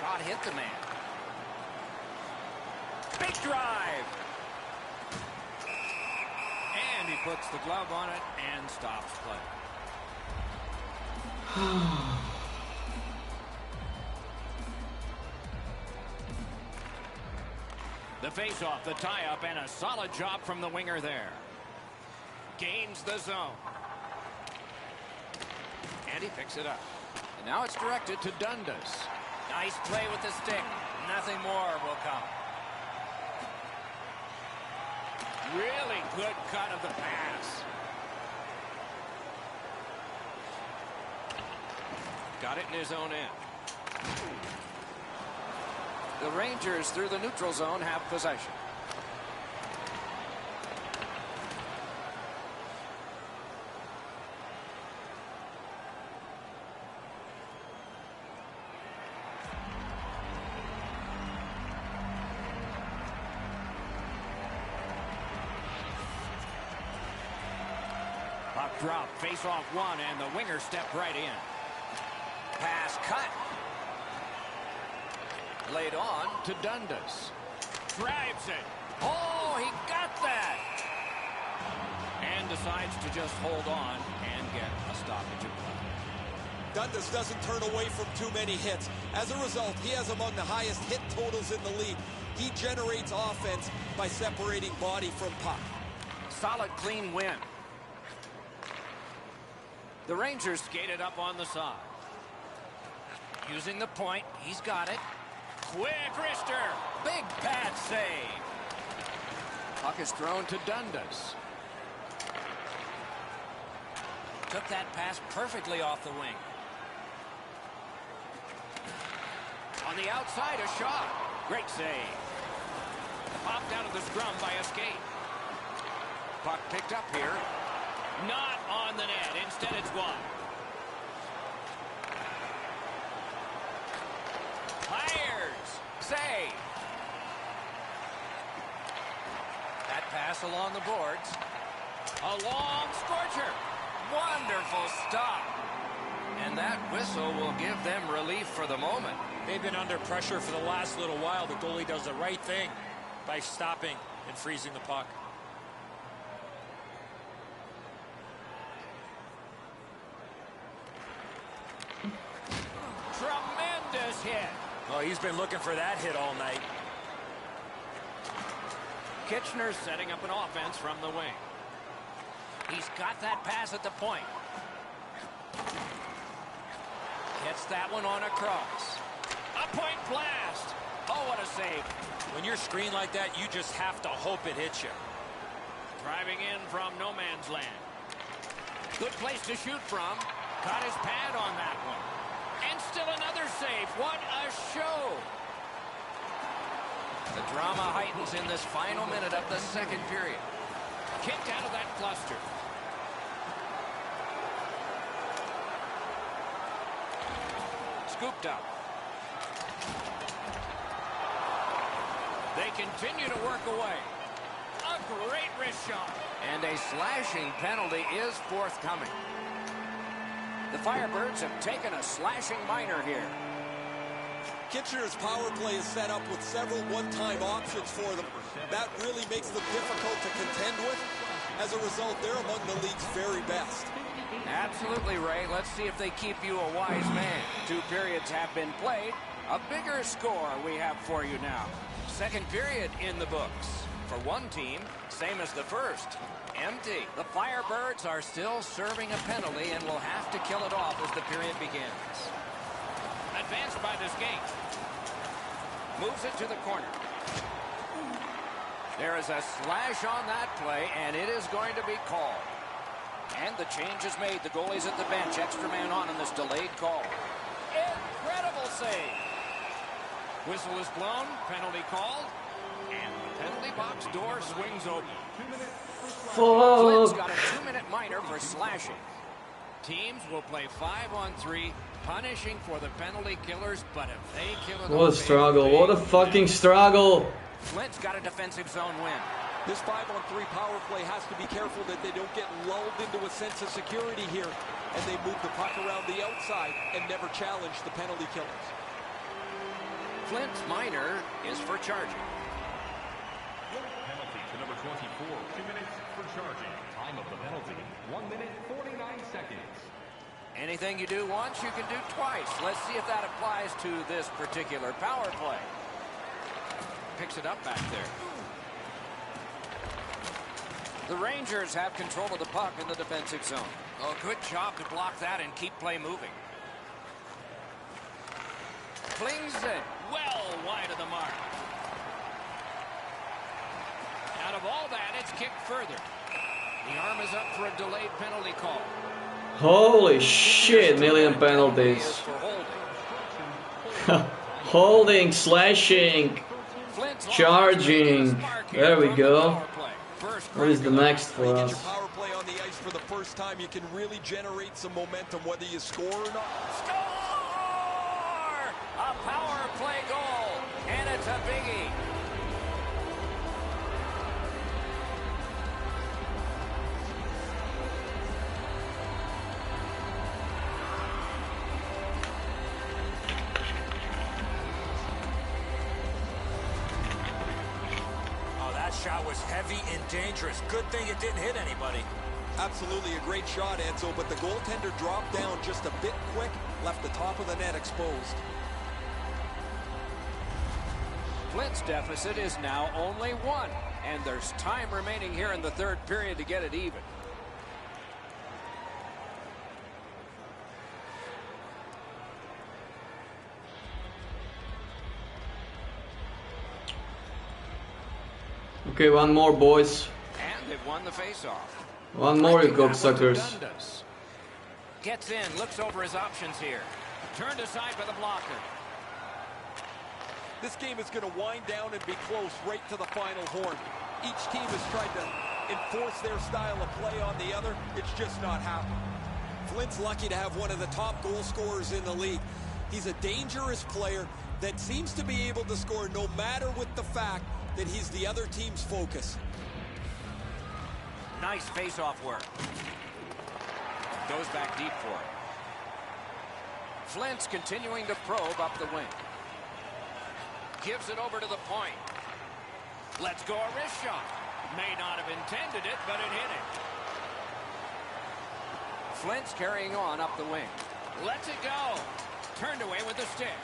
shot hit the man. Big drive. And he puts the glove on it and stops play. The face-off, the tie-up, and a solid job from the winger there. Gains the zone. And he picks it up. And now it's directed to Dundas. Nice play with the stick. Nothing more will come. Really good cut of the pass. Got it in his own end. The Rangers through the neutral zone have possession. Puck drop, face off one, and the winger stepped right in. Pass cut. Laid on to Dundas. Drives it. Oh, he got that. And decides to just hold on and get a stoppage of play. Dundas doesn't turn away from too many hits. As a result, he has among the highest hit totals in the league. He generates offense by separating body from puck. Solid, clean win. The Rangers skated up on the side. Using the point, he's got it. Quick wrister. Big pad save. Puck is thrown to Dundas. Took that pass perfectly off the wing. On the outside, a shot. Great save. Popped out of the scrum by a skate. Puck picked up here. Not on the net. Instead, it's wide. Fires. Save. That pass along the boards. A long scorcher. Wonderful stop. And that whistle will give them relief for the moment. They've been under pressure for the last little while. The goalie does the right thing by stopping and freezing the puck. Tremendous hit. Oh, he's been looking for that hit all night. Kitchener's setting up an offense from the wing. He's got that pass at the point. Gets that one on across. A point blast. Oh, what a save. When you're screened like that, you just have to hope it hits you. Driving in from no man's land. Good place to shoot from. Caught his pad on that one. And still another save. What a show. The drama heightens in this final minute of the second period. Kicked out of that cluster. Scooped up. They continue to work away. A great wrist shot. And a slashing penalty is forthcoming. The Firebirds have taken a slashing minor here. Kitchener's power play is set up with several one-time options for them. That really makes them difficult to contend with. As a result, they're among the league's very best. Absolutely, Ray. Let's see if they keep you a wise man. 2 periods have been played. A bigger score we have for you now. Second period in the books. For one team, same as the first. Empty. The Firebirds are still serving a penalty and will have to kill it off as the period begins. Advanced by the skate. Moves it to the corner. There is a slash on that play, and it is going to be called. And the change is made. The goalie's at the bench. Extra man on in this delayed call. Incredible save. Whistle is blown. Penalty called. And the penalty box door swings open. Flint's got a 2-minute minor for slashing. Teams will play 5-on-3, punishing for the penalty killers, but if they kill it, what a struggle. What a fucking struggle. Flint's got a defensive zone win. This 5-on-3 power play has to be careful that they don't get lulled into a sense of security here, and they move the puck around the outside and never challenge the penalty killers. Flint's minor is for charging. Penalty to number 24. 2 minutes for charging. Time of the penalty, 1 minute, 49 seconds. Anything you do once, you can do twice. Let's see if that applies to this particular power play. Picks it up back there. The Rangers have control of the puck in the defensive zone. Oh, good job to block that and keep play moving. Flings it well wide of the mark. Out of all that, it's kicked further. The arm is up for a delayed penalty call. Holy shit, million penalties. Holding, slashing, charging. There we go. What is the next for You get us? your power play on the ice for the first time, you can really generate some momentum whether you score or not. Score! A power play goal, and it's a biggie. Shot was heavy and dangerous. Good thing it didn't hit anybody. Absolutely a great shot, Enzo, but the goaltender dropped down just a bit quick, left the top of the net exposed. Flint's deficit is now only 1, and there's time remaining here in the third period to get it even. Okay, one more, boys. And they've won the faceoff. One more, you cocksuckers. Gets in, looks over his options here. Turned aside by the blocker. This game is going to wind down and be close right to the final horn. Each team has tried to enforce their style of play on the other. It's just not happening. Flint's lucky to have one of the top goal scorers in the league. He's a dangerous player that seems to be able to score no matter with the fact that he's the other team's focus. Nice face-off work. Goes back deep for it. Flint's continuing to probe up the wing. Gives it over to the point. Let's go a wrist shot. May not have intended it, but it hit it. Flint's carrying on up the wing. Lets it go. Turned away with the stick.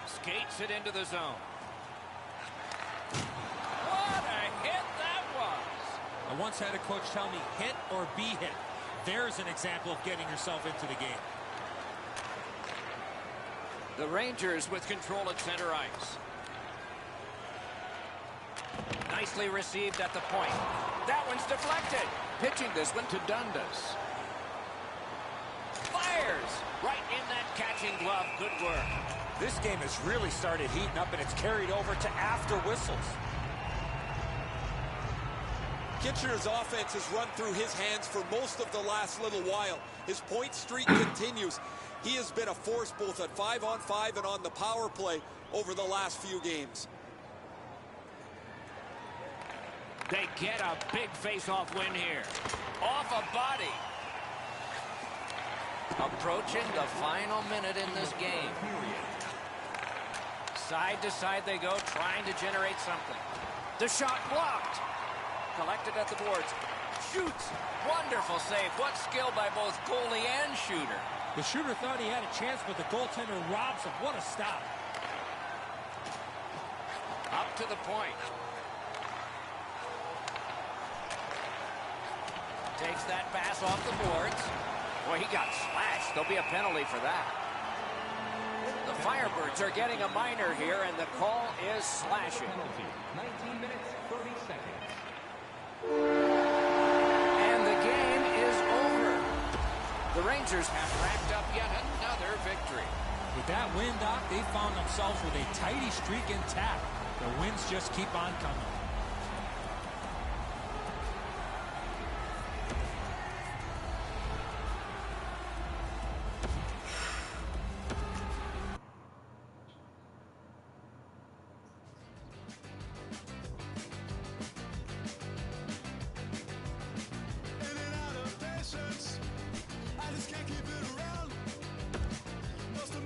Skates it into the zone. What a hit that was! I once had a coach tell me, hit or be hit. There's an example of getting yourself into the game. The Rangers with control at center ice. Nicely received at the point. That one's deflected. Pitching this one to Dundas. Fires! Right in that catching glove. Good work. This game has really started heating up, and it's carried over to after whistles. Kitchener's offense has run through his hands for most of the last little while. His point streak continues. He has been a force both at 5-on-5 and on the power play over the last few games. They get a big face-off win here. Off a body. Approaching the final minute in this game. Side to side they go, trying to generate something. The shot blocked. Collected at the boards. Shoots. Wonderful save. What skill by both goalie and shooter. The shooter thought he had a chance, but the goaltender robs him. What a stop. Up to the point. Takes that pass off the boards. Boy, he got slashed. There'll be a penalty for that. The Firebirds are getting a minor here, and the call is slashing. 19 minutes, 30 seconds. And the game is over. The Rangers have racked up yet another victory. With that win, Doc, they found themselves with a tidy streak intact. The wins just keep on coming. I just can't keep it around. Must have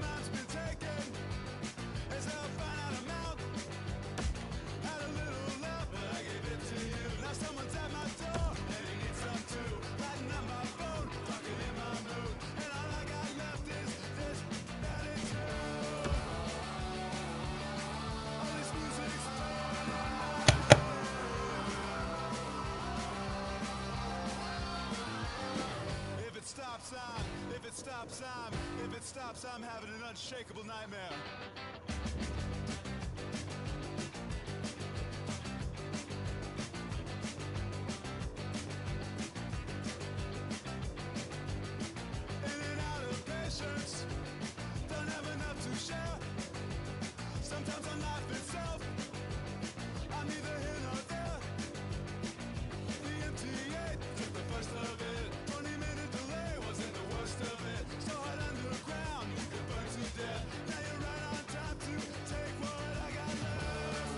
stops, I'm having an unshakable nightmare. In and out of patience, don't have enough to share. Sometimes on life itself, I'm neither here nor there. The MTA took the first of it. 20-minute delay wasn't the worst of it. So hot underground, you could burn to death. Now you're right on time to take what I got left.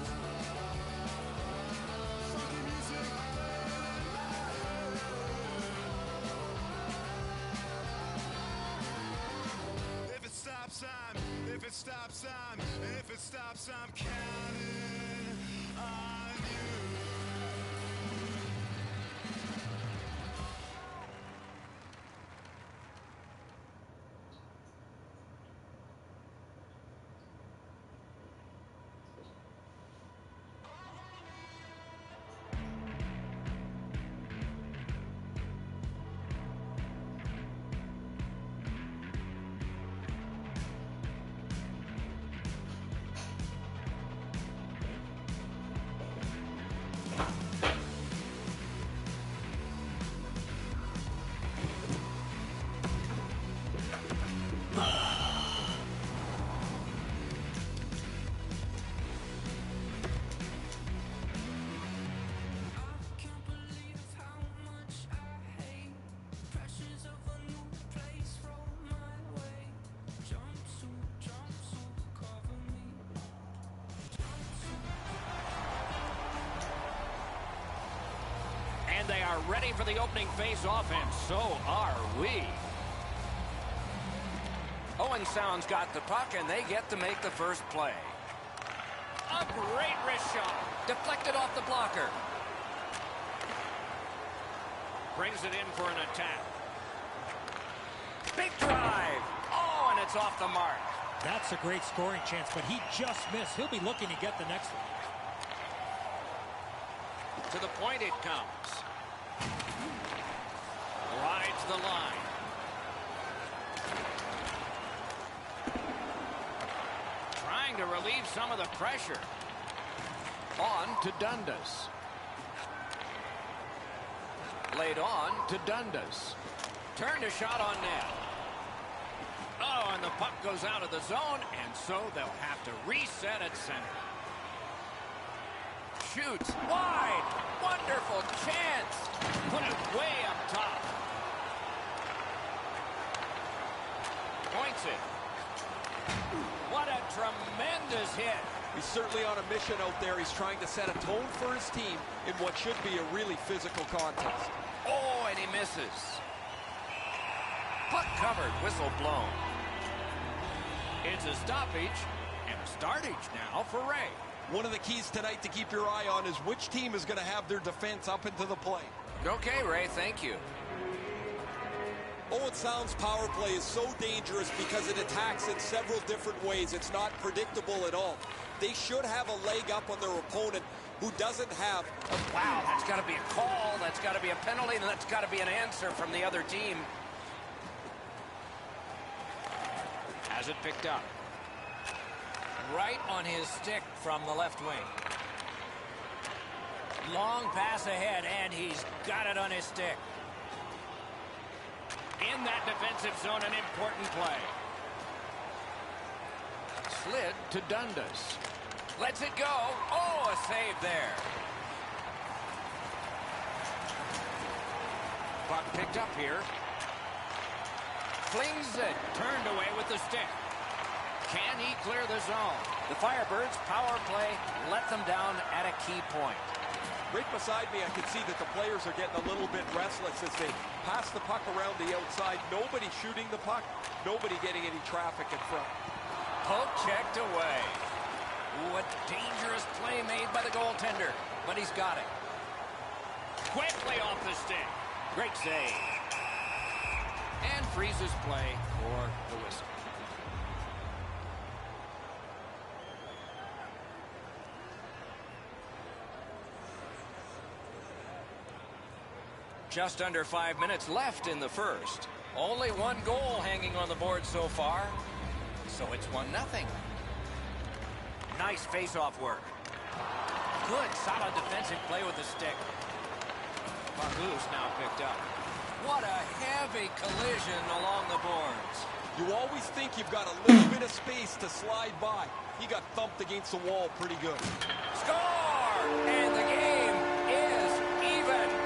Funky music playing in my head. If it stops, I'm counting on you. They are ready for the opening face-off, and so are we. Owen Sound's got the puck, and they get to make the first play. A great wrist shot. Deflected off the blocker. Brings it in for an attack. Big drive. Oh, and it's off the mark. That's a great scoring chance, but he just missed. He'll be looking to get the next one. To the point it comes. Rides the line. Trying to relieve some of the pressure. On to Dundas. Laid on to Dundas. Turned a shot on net. Oh, and the puck goes out of the zone, and so they'll have to reset at center. Shoots wide. Wonderful chance. Put it way up top. Points it. What a tremendous hit. He's certainly on a mission out there. He's trying to set a tone for his team in what should be a really physical contest. Oh, and he misses. Puck covered, whistle blown. It's a stoppage and a startage now for Ray. One of the keys tonight to keep your eye on is which team is going to have their defense up into the play. Okay, Ray, thank you. Owen Sound's power play is so dangerous because it attacks in several different ways. It's not predictable at all. They should have a leg up on their opponent who doesn't have a... Wow, that's got to be a call, that's got to be a penalty, and that's got to be an answer from the other team. Has it picked up. Right on his stick from the left wing. Long pass ahead, and he's got it on his stick. In that defensive zone, an important play. Slid to Dundas. Lets it go. Oh, a save there. Puck picked up here. Flings it. Turned away with the stick. Can he clear the zone? The Firebirds' power play let them down at a key point. Right beside me, I can see that the players are getting a little bit restless as they pass the puck around the outside. Nobody shooting the puck. Nobody getting any traffic in front. Poke checked away. Ooh, a dangerous play made by the goaltender, but he's got it. Quickly off the stick. Great save. And freezes play for the whistle. Just under 5 minutes left in the first. Only one goal hanging on the board so far. So it's 1-0. Nice face-off work. Good, solid defensive play with the stick. Puck loose now picked up. What a heavy collision along the boards. You always think you've got a little bit of space to slide by. He got thumped against the wall pretty good. Score! And the game is even.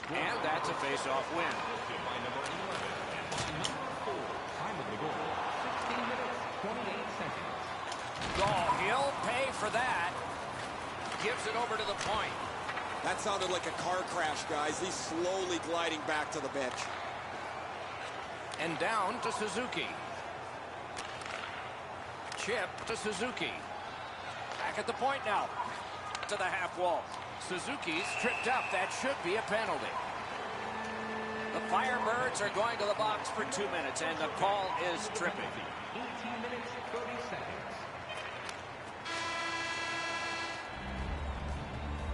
And that's a face-off win. By number 11 and by number 4. Time of the goal, 16 minutes, 28 seconds. Oh, he'll pay for that. Gives it over to the point. That sounded like a car crash, guys. He's slowly gliding back to the bench. And down to Suzuki. Chip to Suzuki. Back at the point now. To the half wall. Suzuki's tripped up. That should be a penalty. The Firebirds are going to the box for 2 minutes, and the call is tripping. 18 minutes, 30 seconds.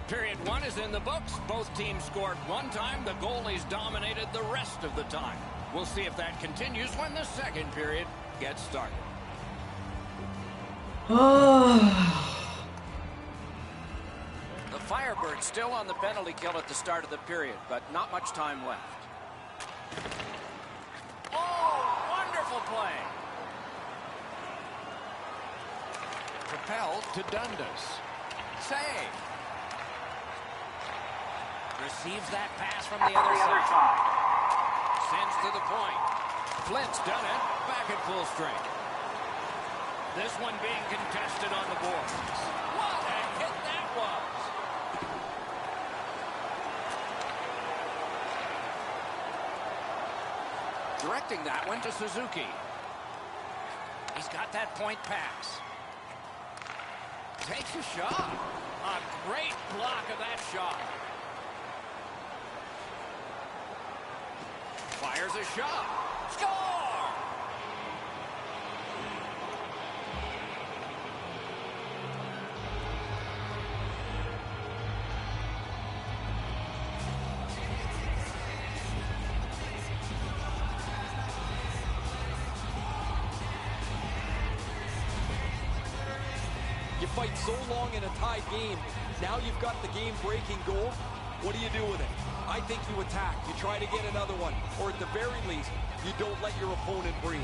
Period 1 is in the books. Both teams scored one time. The goalies dominated the rest of the time. We'll see if that continues when the second period gets started. The Firebirds still on the penalty kill at the start of the period, but not much time left. Oh, wonderful play. Propelled to Dundas. Save. Receives that pass from the other side. Sends to the point. Flint's done it. Back at full strength. This one being contested on the boards. What a hit that was. Directing that one to Suzuki. He's got that point pass. Takes a shot. A great block of that shot. Fires a shot. Score! You fight so long in a tied game. Now you've got the game-breaking goal. What do you do with it? I think you attack. You try to get another one. Or at the very least, you don't let your opponent breathe.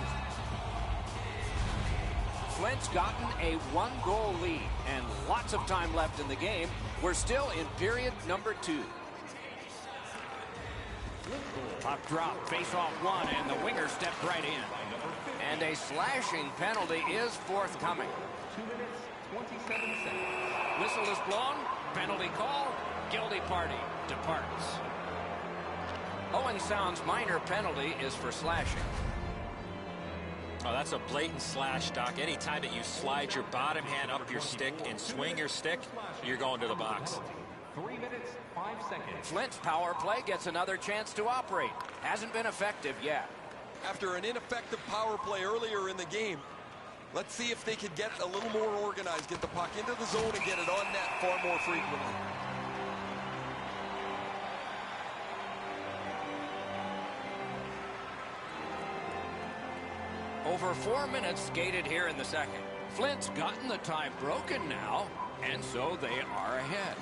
Flint's gotten a one-goal lead and lots of time left in the game. We're still in period number 2. Puck drop, face-off one, and the winger stepped right in. And a slashing penalty is forthcoming. 2 minutes, 27 seconds. Whistle is blown, penalty call, guilty party departs. Owen Sound's minor penalty is for slashing. Oh, that's a blatant slash, Doc. Anytime that you slide your bottom hand up your stick and swing your stick, you're going to the box. 3 minutes, 5 seconds. Flint's power play gets another chance to operate. Hasn't been effective yet. After an ineffective power play earlier in the game, let's see if they could get a little more organized, get the puck into the zone and get it on net far more frequently. Over 4 minutes skated here in the second. Flint's gotten the tie broken now, and so they are ahead.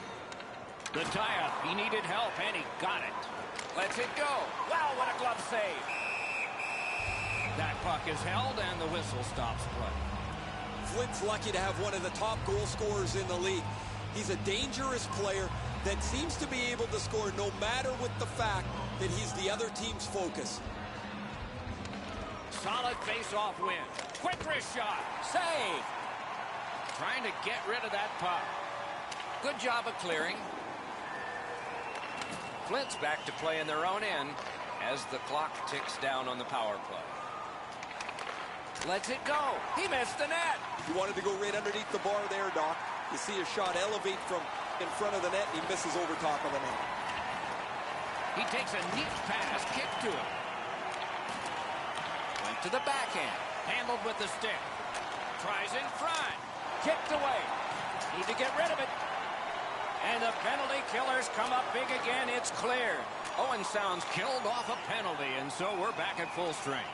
The tie-up, he needed help, and he got it. Lets it go. Wow, what a glove save. That puck is held, and the whistle stops play. Flint's lucky to have one of the top goal scorers in the league. He's a dangerous player that seems to be able to score no matter with the fact that he's the other team's focus. Solid face-off win. Quick wrist shot. Save. Trying to get rid of that puck. Good job of clearing. Flint's back to play in their own end as the clock ticks down on the power play. Lets it go. He missed the net. He wanted to go right underneath the bar there, Doc. You see a shot elevate from in front of the net, and he misses over top of the net. He takes a neat pass, kick to him. to the backhand. Handled with the stick. Tries in front. Kicked away. Need to get rid of it. And the penalty killers come up big again. It's cleared. Owen Sounds killed off a penalty, and so we're back at full strength.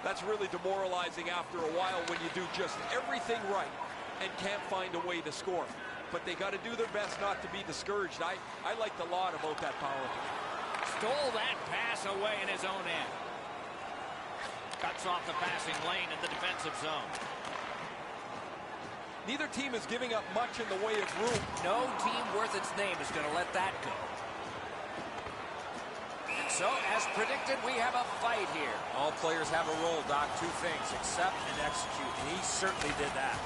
That's really demoralizing after a while when you do just everything right and can't find a way to score. But they got to do their best not to be discouraged. I liked a lot about that power play. Stole that pass away in his own end. Cuts off the passing lane in the defensive zone. Neither team is giving up much in the way of room. No team worth its name is going to let that go. And so, as predicted, we have a fight here. All players have a role, Doc. Two things, accept and execute, and he certainly did that.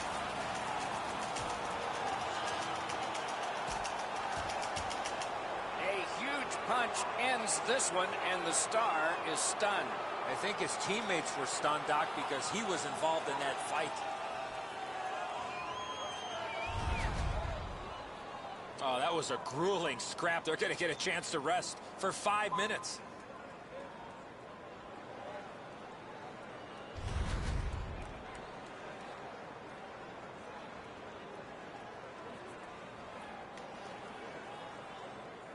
A huge punch ends this one, and the star is stunned. I think his teammates were stunned, Doc, because he was involved in that fight. Oh, that was a grueling scrap. They're going to get a chance to rest for 5 minutes.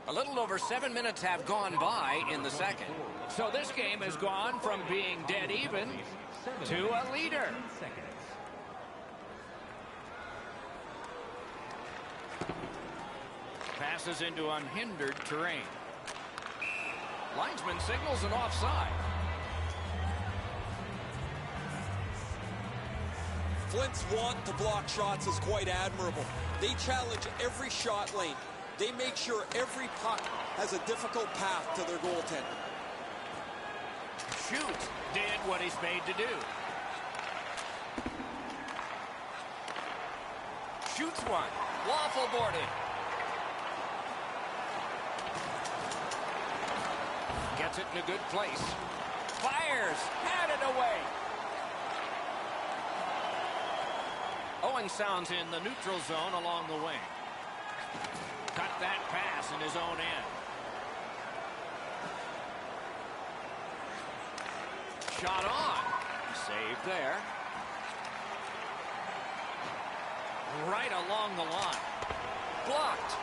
A little over 7 minutes have gone by in the second. So this game has gone from being dead even to a leader. Passes into unhindered terrain. Linesman signals an offside. Flint's want to block shots is quite admirable. They challenge every shot lane. They make sure every puck has a difficult path to their goaltender. Shoots did what he's made to do. Shoots one. Waffle boarded. Gets it in a good place. Fires. Had it away. Owen Sounds in the neutral zone along the wing. Cut that pass in his own end. Shot on. Saved there. Right along the line. Blocked.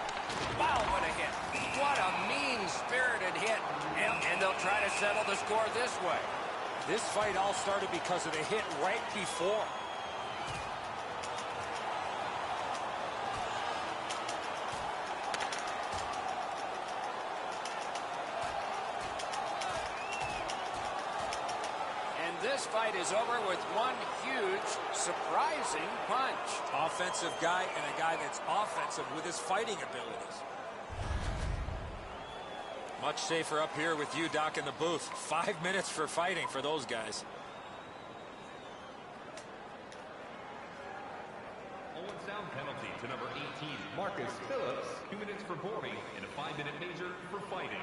Wow, what a hit. What a mean-spirited hit. And they'll try to settle the score this way. This fight all started because of the hit right before. And this fight is over with one huge, surprising punch. Offensive guy and a guy that's offensive with his fighting abilities. Much safer up here with you, Doc, in the booth. 5 minutes for fighting for those guys. Owen Sound penalty to number 18, Marcus Phillips. 2 minutes for Vorvi and a 5-minute major for fighting.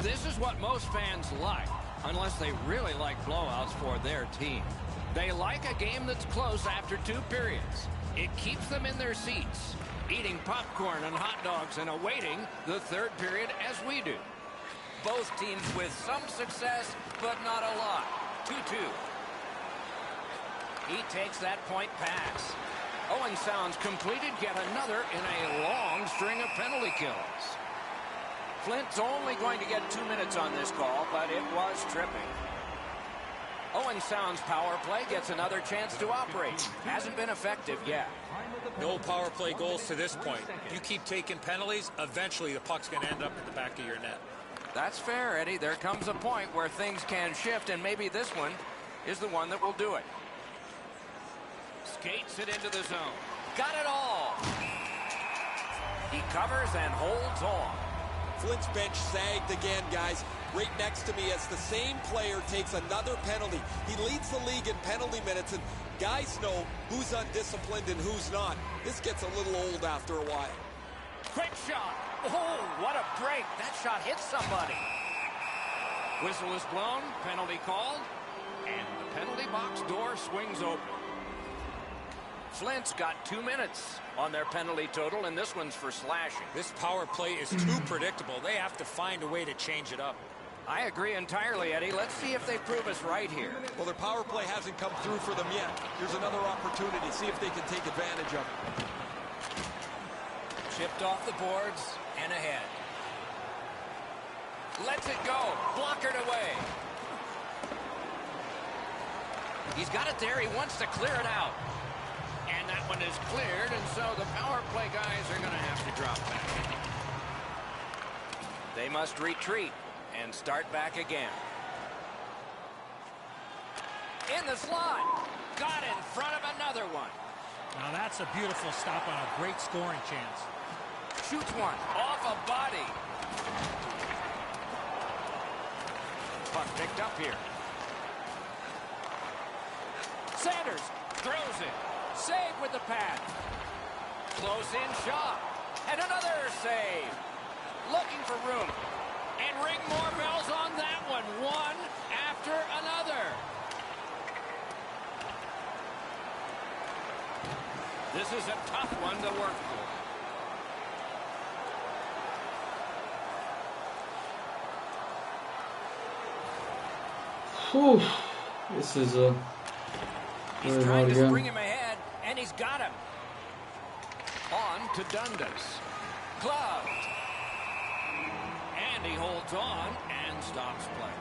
This is what most fans like, unless they really like blowouts for their team. They like a game that's close after 2 periods. It keeps them in their seats, eating popcorn and hot dogs and awaiting the 3rd period as we do. Both teams with some success, but not a lot. 2-2. He takes that point pass. Owen Sounds completed yet another in a long string of penalty kills. Flint's only going to get 2 minutes on this call, but it was tripping. Owen Sounds power play gets another chance to operate. Hasn't been effective yet. No power play goals to this point. You keep taking penalties, eventually the puck's going to end up in the back of your net. That's fair, Eddie. There comes a point where things can shift, and maybe this one is the one that will do it. Skates it into the zone. Got it all. He covers and holds on. Flint's bench sagged again, guys. Right next to me as the same player takes another penalty. He leads the league in penalty minutes, and guys know who's undisciplined and who's not. This gets a little old after a while. Quick shot. Oh, what a break. That shot hit somebody. Whistle is blown, penalty called, and the penalty box door swings open. Flint's got 2 minutes on their penalty total, and this one's for slashing. This power play is too predictable. They have to find a way to change it up. I agree entirely, Eddie. Let's see if they prove us right here. Well, their power play hasn't come through for them yet. Here's another opportunity. See if they can take advantage of it. Chipped off the boards and ahead. Lets it go. Blockered away. He's got it there. He wants to clear it out. And that one is cleared, and so the power play guys are going to have to drop back. They must retreat and start back again. In the slot. Got in front of another one. Now that's a beautiful stop on a great scoring chance. Shoots one off a body. Puck picked up here. Sanders throws it. Save with the pad. Close in shot. And another save. Looking for room. And ring more bells on that one. One after another. This is a tough one to work for. Whew. This is a He's trying to spring him ahead, and he's got him. On to Dundas. Gloved. And he holds on and stops play.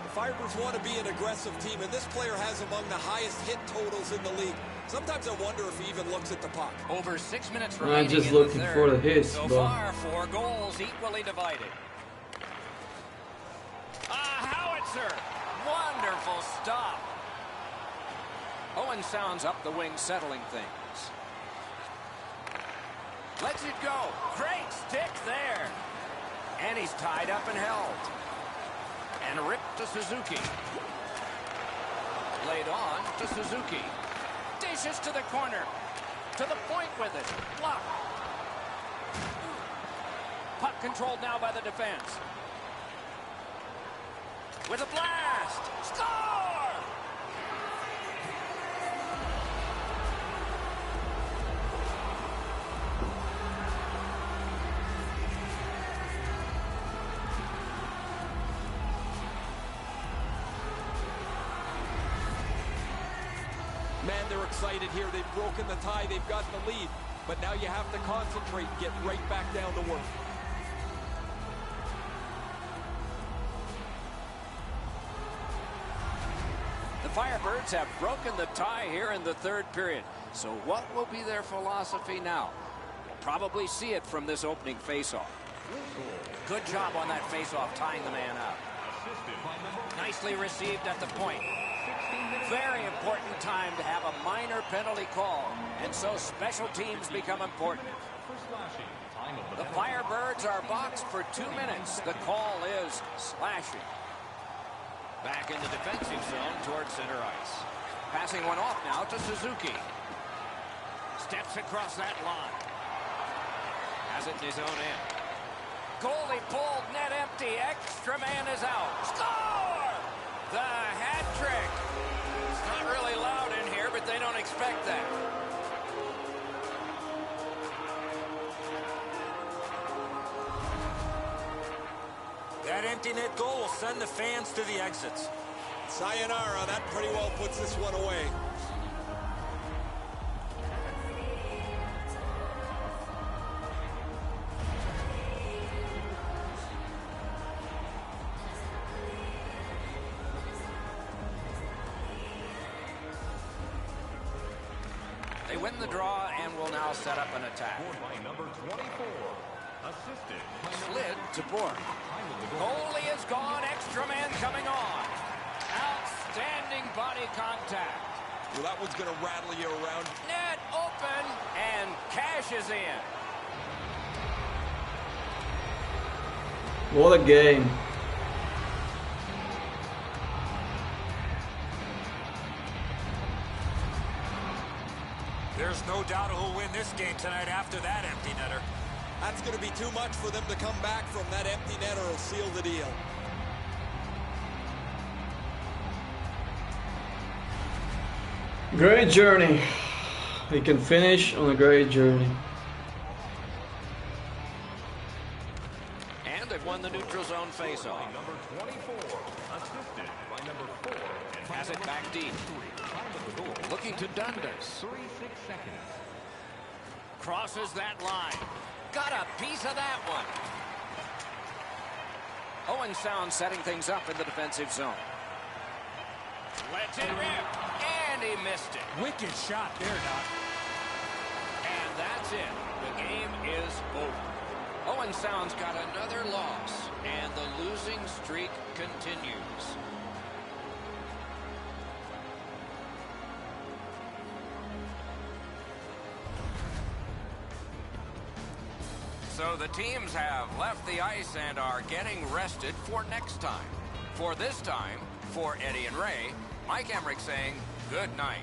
The Firebirds want to be an aggressive team, and this player has among the highest hit totals in the league. Sometimes I wonder if he even looks at the puck. Over 6 minutes remaining. I'm just looking for the hits. So far, 4 goals equally divided. Howitzer. Wonderful stop. Owen sounds up the wing, settling things. Lets it go. Great stick there. And he's tied up and held. And ripped to Suzuki. Laid on to Suzuki. Dishes to the corner. To the point with it. Block. Puck controlled now by the defense. With a blast. Score! Man, they're excited here. They've broken the tie. They've got the lead. But now you have to concentrate and get right back down to work. The Firebirds have broken the tie here in the third period. So what will be their philosophy now? We'll probably see it from this opening faceoff. Good job on that faceoff, tying the man up. Nicely received at the point. Very important time to have a minor penalty call, and so special teams become important. The Firebirds are boxed for 2 minutes. The call is slashing. Back in the defensive zone towards center ice. Passing one off now to Suzuki. Steps across that line. Has it in his own end. Goalie pulled, net empty. Extra man is out. Score! The hat trick. It's not really loud in here, but they don't expect that. That empty net goal will send the fans to the exits. Sayonara, that pretty well puts this one away. They win the draw and will now set up an attack. Number 24, assisted. Slid to Borg. Goalie is gone. Extra man coming on. Outstanding body contact. Well, that one's going to rattle you around. Net open and cashes in. What a game. There's no doubt who'll win this game tonight after that empty netter. That's going to be too much for them to come back from. That empty netter will seal the deal. Great journey. He can finish on a great journey. And they've won the neutral zone faceoff. Number 24, assisted by number 4. And Has it back deep. time of the goal. Looking to Dundas. 36 seconds. Crosses that line. Got a piece of that one. Owen Sound setting things up in the defensive zone. Lets it rip. And he missed it. Wicked shot there, Doc. And that's it. The game is over. Owen Sound's got another loss, and the losing streak continues. So the teams have left the ice and are getting rested for next time. For this time, for Eddie and Ray, Mike Emmerich saying good night.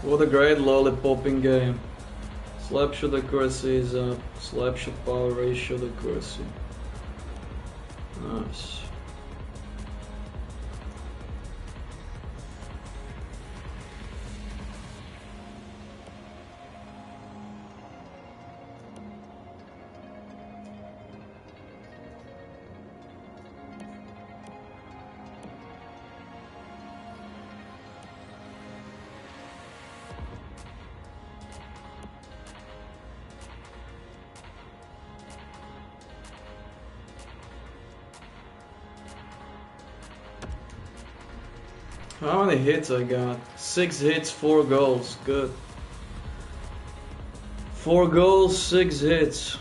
What a great lollipopping game. Slap shot accuracy is up. Slap shot power ratio accuracy. Nice. How many hits I got? 6 hits, 4 goals. Good. 4 goals, 6 hits.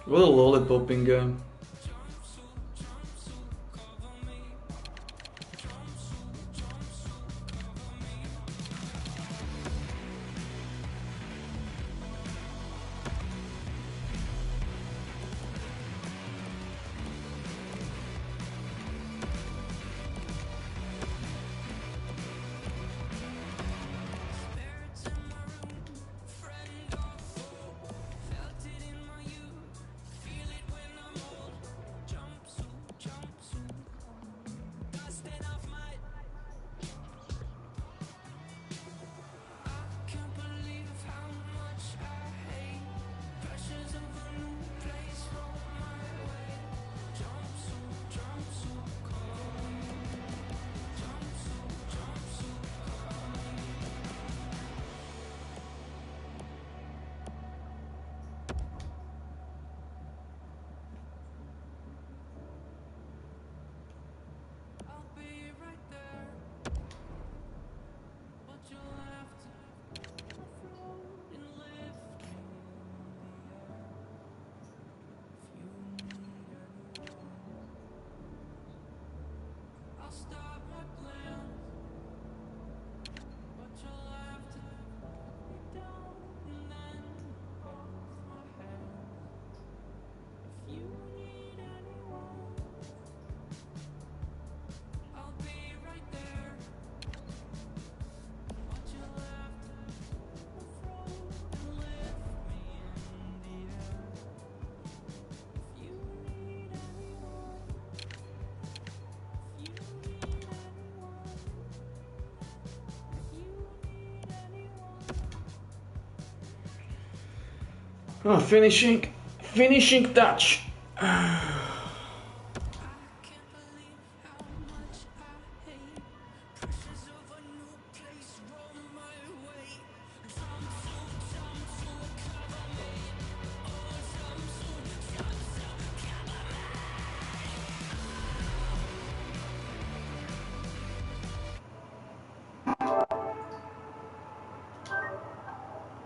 What a lollipopping game. Oh, finishing touch.